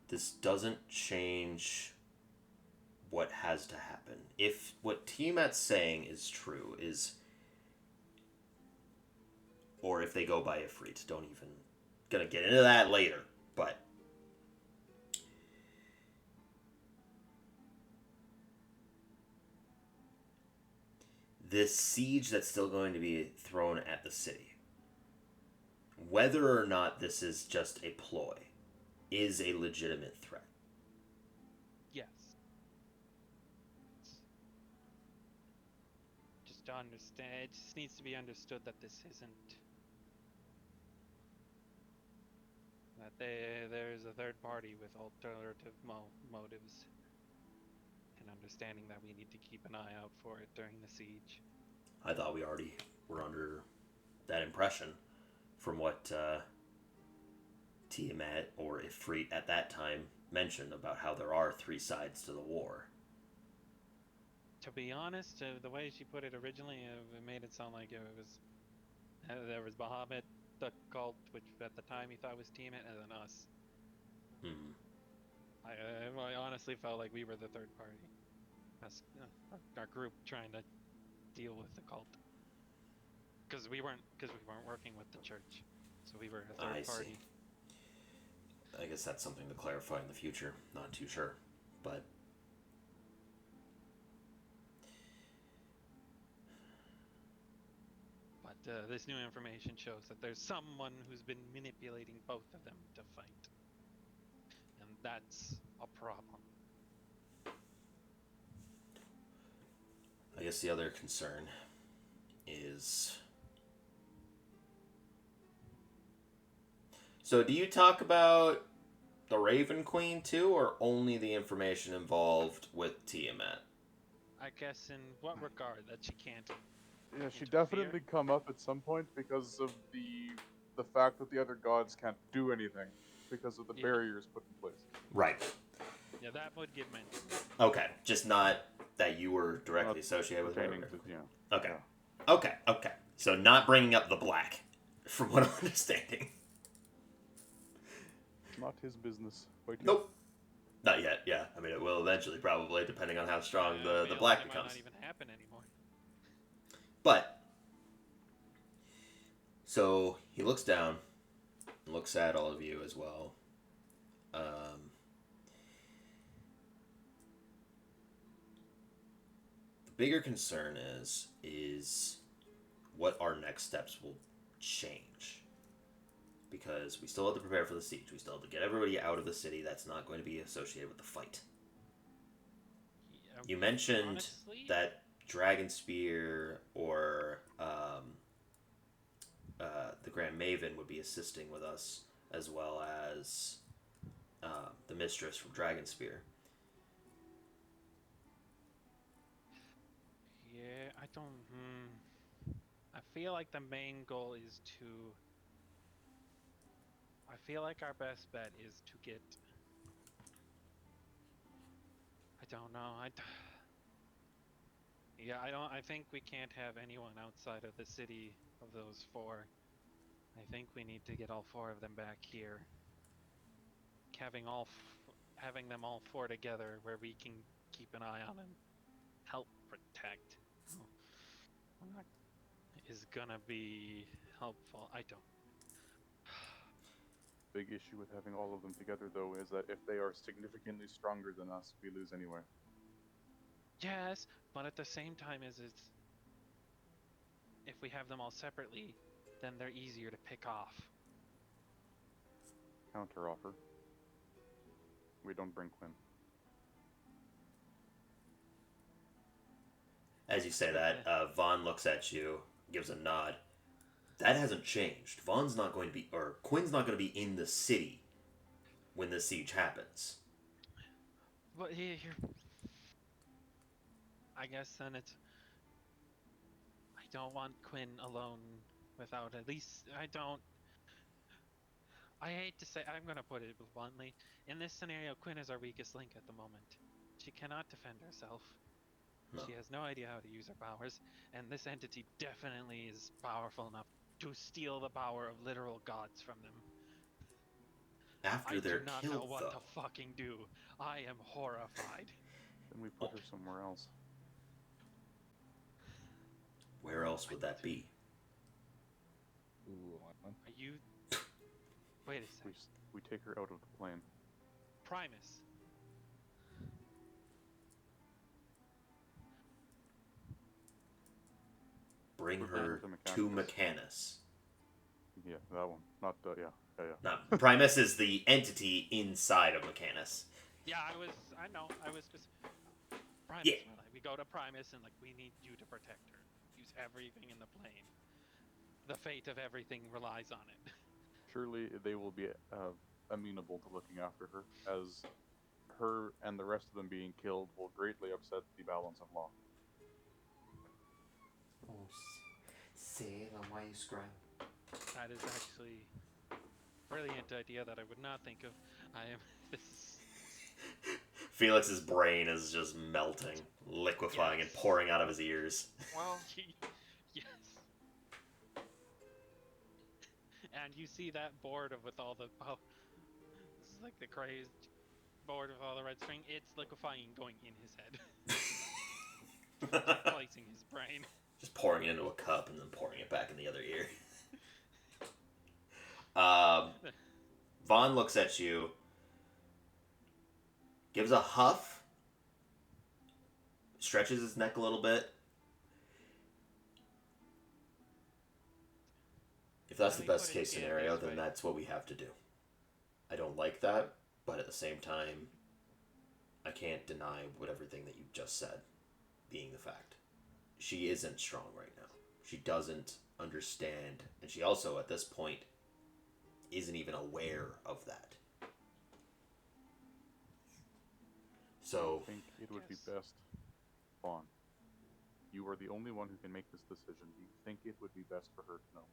Speaker 2: This doesn't change what has to happen. If what Tiamat's saying is true, or if they go by Ifrit, don't even gonna get into that later, but this siege that's still going to be thrown at the city, whether or not this is just a ploy, is a legitimate threat.
Speaker 3: Yes. Just to understand, it just needs to be understood that this isn't. That there's a third party with alternative motives. And understanding that we need to keep an eye out for it during the siege.
Speaker 2: I thought we already were under that impression from what Tiamat or Ifrit at that time mentioned about how there are 3 sides to the war.
Speaker 3: To be honest, the way she put it originally, it made it sound like it was there was Bahamut, the cult, which at the time he thought was Tiamat, and then us.
Speaker 2: Hmm.
Speaker 3: I honestly felt like we were the third party. Us, our group trying to deal with the cult. Because we weren't working with the church, so we were a third party.
Speaker 2: See. I guess that's something to clarify in the future. Not too sure, but
Speaker 3: This new information shows that there's someone who's been manipulating both of them to fight, and that's a problem.
Speaker 2: I guess the other concern is... So do you talk about the Raven Queen too, or only the information involved with Tiamat?
Speaker 3: I guess in what regard that she can't.
Speaker 4: Yeah, she
Speaker 3: Interfere?
Speaker 4: definitely come up at some point because of the fact that the other gods can't do anything because of the
Speaker 3: Yeah.
Speaker 4: barriers put in place.
Speaker 2: Right.
Speaker 3: Yeah, that would get mentioned.
Speaker 2: Okay. Just not that you were directly
Speaker 4: Not
Speaker 2: associated with
Speaker 4: pertaining
Speaker 2: Raven.
Speaker 4: to, yeah.
Speaker 2: Okay.
Speaker 4: Yeah.
Speaker 2: Okay. So not bringing up the black, from what I'm understanding.
Speaker 4: Not his business. Wait.
Speaker 2: Nope. Not yet, yeah. I mean, it will eventually, probably, depending on how strong
Speaker 3: I
Speaker 2: the
Speaker 3: feel
Speaker 2: black
Speaker 3: like it
Speaker 2: becomes.
Speaker 3: might not even happen anymore.
Speaker 2: But, so he looks down, and looks at all of you as well. The bigger concern is what our next steps will change. Because we still have to prepare for the siege. We still have to get everybody out of the city that's not going to be associated with the fight.
Speaker 3: Yeah,
Speaker 2: You mentioned
Speaker 3: honestly,
Speaker 2: that Dragon Spear or the Grand Maven would be assisting with us, as well as the Mistress from Dragon Spear.
Speaker 3: Yeah, I don't. I feel like the main goal is to. I feel like our best bet is to get. I don't know. Yeah, I don't. I think we can't have anyone outside of the city of those 4. I think we need to get all 4 of them back here. Having them all 4 together, where we can keep an eye on and help protect. Is gonna be helpful. I don't.
Speaker 4: Big issue with having all of them together, though, is that if they are significantly stronger than us, we lose anyway.
Speaker 3: Yes, but at the same time, if we have them all separately, then they're easier to pick off.
Speaker 4: Counter offer. We don't bring Quinn.
Speaker 2: As you say that, Vaughn looks at you, gives a nod. That hasn't changed. Vaughn's not going to be, or Quinn's not going to be in the city when the siege happens.
Speaker 3: But here, I guess then it's. I don't want Quinn alone without at least. I don't. I hate to say. I'm gonna put it bluntly. In this scenario, Quinn is our weakest link at the moment. She cannot defend herself.
Speaker 2: No.
Speaker 3: She has no idea how to use her powers, and this entity definitely is powerful enough to steal the power of literal gods from them.
Speaker 2: After they're
Speaker 3: I do not
Speaker 2: killed,
Speaker 3: know what
Speaker 2: though.
Speaker 3: to fucking do. I am horrified.
Speaker 4: Then we put her somewhere else.
Speaker 2: Where else would that be?
Speaker 1: Ooh,
Speaker 3: Are you? Wait a
Speaker 4: We,
Speaker 3: second.
Speaker 4: we take her out of the plane.
Speaker 3: Primus.
Speaker 2: bring
Speaker 4: We're bringing
Speaker 2: her
Speaker 4: her
Speaker 2: to
Speaker 4: Mechanus.
Speaker 2: Mechanus.
Speaker 4: Yeah, that one. Not yeah.
Speaker 2: Now, Primus is the entity inside of Mechanus.
Speaker 3: Yeah, I know. I was just. Primus,
Speaker 2: Yeah.
Speaker 3: we go to Primus and like we need you to protect her. Use everything in the plane. The fate of everything relies on it.
Speaker 4: Surely they will be amenable to looking after her, as her and the rest of them being killed will greatly upset the balance of law.
Speaker 2: Oh, Salem, why you scrying?
Speaker 3: That is actually a brilliant idea that I would not think of. I am. This is.
Speaker 2: Felix's brain is just melting, liquefying, and
Speaker 3: Yes.
Speaker 2: pouring out of his ears.
Speaker 5: Well,
Speaker 3: Yes. And you see that board with all the this is like the crazed board with all the red string. It's liquefying, going in his head, replacing his brain.
Speaker 2: Just pouring it into a cup and then pouring it back in the other ear. Vaughn looks at you, gives a huff, stretches his neck a little bit. If that's the
Speaker 3: Let me
Speaker 2: best
Speaker 3: put it
Speaker 2: case
Speaker 3: again
Speaker 2: scenario,
Speaker 3: this
Speaker 2: then
Speaker 3: way.
Speaker 2: that's what we have to do. I don't like that, but at the same time, I can't deny what everything that you just said being the fact. She isn't strong right now. She doesn't understand, and she also, at this point, isn't even aware of that. So,
Speaker 4: I think it would be
Speaker 3: Yes.
Speaker 4: best, Vaughn. You are the only one who can make this decision. Do you think it would be best for her to know?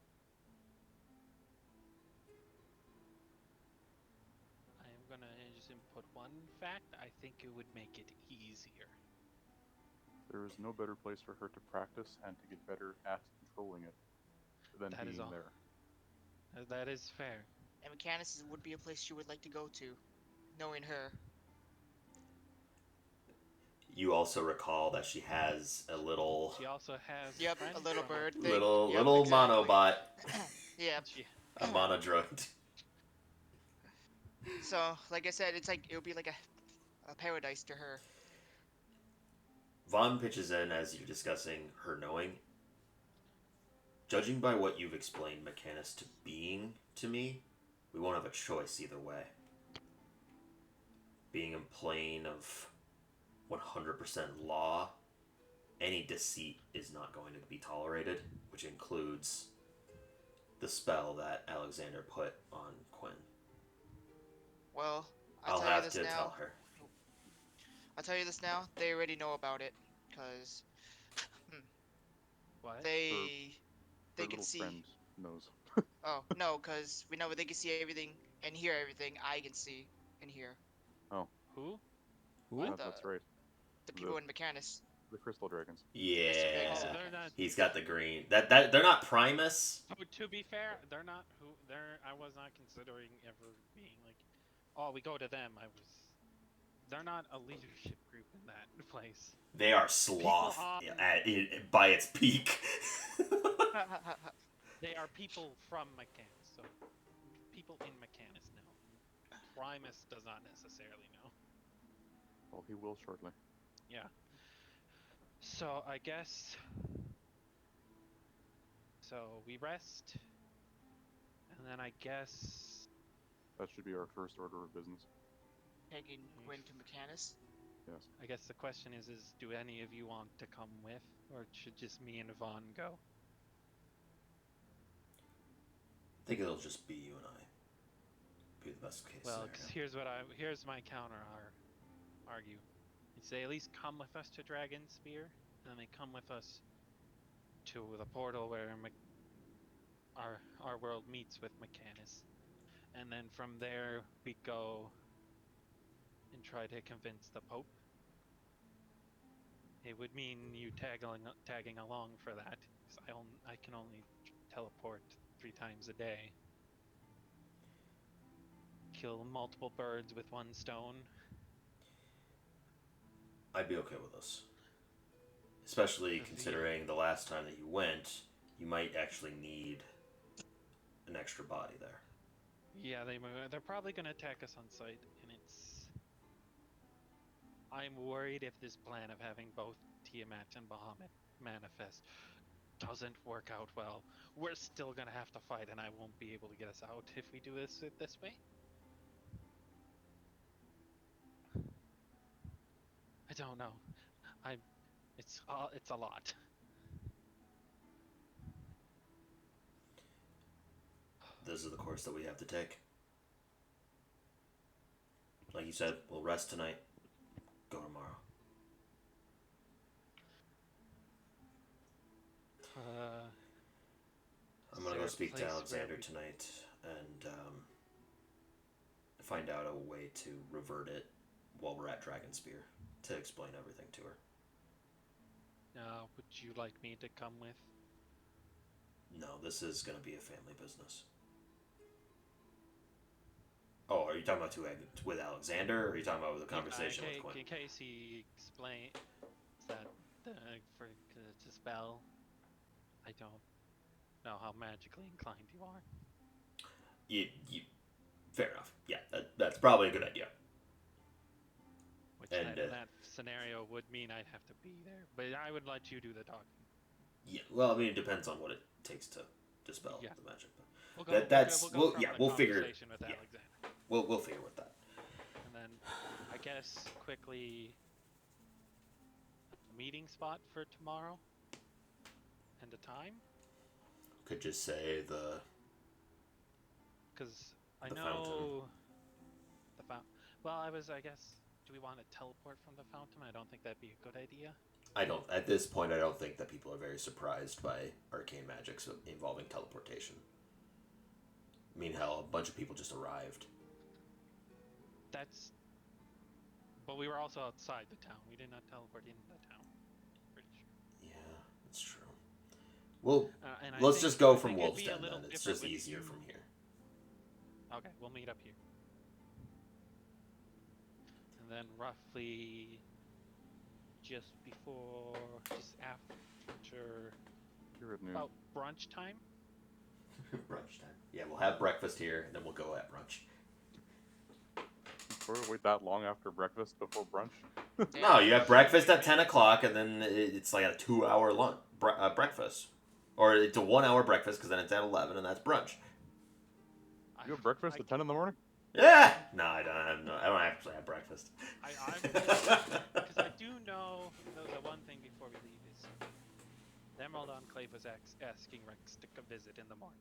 Speaker 3: I am gonna just input one fact. I think it would make it easier.
Speaker 4: There is no better place for her to practice and to get better at controlling it than
Speaker 3: That is
Speaker 4: being
Speaker 3: all.
Speaker 4: there.
Speaker 3: That is fair.
Speaker 5: and Mechanus would be a place she would like to go to, knowing her.
Speaker 2: you also recall that she has a little,
Speaker 3: She also has.
Speaker 5: Yep,
Speaker 3: friends
Speaker 5: a little
Speaker 3: from-
Speaker 5: bird thing.
Speaker 2: little,
Speaker 5: Yep,
Speaker 2: little
Speaker 5: exactly.
Speaker 2: monobot,
Speaker 5: Yeah.
Speaker 3: She,
Speaker 2: a monodroid.
Speaker 5: So, like I said, it's like it would be like a paradise to her.
Speaker 2: Vaughn pitches in as you're discussing her knowing. Judging by what you've explained Mechanus to being to me, we won't have a choice either way. Being in plane of 100% law, any deceit is not going to be tolerated, which includes the spell that Alexander put on Quinn.
Speaker 5: Well,
Speaker 2: I'll
Speaker 5: tell you
Speaker 2: have
Speaker 5: this
Speaker 2: to
Speaker 5: now.
Speaker 2: tell her.
Speaker 5: I'll tell you this now. They already know about it, cause
Speaker 3: what?
Speaker 5: they
Speaker 4: Her
Speaker 5: can
Speaker 4: little
Speaker 5: see.
Speaker 4: friend knows.
Speaker 5: Oh no, cause we know they can see everything and hear everything. I can see and hear.
Speaker 3: Who?
Speaker 5: What?
Speaker 4: That's right.
Speaker 5: The people in Mechanus.
Speaker 4: The Crystal Dragons.
Speaker 2: Yeah,
Speaker 5: Dragons.
Speaker 3: Oh, they're not.
Speaker 2: he's got the green. That they're not Primus.
Speaker 3: Oh, to be fair, they're not who. They're. I was not considering ever being like, oh, we go to them. They're not a leadership group in that place.
Speaker 2: They are sloth
Speaker 3: People
Speaker 2: by its peak.
Speaker 3: They are people from Mechanus, so people in Mechanus know. Primus does not necessarily know.
Speaker 4: Well, he will shortly.
Speaker 3: Yeah. So I guess. So we rest, and then I guess.
Speaker 4: That should be our first order of business.
Speaker 5: Taking Gwen to Mechanus.
Speaker 4: Yes.
Speaker 3: I guess the question is do any of you want to come with, or should just me and Vaughn go?
Speaker 2: I think it'll just be you and I. Be the best case
Speaker 3: Well,
Speaker 2: scenario.
Speaker 3: because here's my counter argue. Is they at least come with us to Dragonspear, and they come with us to the portal where our world meets with Mechanus, and then from there we go and try to convince the Pope. It would mean you tagging along for that, because I can only teleport 3 times a day. Kill multiple birds with one stone.
Speaker 2: I'd be okay with this. Especially
Speaker 3: The-
Speaker 2: considering the last time that you went, you might actually need an extra body there.
Speaker 3: Yeah, they're probably gonna attack us on sight, and I'm worried if this plan of having both Tiamat and Bahamut manifest doesn't work out well, we're still gonna have to fight, and I won't be able to get us out if we do this way. I don't know. It's a lot.
Speaker 2: This is the course that we have to take. Like you said, we'll rest tonight. Go tomorrow. I'm
Speaker 3: Is
Speaker 2: gonna
Speaker 3: there
Speaker 2: go
Speaker 3: a
Speaker 2: speak to
Speaker 3: place where
Speaker 2: Alexander
Speaker 3: we-
Speaker 2: tonight and find out a way to revert it while we're at Dragonspear to explain everything to her.
Speaker 3: Would you like me to come with?
Speaker 2: No, this is gonna be a family business. Oh, are you talking about with Alexander, or are you talking about with the conversation with Quinn?
Speaker 3: In case he explains that to spell, I don't know how magically inclined you are.
Speaker 2: Fair enough. Yeah, that's probably a good idea.
Speaker 3: Which
Speaker 2: And,
Speaker 3: in that scenario would mean I'd have to be there, but I would let you do the talking.
Speaker 2: Yeah, well, I mean, it depends on what it takes to dispel
Speaker 3: Yeah.
Speaker 2: the magic. But
Speaker 3: We'll go,
Speaker 2: we'll figure.
Speaker 3: conversation with
Speaker 2: Yeah.
Speaker 3: Alexander.
Speaker 2: We'll figure with that.
Speaker 3: And then, I guess, quickly, a meeting spot for tomorrow? And a time?
Speaker 2: Could just say the
Speaker 3: Because I
Speaker 2: The
Speaker 3: know...
Speaker 2: fountain.
Speaker 3: The fountain. Well, I guess, do we want to teleport from the fountain? I don't think that'd be a good idea.
Speaker 2: At this point, I don't think that people are very surprised by arcane magics involving teleportation. I mean, hell, a bunch of people just arrived.
Speaker 3: But we were also outside the town. We did not teleport into the town. Pretty sure.
Speaker 2: Yeah, that's true. Well,
Speaker 3: And
Speaker 2: let's just go from
Speaker 3: I think it'd
Speaker 2: Wolf's
Speaker 3: be a
Speaker 2: Den
Speaker 3: little
Speaker 2: then. It's
Speaker 3: different
Speaker 2: just
Speaker 3: with
Speaker 2: easier
Speaker 3: you.
Speaker 2: from here.
Speaker 3: Okay, we'll meet up here. And then roughly just after
Speaker 4: Here at noon.
Speaker 3: about brunch time.
Speaker 2: Brunch time. Yeah, we'll have breakfast here, and then we'll go at brunch.
Speaker 4: Sort of wait that long after breakfast before brunch?
Speaker 2: No, you have breakfast at 10 o'clock, and then it's like a 2-hour lunch breakfast. Or it's a 1-hour breakfast, because then it's at 11, and that's brunch.
Speaker 4: You have breakfast at 10 in the morning?
Speaker 2: Yeah! No, I don't actually have breakfast.
Speaker 3: Because I do know the one thing before we leave is the Emerald Enclave was asking Rex to visit in the morning.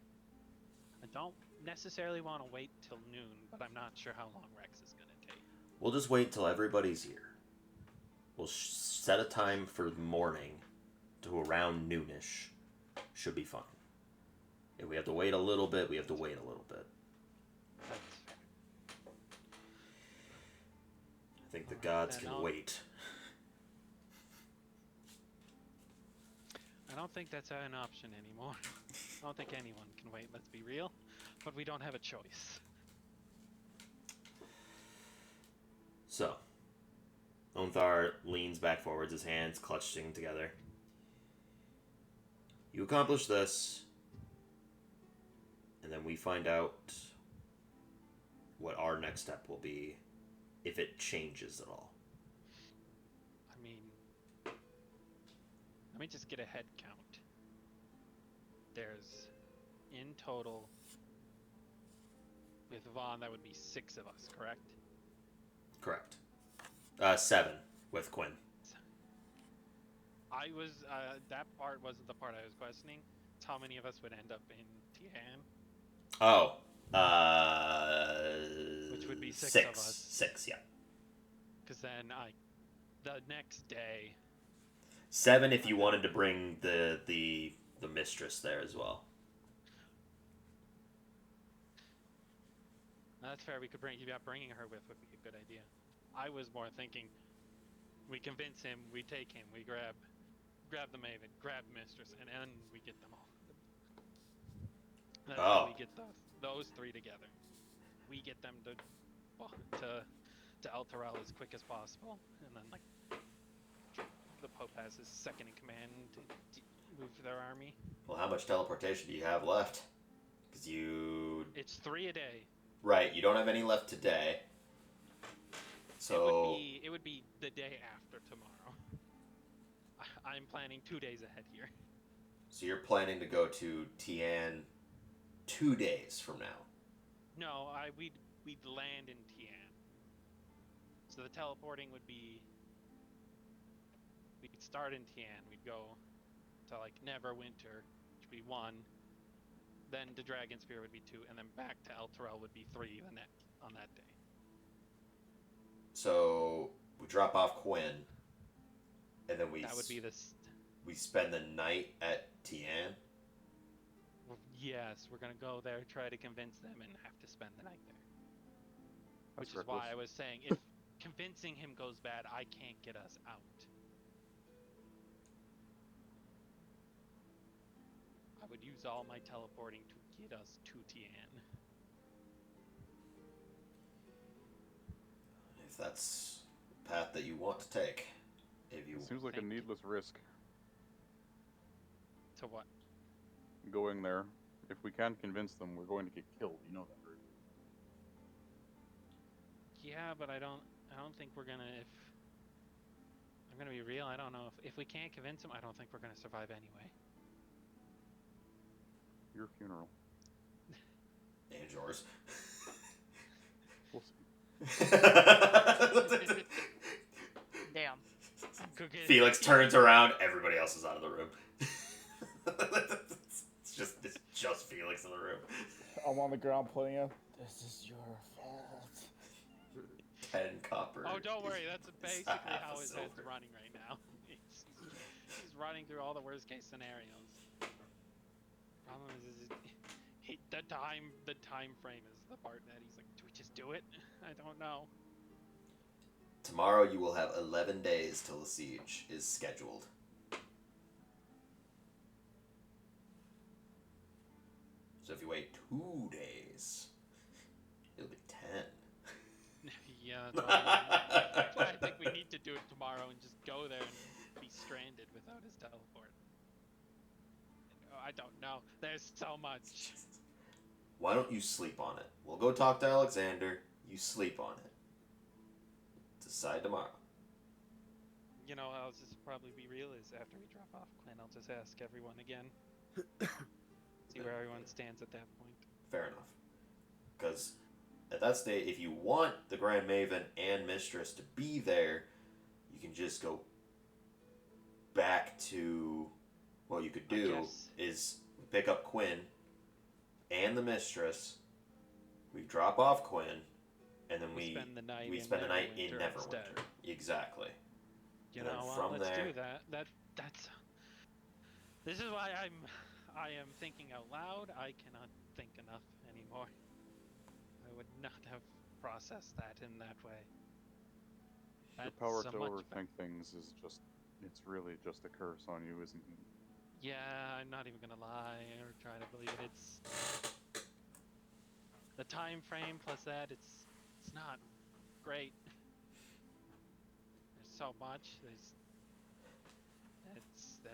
Speaker 3: I don't necessarily want to wait till noon, but I'm not sure how long Rex is going to take.
Speaker 2: We'll just wait till everybody's here. We'll set a time for the morning to around noonish. Should be fine. If we have to wait a little bit, we have to wait a little bit.
Speaker 3: That's fair.
Speaker 2: I think the gods
Speaker 3: then
Speaker 2: can
Speaker 3: I'll-
Speaker 2: wait.
Speaker 3: I don't think that's an option anymore. I don't think anyone can wait, let's be real. But we don't have a choice.
Speaker 2: So, Onthar leans back forwards, his hands clutching together. You accomplish this, and then we find out what our next step will be, if it changes at all.
Speaker 3: I mean, let me just get a head count. There's, in total, with Vaughn, that would be 6 of us, correct?
Speaker 2: Correct. 7 with Quinn.
Speaker 3: That part wasn't the part I was questioning. It's how many of us would end up in Tian.
Speaker 2: Oh,
Speaker 3: Which would be 6 of us.
Speaker 2: 6, yeah.
Speaker 3: Because then the next day,
Speaker 2: 7 if you wanted to bring the mistress there as well.
Speaker 3: that's fair. We could bringing her with would be a good idea. I was more thinking, we convince him, we take him, we grab the Maven, grab Mistress, and then we get them all. That's how we get those 3 together. We get them to El Terrell as quick as possible, and then the Pope has his second in command to move their army.
Speaker 2: Well, how much teleportation do you have left? Because
Speaker 3: It's 3 a day.
Speaker 2: Right, you don't have any left today. So
Speaker 3: It would be the day after tomorrow. I'm planning 2 days ahead here.
Speaker 2: So you're planning to go to Tian 2 days from now.
Speaker 3: No, we'd land in Tian. So the teleporting would be. We'd start in Tian. We'd go to like Neverwinter, which would be 1. Then to Dragon Spear would be 2, and then back to Elturel would be 3 on that day.
Speaker 2: So we drop off Quinn, and then
Speaker 3: That would be this.
Speaker 2: we spend the night at Tian.
Speaker 3: Yes, we're gonna go there, try to convince them, and have to spend the night there.
Speaker 4: That's
Speaker 3: Which is why I was saying, if convincing him goes bad, I can't get us out. I would use all my teleporting to get us to Tian.
Speaker 2: If that's the path that you want to take. If you
Speaker 4: It seems like a
Speaker 3: Thank you.
Speaker 4: needless risk
Speaker 3: To what?
Speaker 4: going there. If we can't convince them, we're going to get killed. You know that, right?
Speaker 3: Yeah, but I don't think we're gonna. If I'm gonna be real, I don't know if we can't convince him, I don't think we're gonna survive anyway.
Speaker 4: Your funeral.
Speaker 2: and yours.
Speaker 4: We'll see.
Speaker 5: Damn.
Speaker 3: Go get
Speaker 2: Felix turns around. Everybody else is out of the room. it's just Felix in the room.
Speaker 1: I'm on the ground pulling him. This is your fault.
Speaker 2: 10 copper.
Speaker 3: Oh, don't worry. That's basically
Speaker 2: half
Speaker 3: how
Speaker 2: a
Speaker 3: his head's
Speaker 2: silver.
Speaker 3: running right now. He's running through all the worst case scenarios. Problem is the time frame is the part that he's like, do we just do it? I don't know.
Speaker 2: Tomorrow you will have 11 days till the siege is scheduled. So if you wait 2 days, it'll be 10.
Speaker 3: Yeah, that's why I think we need to do it tomorrow and just go there and be stranded without his teleport. I don't know. There's so much.
Speaker 2: Why don't you sleep on it? We'll go talk to Alexander. You sleep on it. Decide tomorrow.
Speaker 3: You know, I'll just probably be real is after we drop off Quinn, I'll just ask everyone again. See where everyone stands at that point.
Speaker 2: Fair enough. Because at that stage, if you want the Grand Maven and Mistress to be there, you can just go back to what you could
Speaker 3: I
Speaker 2: do
Speaker 3: guess.
Speaker 2: is pick up Quinn and the Mistress. We drop off Quinn, and then we
Speaker 3: spend the night
Speaker 2: we
Speaker 3: in
Speaker 2: spend the night in
Speaker 3: Neverwinter
Speaker 2: Neverwinter.
Speaker 3: instead.
Speaker 2: Exactly.
Speaker 3: You
Speaker 2: And then
Speaker 3: know,
Speaker 2: from
Speaker 3: let's
Speaker 2: there-
Speaker 3: do that. That's. This is why I am thinking out loud. I cannot think enough anymore. I would not have processed that in that way.
Speaker 4: Your
Speaker 3: That's
Speaker 4: power
Speaker 3: so
Speaker 4: to
Speaker 3: much
Speaker 4: overthink things is just—it's really just a curse on you, isn't it?
Speaker 3: Yeah, I'm not even gonna lie or try to believe it. It's the time frame plus that. It's not great. There's so much. There's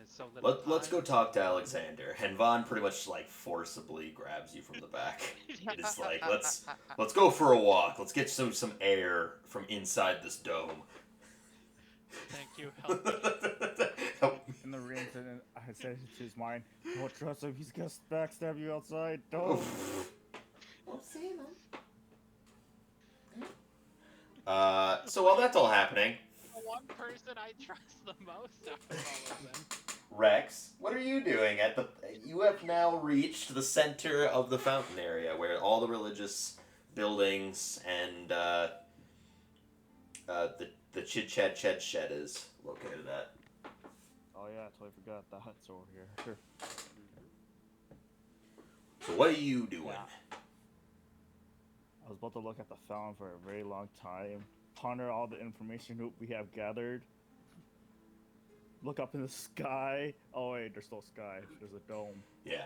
Speaker 3: so little.
Speaker 2: Let's go
Speaker 3: time.
Speaker 2: talk to Alexander. And Vaughn pretty much like forcibly grabs you from the back. It's like let's go for a walk. Let's get some air from inside this dome.
Speaker 3: Thank you. Help me.
Speaker 1: In the ring, and I said it to his mind, don't trust him, he's gonna backstab you outside, don't.
Speaker 2: So while that's all happening,
Speaker 3: The one person I trust the most out of all of them.
Speaker 2: Rex, what are you doing at the? You have now reached the center of the fountain area where all the religious buildings and the Chid Chad Ched Shed is located at.
Speaker 1: Oh yeah, I totally forgot that's over here.
Speaker 2: So what are you doing?
Speaker 1: Yeah. I was about to look at the fountain for a very long time, ponder all the information we have gathered, look up in the sky. Oh wait, there's no sky, there's a dome.
Speaker 2: Yeah.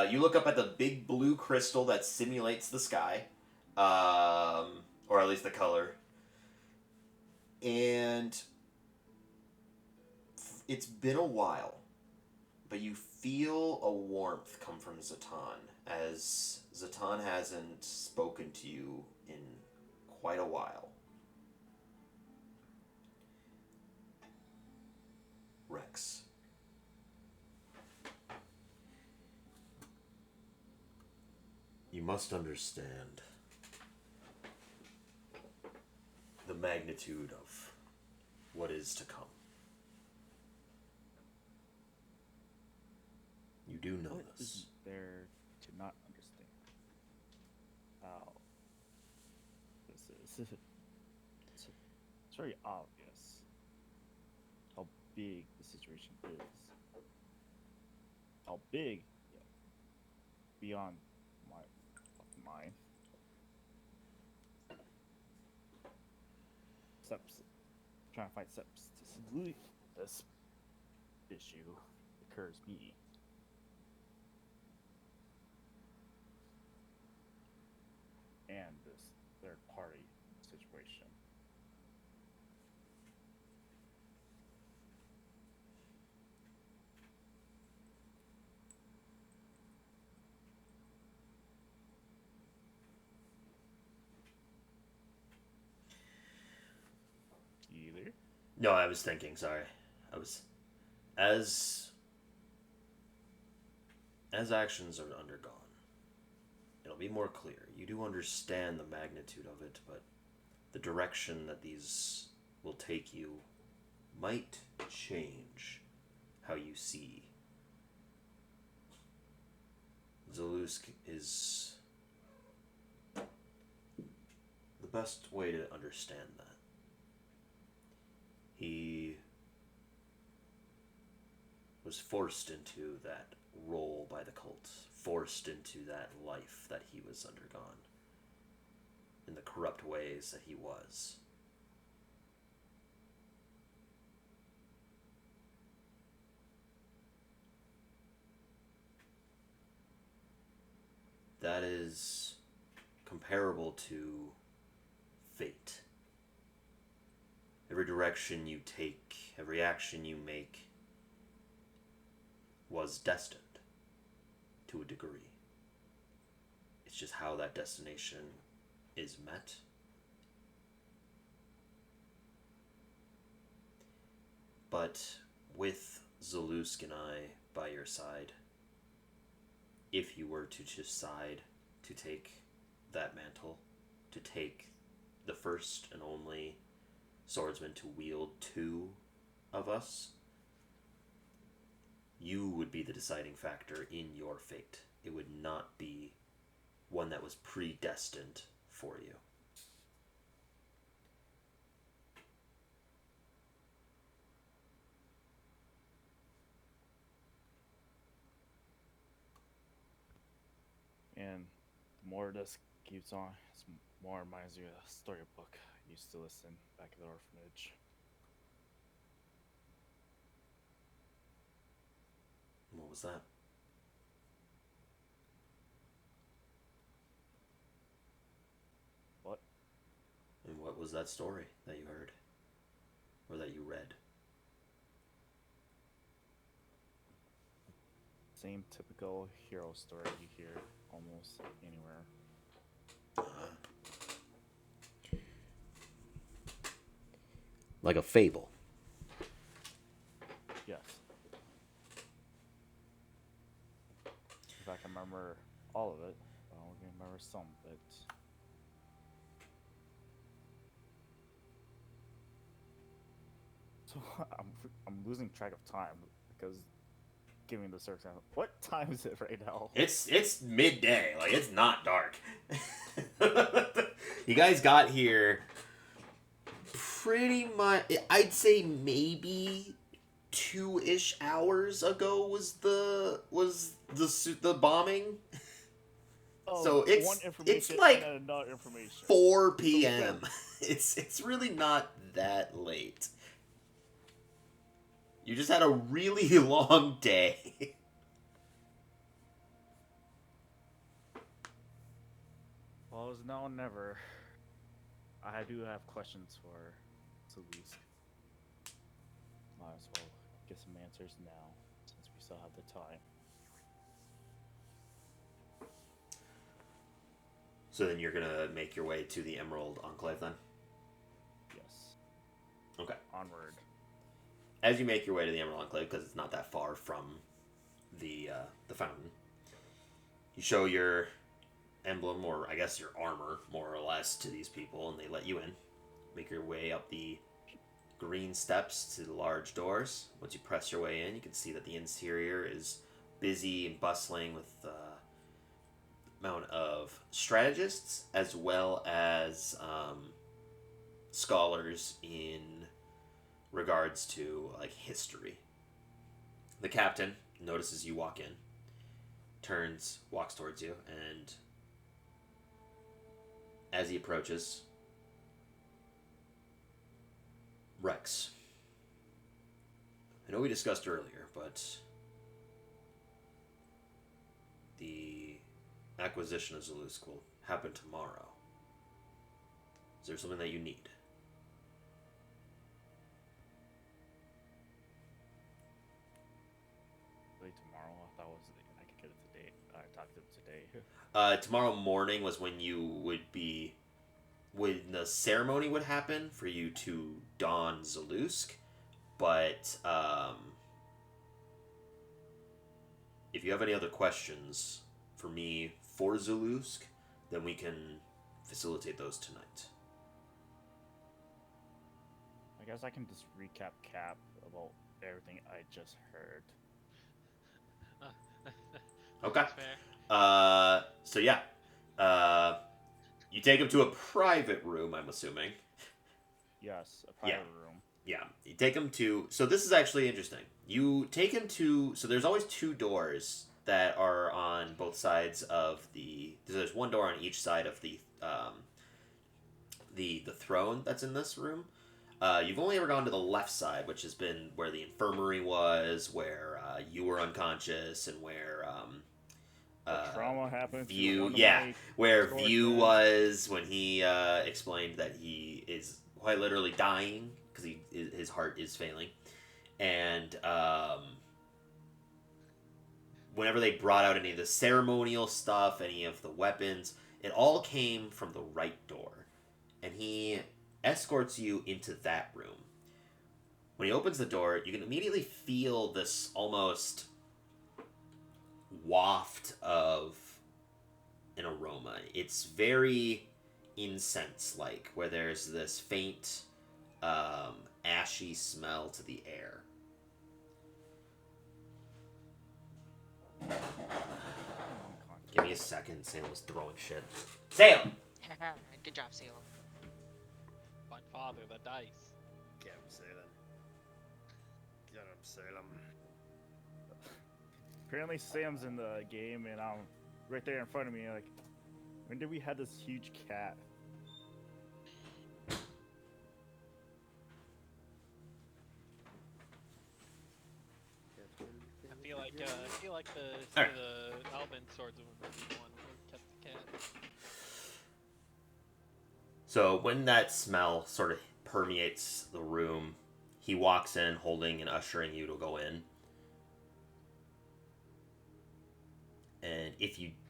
Speaker 2: You look up at the big blue crystal that simulates the sky, or at least the color. And it's been a while, but you feel a warmth come from Zatan, as Zatan hasn't spoken to you in quite a while. must understand the magnitude of what is to come. You do know
Speaker 1: What
Speaker 2: this.
Speaker 1: is there to not understand? How this is. It's very obvious how big the situation is. How big, yeah, beyond my fucking mind. Steps, trying to find steps to salute this issue occurs me. And this third party situation. Either.
Speaker 2: No, I was thinking, sorry. I was as actions are undergone, it'll be more clear. You do understand the magnitude of it, but the direction that these will take you might change how you see. Zalusk is the best way to understand that. He was forced into that role by the cult, forced into that life that he was undergone, in the corrupt ways that he was. That is comparable to fate. Every direction you take, every action you make, was destined to a degree. It's just how that destination is met. But with Zalusk and I by your side, if you were to decide to take that mantle, to take the first and only swordsman to wield two of us, you would be the deciding factor in your fate. It would not be one that was predestined for you.
Speaker 1: And the more this keeps on, it's more reminds me of a storybook I used to listen back at the orphanage.
Speaker 2: What was that?
Speaker 1: What?
Speaker 2: And what was that story that you heard? Or that you read?
Speaker 1: Same typical hero story you hear almost anywhere.
Speaker 2: Like a fable.
Speaker 1: Yes. If I can remember all of it, I only can remember some of it. So I'm losing track of time because giving the circumstance. What time is it right now?
Speaker 2: It's midday, like it's not dark. You guys got here pretty much. I'd say maybe 2-ish hours ago was the bombing.
Speaker 1: Oh,
Speaker 2: So it's-
Speaker 1: one
Speaker 2: it's
Speaker 1: information
Speaker 2: like
Speaker 1: and then another information.
Speaker 2: 4 p.m. It's really not that late. You just had a really long day.
Speaker 1: Well, it's now or never. I do have questions for Zalusk. Might as well get some answers now, since we still have the time.
Speaker 2: So then you're gonna make your way to the Emerald Enclave then?
Speaker 1: Yes.
Speaker 2: Okay.
Speaker 1: Onward.
Speaker 2: As you make your way to the Emerald Enclave, because it's not that far from the fountain, you show your emblem, or I guess your armor, more or less, to these people, and they let you in. Make your way up the green steps to the large doors. Once you press your way in, you can see that the interior is busy and bustling with amount of strategists as well as scholars in regards to like history. The captain notices you walk in, turns, walks towards you, and as he approaches, Rex, I know we discussed earlier, but the acquisition of Zalusk will happen tomorrow. Is there something that you need?
Speaker 1: Really tomorrow? I thought I could get it today. I talked to him today.
Speaker 2: Tomorrow morning was when when the ceremony would happen for you to don Zalusk, but if you have any other questions for me for Zalusk, then we can facilitate those tonight.
Speaker 1: I guess I can just recap Cap about everything I just heard.
Speaker 2: Okay.
Speaker 3: That's fair.
Speaker 2: So yeah. You take him to a private room, I'm assuming.
Speaker 1: Yes, a private room.
Speaker 2: Yeah. You take him to... So this is actually interesting. You take him to... So there's always two doors that are on both sides of the... There's one door on each side of the throne that's in this room. You've only ever gone to the left side, which has been where the infirmary was, where you were unconscious, and where...
Speaker 1: trauma happened.
Speaker 2: View, where View was when he explained that he is quite literally dying because his heart is failing, and whenever they brought out any of the ceremonial stuff, any of the weapons, it all came from the right door, and he escorts you into that room. When he opens the door, you can immediately feel this almost waft of an aroma. It's very incense-like, where there's this faint, ashy smell to the air. Give me a second. Salem's throwing shit. Salem!
Speaker 5: Good job, Salem.
Speaker 3: My father, the dice.
Speaker 6: Get him, Salem. Get him, Salem.
Speaker 1: Apparently Sam's in the game, and I'm right there in front of me. Like, when did we have this huge cat?
Speaker 3: I feel like the
Speaker 2: Alright.
Speaker 3: the Alban swordsman would be the one who kept the cat.
Speaker 2: So when that smell sort of permeates the room, he walks in holding and ushering you to go in. And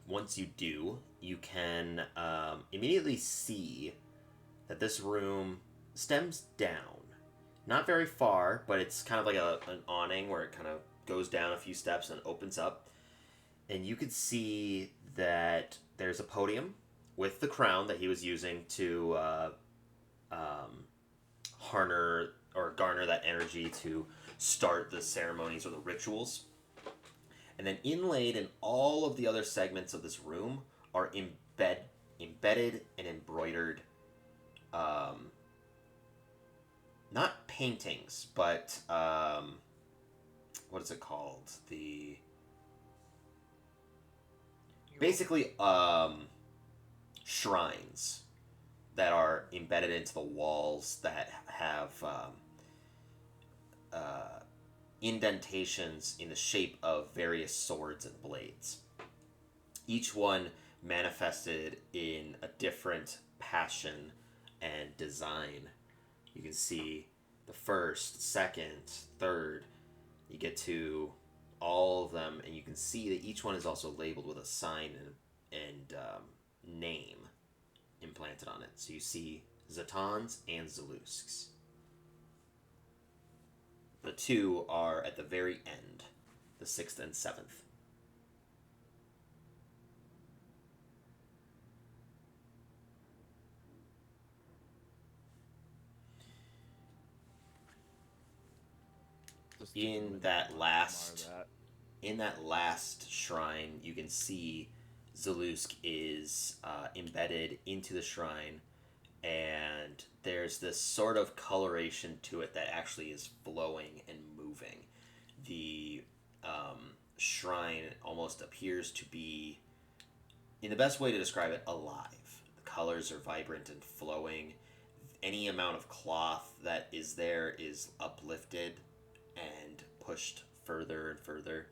Speaker 2: once you do, you can immediately see that this room stems down. Not very far, but it's kind of like an awning where it kind of goes down a few steps and opens up. And you could see that there's a podium with the crown that he was using to garner that energy to start the ceremonies or the rituals. And then inlaid in all of the other segments of this room are embedded and embroidered, not paintings, but what is it called? Basically shrines that are embedded into the walls that have indentations in the shape of various swords and blades. Each one manifested in a different passion and design. You can see the first, second, third. You get to all of them, and you can see that each one is also labeled with a sign and name implanted on it. So you see Zatan's and Zalusk's. The two are at the very end, the 6th and 7th.
Speaker 1: Just to
Speaker 2: in
Speaker 1: really
Speaker 2: that
Speaker 1: admire
Speaker 2: last
Speaker 1: that.
Speaker 2: in that last shrine, you can see Zalusk is embedded into the shrine, and there's this sort of coloration to it that actually is flowing and moving. The shrine almost appears to be, in the best way to describe it, alive. The colors are vibrant and flowing. Any amount of cloth that is there is uplifted and pushed further and further.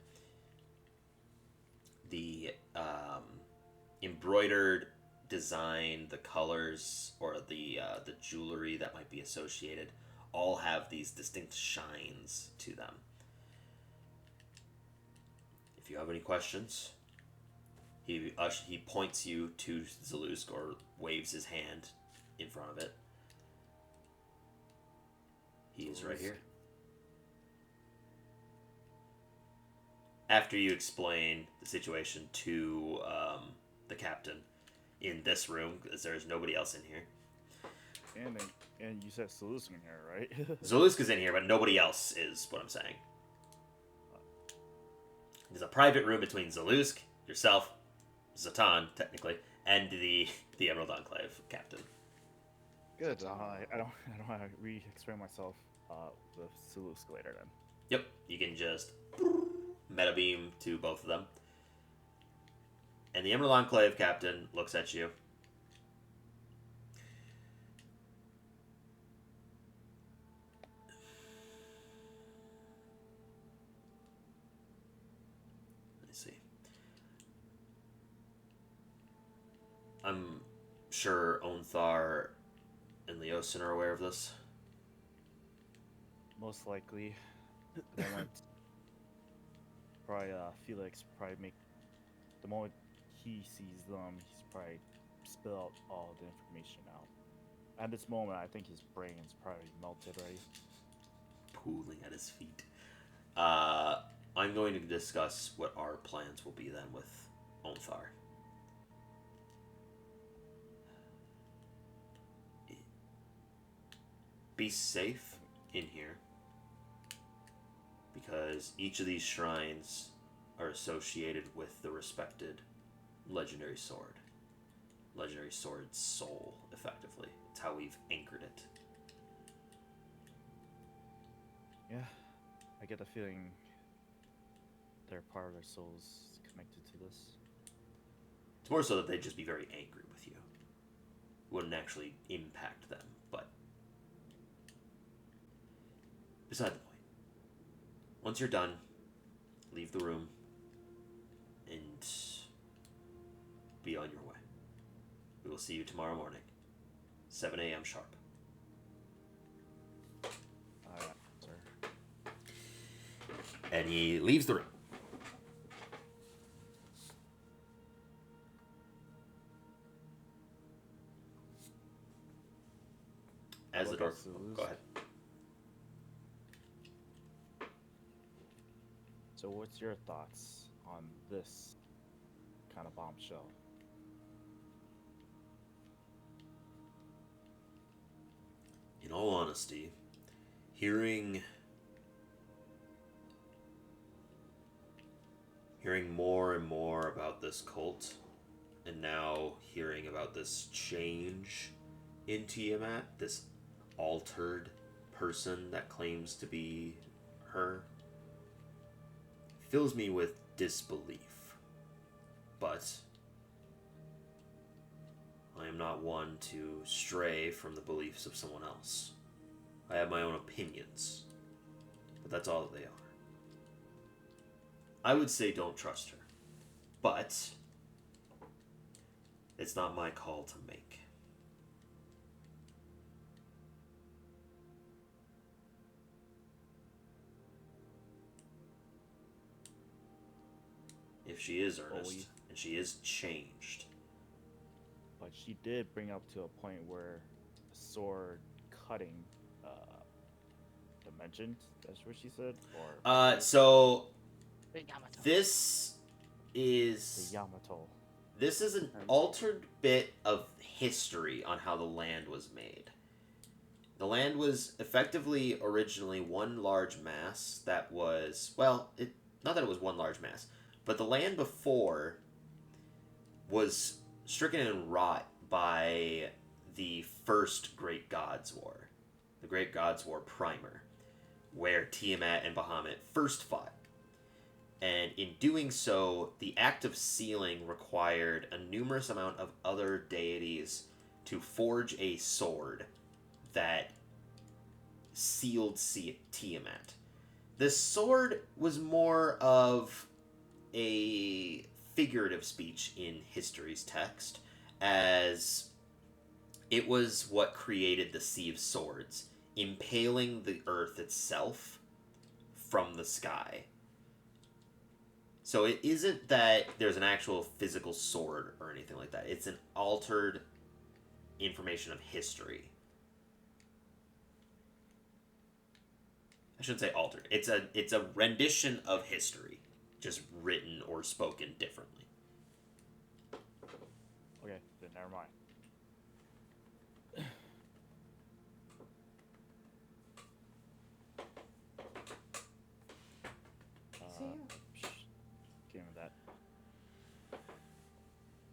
Speaker 2: The embroidered design, the colors, or the jewelry that might be associated, all have these distinct shines to them. If you have any questions, he points you to Zalusk or waves his hand in front of it. He is right here. After you explain the situation to the captain in this room, because there's nobody else in here.
Speaker 1: And you said Zalusk in here, right?
Speaker 2: Zalusk is in here, but nobody else is what I'm saying. There's a private room between Zalusk, yourself, Zatan, technically, and the Emerald Enclave captain.
Speaker 1: Good. I don't have to re-explain myself with Zalusk later then.
Speaker 2: Yep, you can just meta beam to both of them. And the Emerald Enclave captain looks at you. Let me see. I'm sure Onthar and Leosin are aware of this.
Speaker 1: Most likely. The moment probably Felix probably make the moment he sees them, he's probably spill out all the information out. At this moment, I think his brain's probably melted already.
Speaker 2: Pooling at his feet. I'm going to discuss what our plans will be then with Onthar. Be safe in here, because each of these shrines are associated with the respected legendary sword. Legendary sword's soul, effectively. It's how we've anchored it.
Speaker 1: Yeah, I get the feeling their part of their souls connected to this.
Speaker 2: It's more so that they'd just be very angry with you. It wouldn't actually impact them, but beside the point. Once you're done, leave the room and be on your way. We will see you tomorrow morning, 7 a.m. sharp.
Speaker 1: Sir.
Speaker 2: And he leaves the room. As the
Speaker 1: Look
Speaker 2: door...
Speaker 1: at Zalusk.
Speaker 2: Go ahead.
Speaker 1: So what's your thoughts on this kind of bombshell?
Speaker 2: In all honesty, hearing more and more about this cult, and now hearing about this change in Tiamat, this altered person that claims to be her, fills me with disbelief. But I am not one to stray from the beliefs of someone else. I have my own opinions, but that's all that they are. I would say don't trust her, but it's not my call to make. If she is earnest, and she is changed.
Speaker 1: But she did bring up to a point where sword cutting dimension. That's what she said. Or
Speaker 2: So
Speaker 5: The Yamato.
Speaker 2: this
Speaker 1: the
Speaker 2: is
Speaker 1: Yamato.
Speaker 2: this is an altered bit of history on how the land was made. The land was effectively originally one large mass that was, well, not that it was one large mass, but the land before was stricken and rot by the first Great Gods War, the Great Gods War Primer, where Tiamat and Bahamut first fought. And in doing so, the act of sealing required a numerous amount of other deities to forge a sword that sealed Tiamat. This sword was more of a figurative speech in history's text, as it was what created the Sea of Swords, impaling the earth itself from the sky. So it isn't that there's an actual physical sword or anything like that. It's an altered information of history. I shouldn't say altered. It's a rendition of history, just written or spoken differently.
Speaker 1: Okay, then never mind. Given that,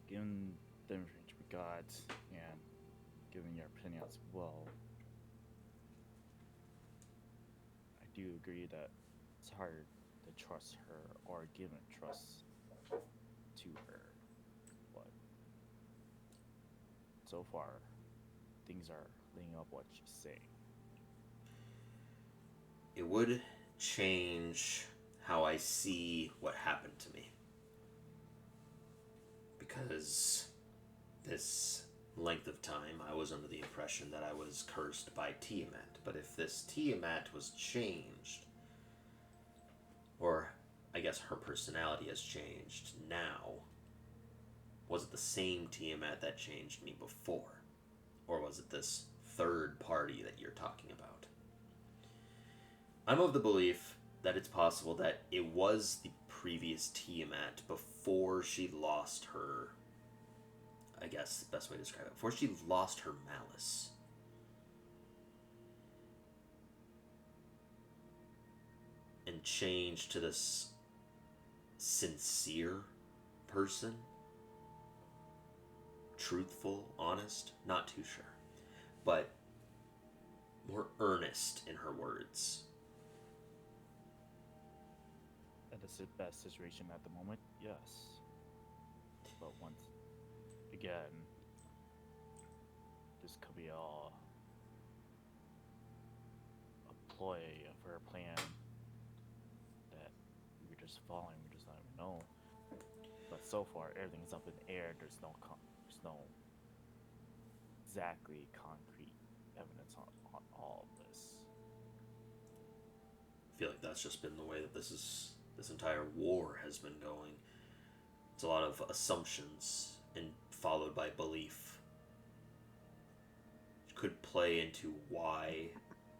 Speaker 1: given the information we got, and given your opinion as well, I do agree that it's hard to trust her or give trust to her. But so far, things are leading up what she's saying.
Speaker 2: It would change how I see what happened to me. Because this length of time, I was under the impression that I was cursed by Tiamat. But if this Tiamat was changed, or I guess her personality has changed now, was it the same Tiamat that changed me before? Or was it this third party that you're talking about? I'm of the belief that it's possible that it was the previous Tiamat before she lost her, I guess the best way to describe it, before she lost her malice. And changed to this sincere person. Truthful, honest, not too sure. But more earnest in her words.
Speaker 1: That is the best situation at the moment, yes. But once again, this could be all a ploy of her plan that we're just following, we just not even know. But so far, everything's up in the air. There's no exactly concrete evidence on all of this.
Speaker 2: I feel like that's just been the way that this entire war has been going. It's a lot of assumptions and followed by belief. Which could play into why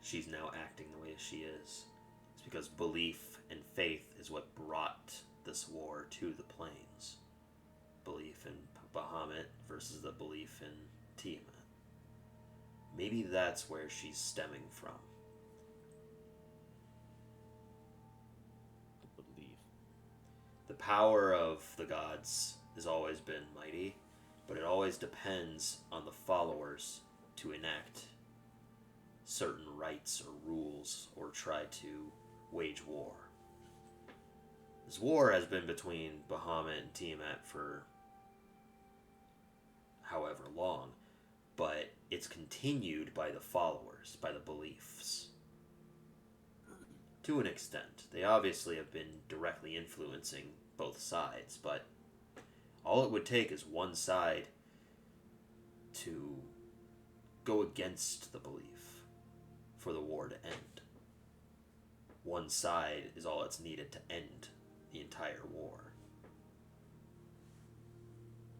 Speaker 2: she's now acting the way she is. It's because belief and faith is what brought this war to the plains. Belief in Bahamut versus the belief in Tiamat. Maybe that's where she's stemming from.
Speaker 1: The belief.
Speaker 2: The power of the gods has always been mighty, but it always depends on the followers to enact certain rites or rules or try to wage war. This war has been between Bahamut and Tiamat for however long, but it's continued by the followers, by the beliefs. To an extent. They obviously have been directly influencing both sides, but all it would take is one side to go against the belief for the war to end. One side is all that's needed to end the entire war.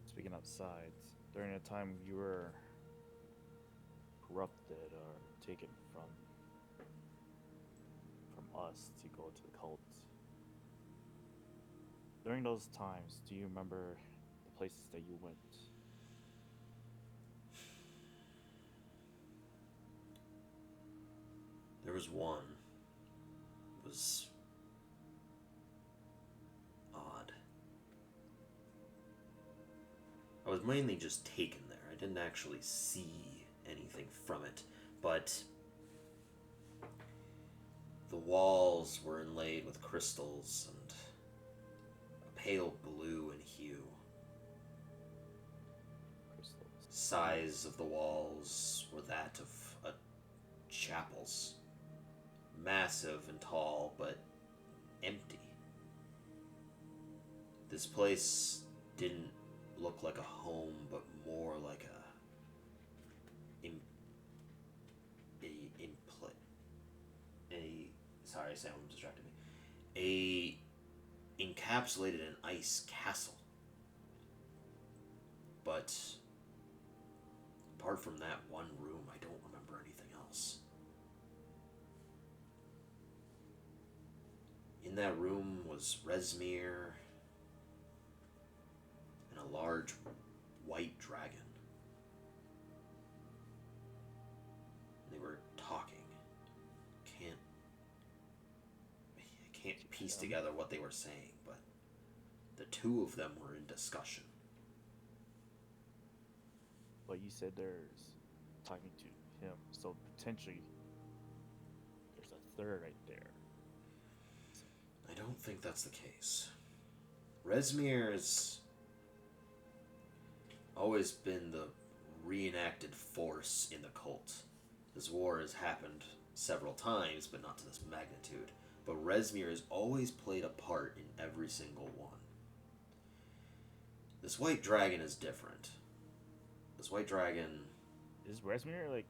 Speaker 1: Speaking of sides, during the time you were corrupted or taken from us to go to the cult, during those times, do you remember the places that you went?
Speaker 2: Resmir's one was odd. I was mainly just taken there. I didn't actually see anything from it, but the walls were inlaid with crystals and a pale blue in hue.
Speaker 1: Crystals.
Speaker 2: Size of the walls were that of a chapel's. Massive and tall, but empty. This place didn't look like a home, but more like sorry, sound distracted me. A encapsulated in ice castle. But apart from that one room, I don't remember anything else. In that room was Resmir and a large white dragon. They were talking. I can't piece together what they were saying, but the two of them were in discussion.
Speaker 1: But you said there's talking to him, so potentially there's a third right there.
Speaker 2: I don't think that's the case. Resmir's always been the reenacted force in the cult. This war has happened several times, but not to this magnitude. But Resmir has always played a part in every single one. This white dragon is different. This white dragon...
Speaker 1: Is Resmir like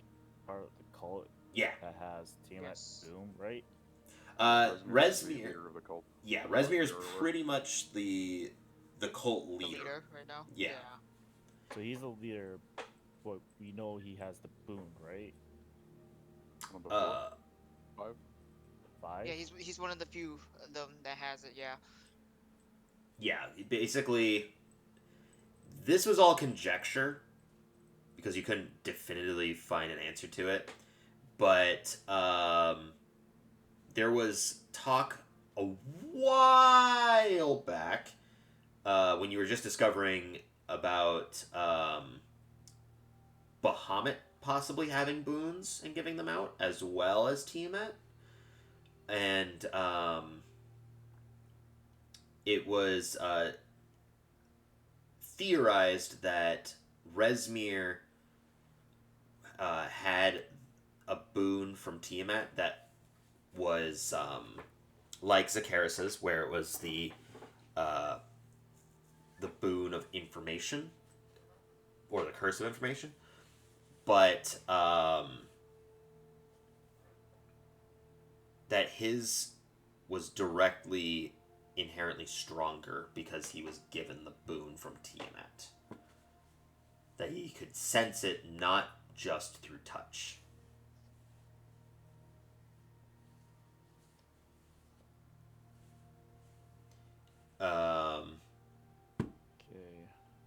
Speaker 1: part of the cult
Speaker 2: Yeah.
Speaker 1: that has Tiamat
Speaker 5: Yes.
Speaker 1: Boom, right?
Speaker 4: Resmir's the
Speaker 2: Resmir...
Speaker 4: leader of the cult.
Speaker 2: Yeah, Resmir is pretty much the cult
Speaker 5: The
Speaker 2: leader.
Speaker 5: leader right now.
Speaker 2: Yeah.
Speaker 1: So he's the leader, but we know he has the boon, right?
Speaker 4: Number four, 5.
Speaker 1: 5?
Speaker 5: Yeah, he's one of the few of them that has it. Yeah.
Speaker 2: Yeah, basically, this was all conjecture because you couldn't definitively find an answer to it. But there was talk a while back when you were just discovering about Bahamut possibly having boons and giving them out, as well as Tiamat. And it was theorized that Resmir had a boon from Tiamat that was like Zacharis's, where it was the boon of information, or the curse of information, but that his was directly inherently stronger because he was given the boon from Tiamat. That he could sense it not just through touch.
Speaker 1: Okay.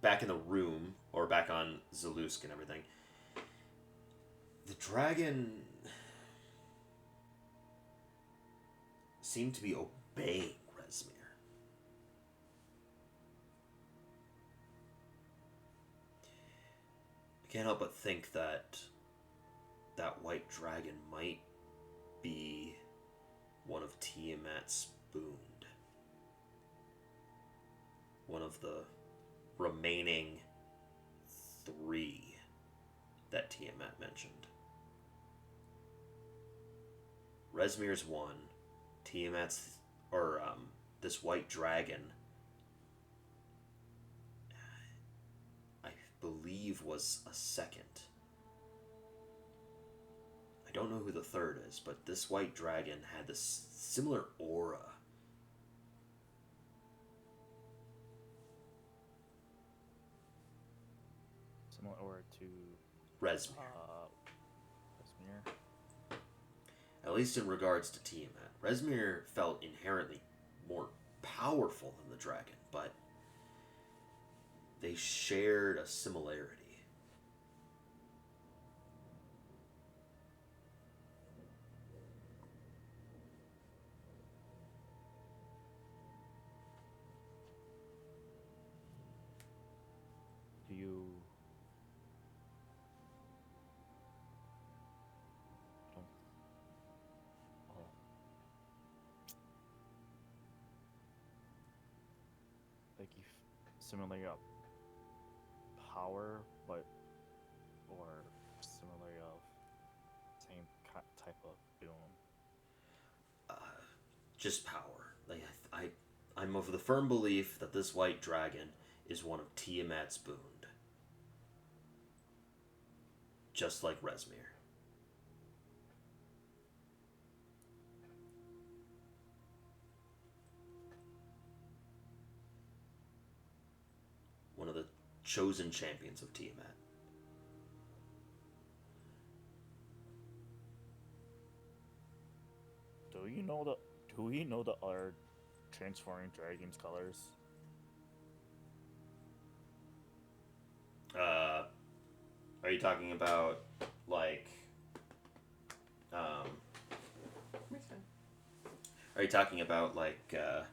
Speaker 2: Back in the room, or back on Zalusk and everything, the dragon seemed to be obeying Resmir. I can't help but think that that white dragon might be one of Tiamat's booned. One of the remaining 3 that Tiamat mentioned. Resmir's 1, Tiamat's, or this white dragon, I believe was a 2nd. I don't know who the 3rd is, but this white dragon had this similar aura.
Speaker 1: Similar to
Speaker 2: Resmir.
Speaker 1: Resmir.
Speaker 2: At least in regards to Tiamat. Resmir felt inherently more powerful than the dragon, but they shared a similarity.
Speaker 1: similarly of power, but or similarly of same type of boon?
Speaker 2: Just power. Like I'm of the firm belief that this white dragon is one of Tiamat's boon. Just like Resmir. One of the chosen champions of Tiamat.
Speaker 1: Do you know the other transforming dragon's colors?
Speaker 2: Are you talking about like are you talking about like the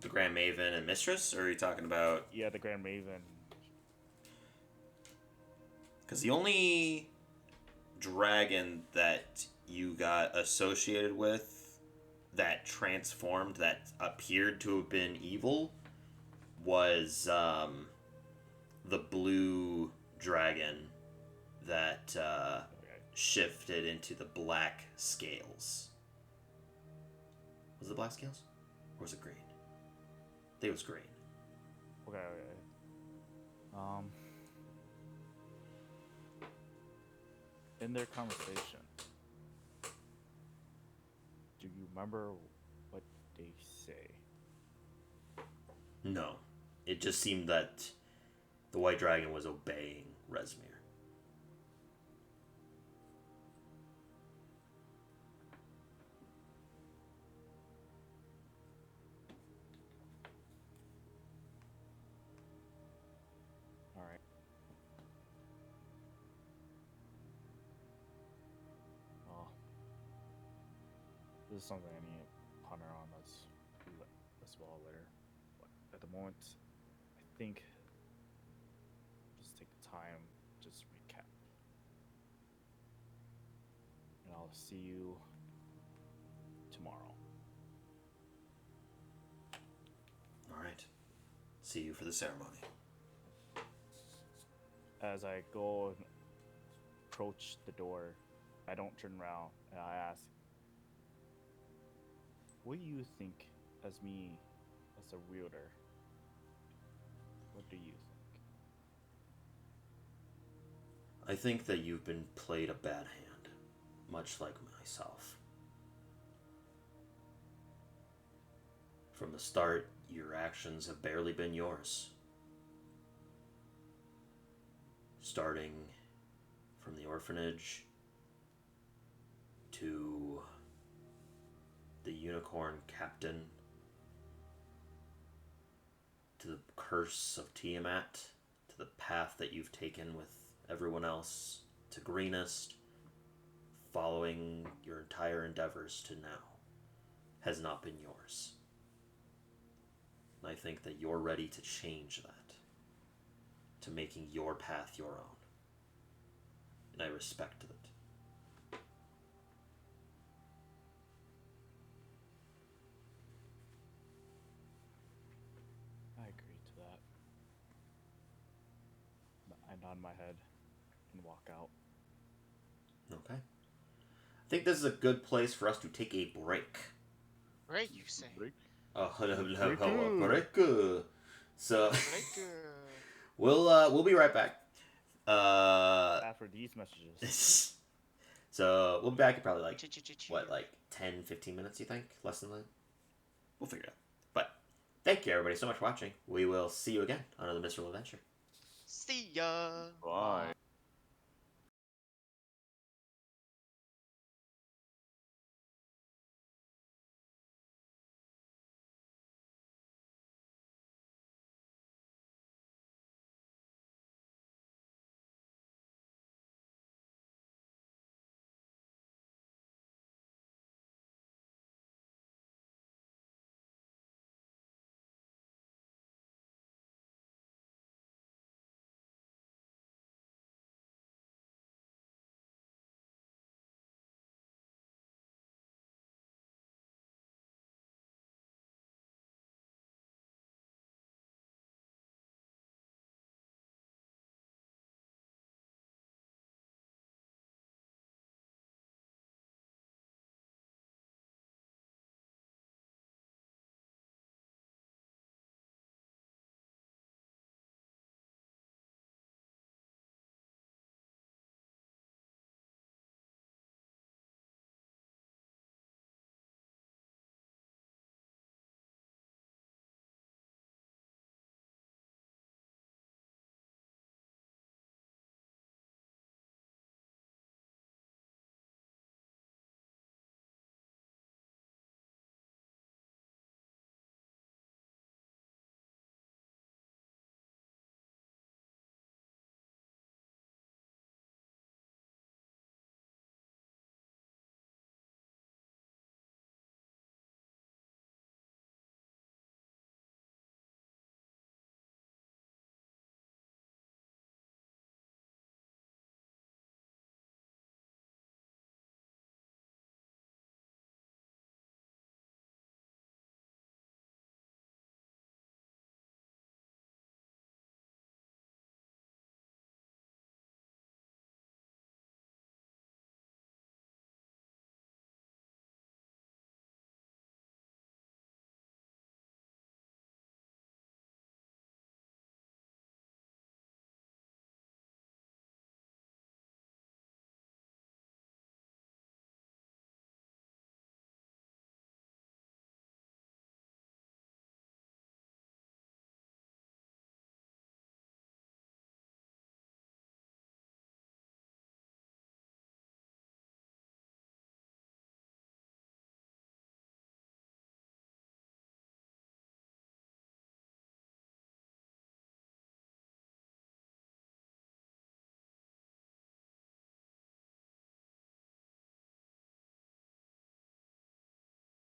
Speaker 2: Grand Maven and Mistress, or are you talking about?
Speaker 1: Yeah, the Grand Maven.
Speaker 2: Because the only dragon that you got associated with that transformed, that appeared to have been evil, was the blue dragon that
Speaker 1: Okay.
Speaker 2: shifted into the black scales. Was it black scales? Or was it green? I think it was green.
Speaker 1: Okay. In their conversation, do you remember what they say?
Speaker 2: No. It just seemed that the white dragon was obeying Resmir.
Speaker 1: All right. Well, this is something I need to ponder on as well later. But at the moment, I think just take the time, just recap, and I'll see you tomorrow.
Speaker 2: All right. See you for the ceremony.
Speaker 1: As I go and approach the door, I don't turn around and I ask, what do you think as me as a wielder? What do you think?
Speaker 2: I think that you've been played a bad hand, much like myself. From the start, your actions have barely been yours. Starting from the orphanage to the unicorn captain to the curse of Tiamat to the path that you've taken with everyone else to Greenest, following your entire endeavors to now, has not been yours. And I think that you're ready to change that, to making your path your own. And I respect it.
Speaker 1: I agree to that. I nod my head and walk out.
Speaker 2: Okay. I think this is a good place for us to take a break.
Speaker 5: Right, you say.
Speaker 4: Break.
Speaker 2: Break. So
Speaker 5: Break.
Speaker 2: we'll be right back.
Speaker 1: After these messages.
Speaker 2: So we'll be back in probably like
Speaker 5: Ch-ch-ch-ch.
Speaker 2: what, like 10, 15 minutes, you think? Less than that? We'll figure it out. But thank you everybody so much for watching. We will see you again on another Mystical Adventure.
Speaker 5: See ya.
Speaker 4: Bye.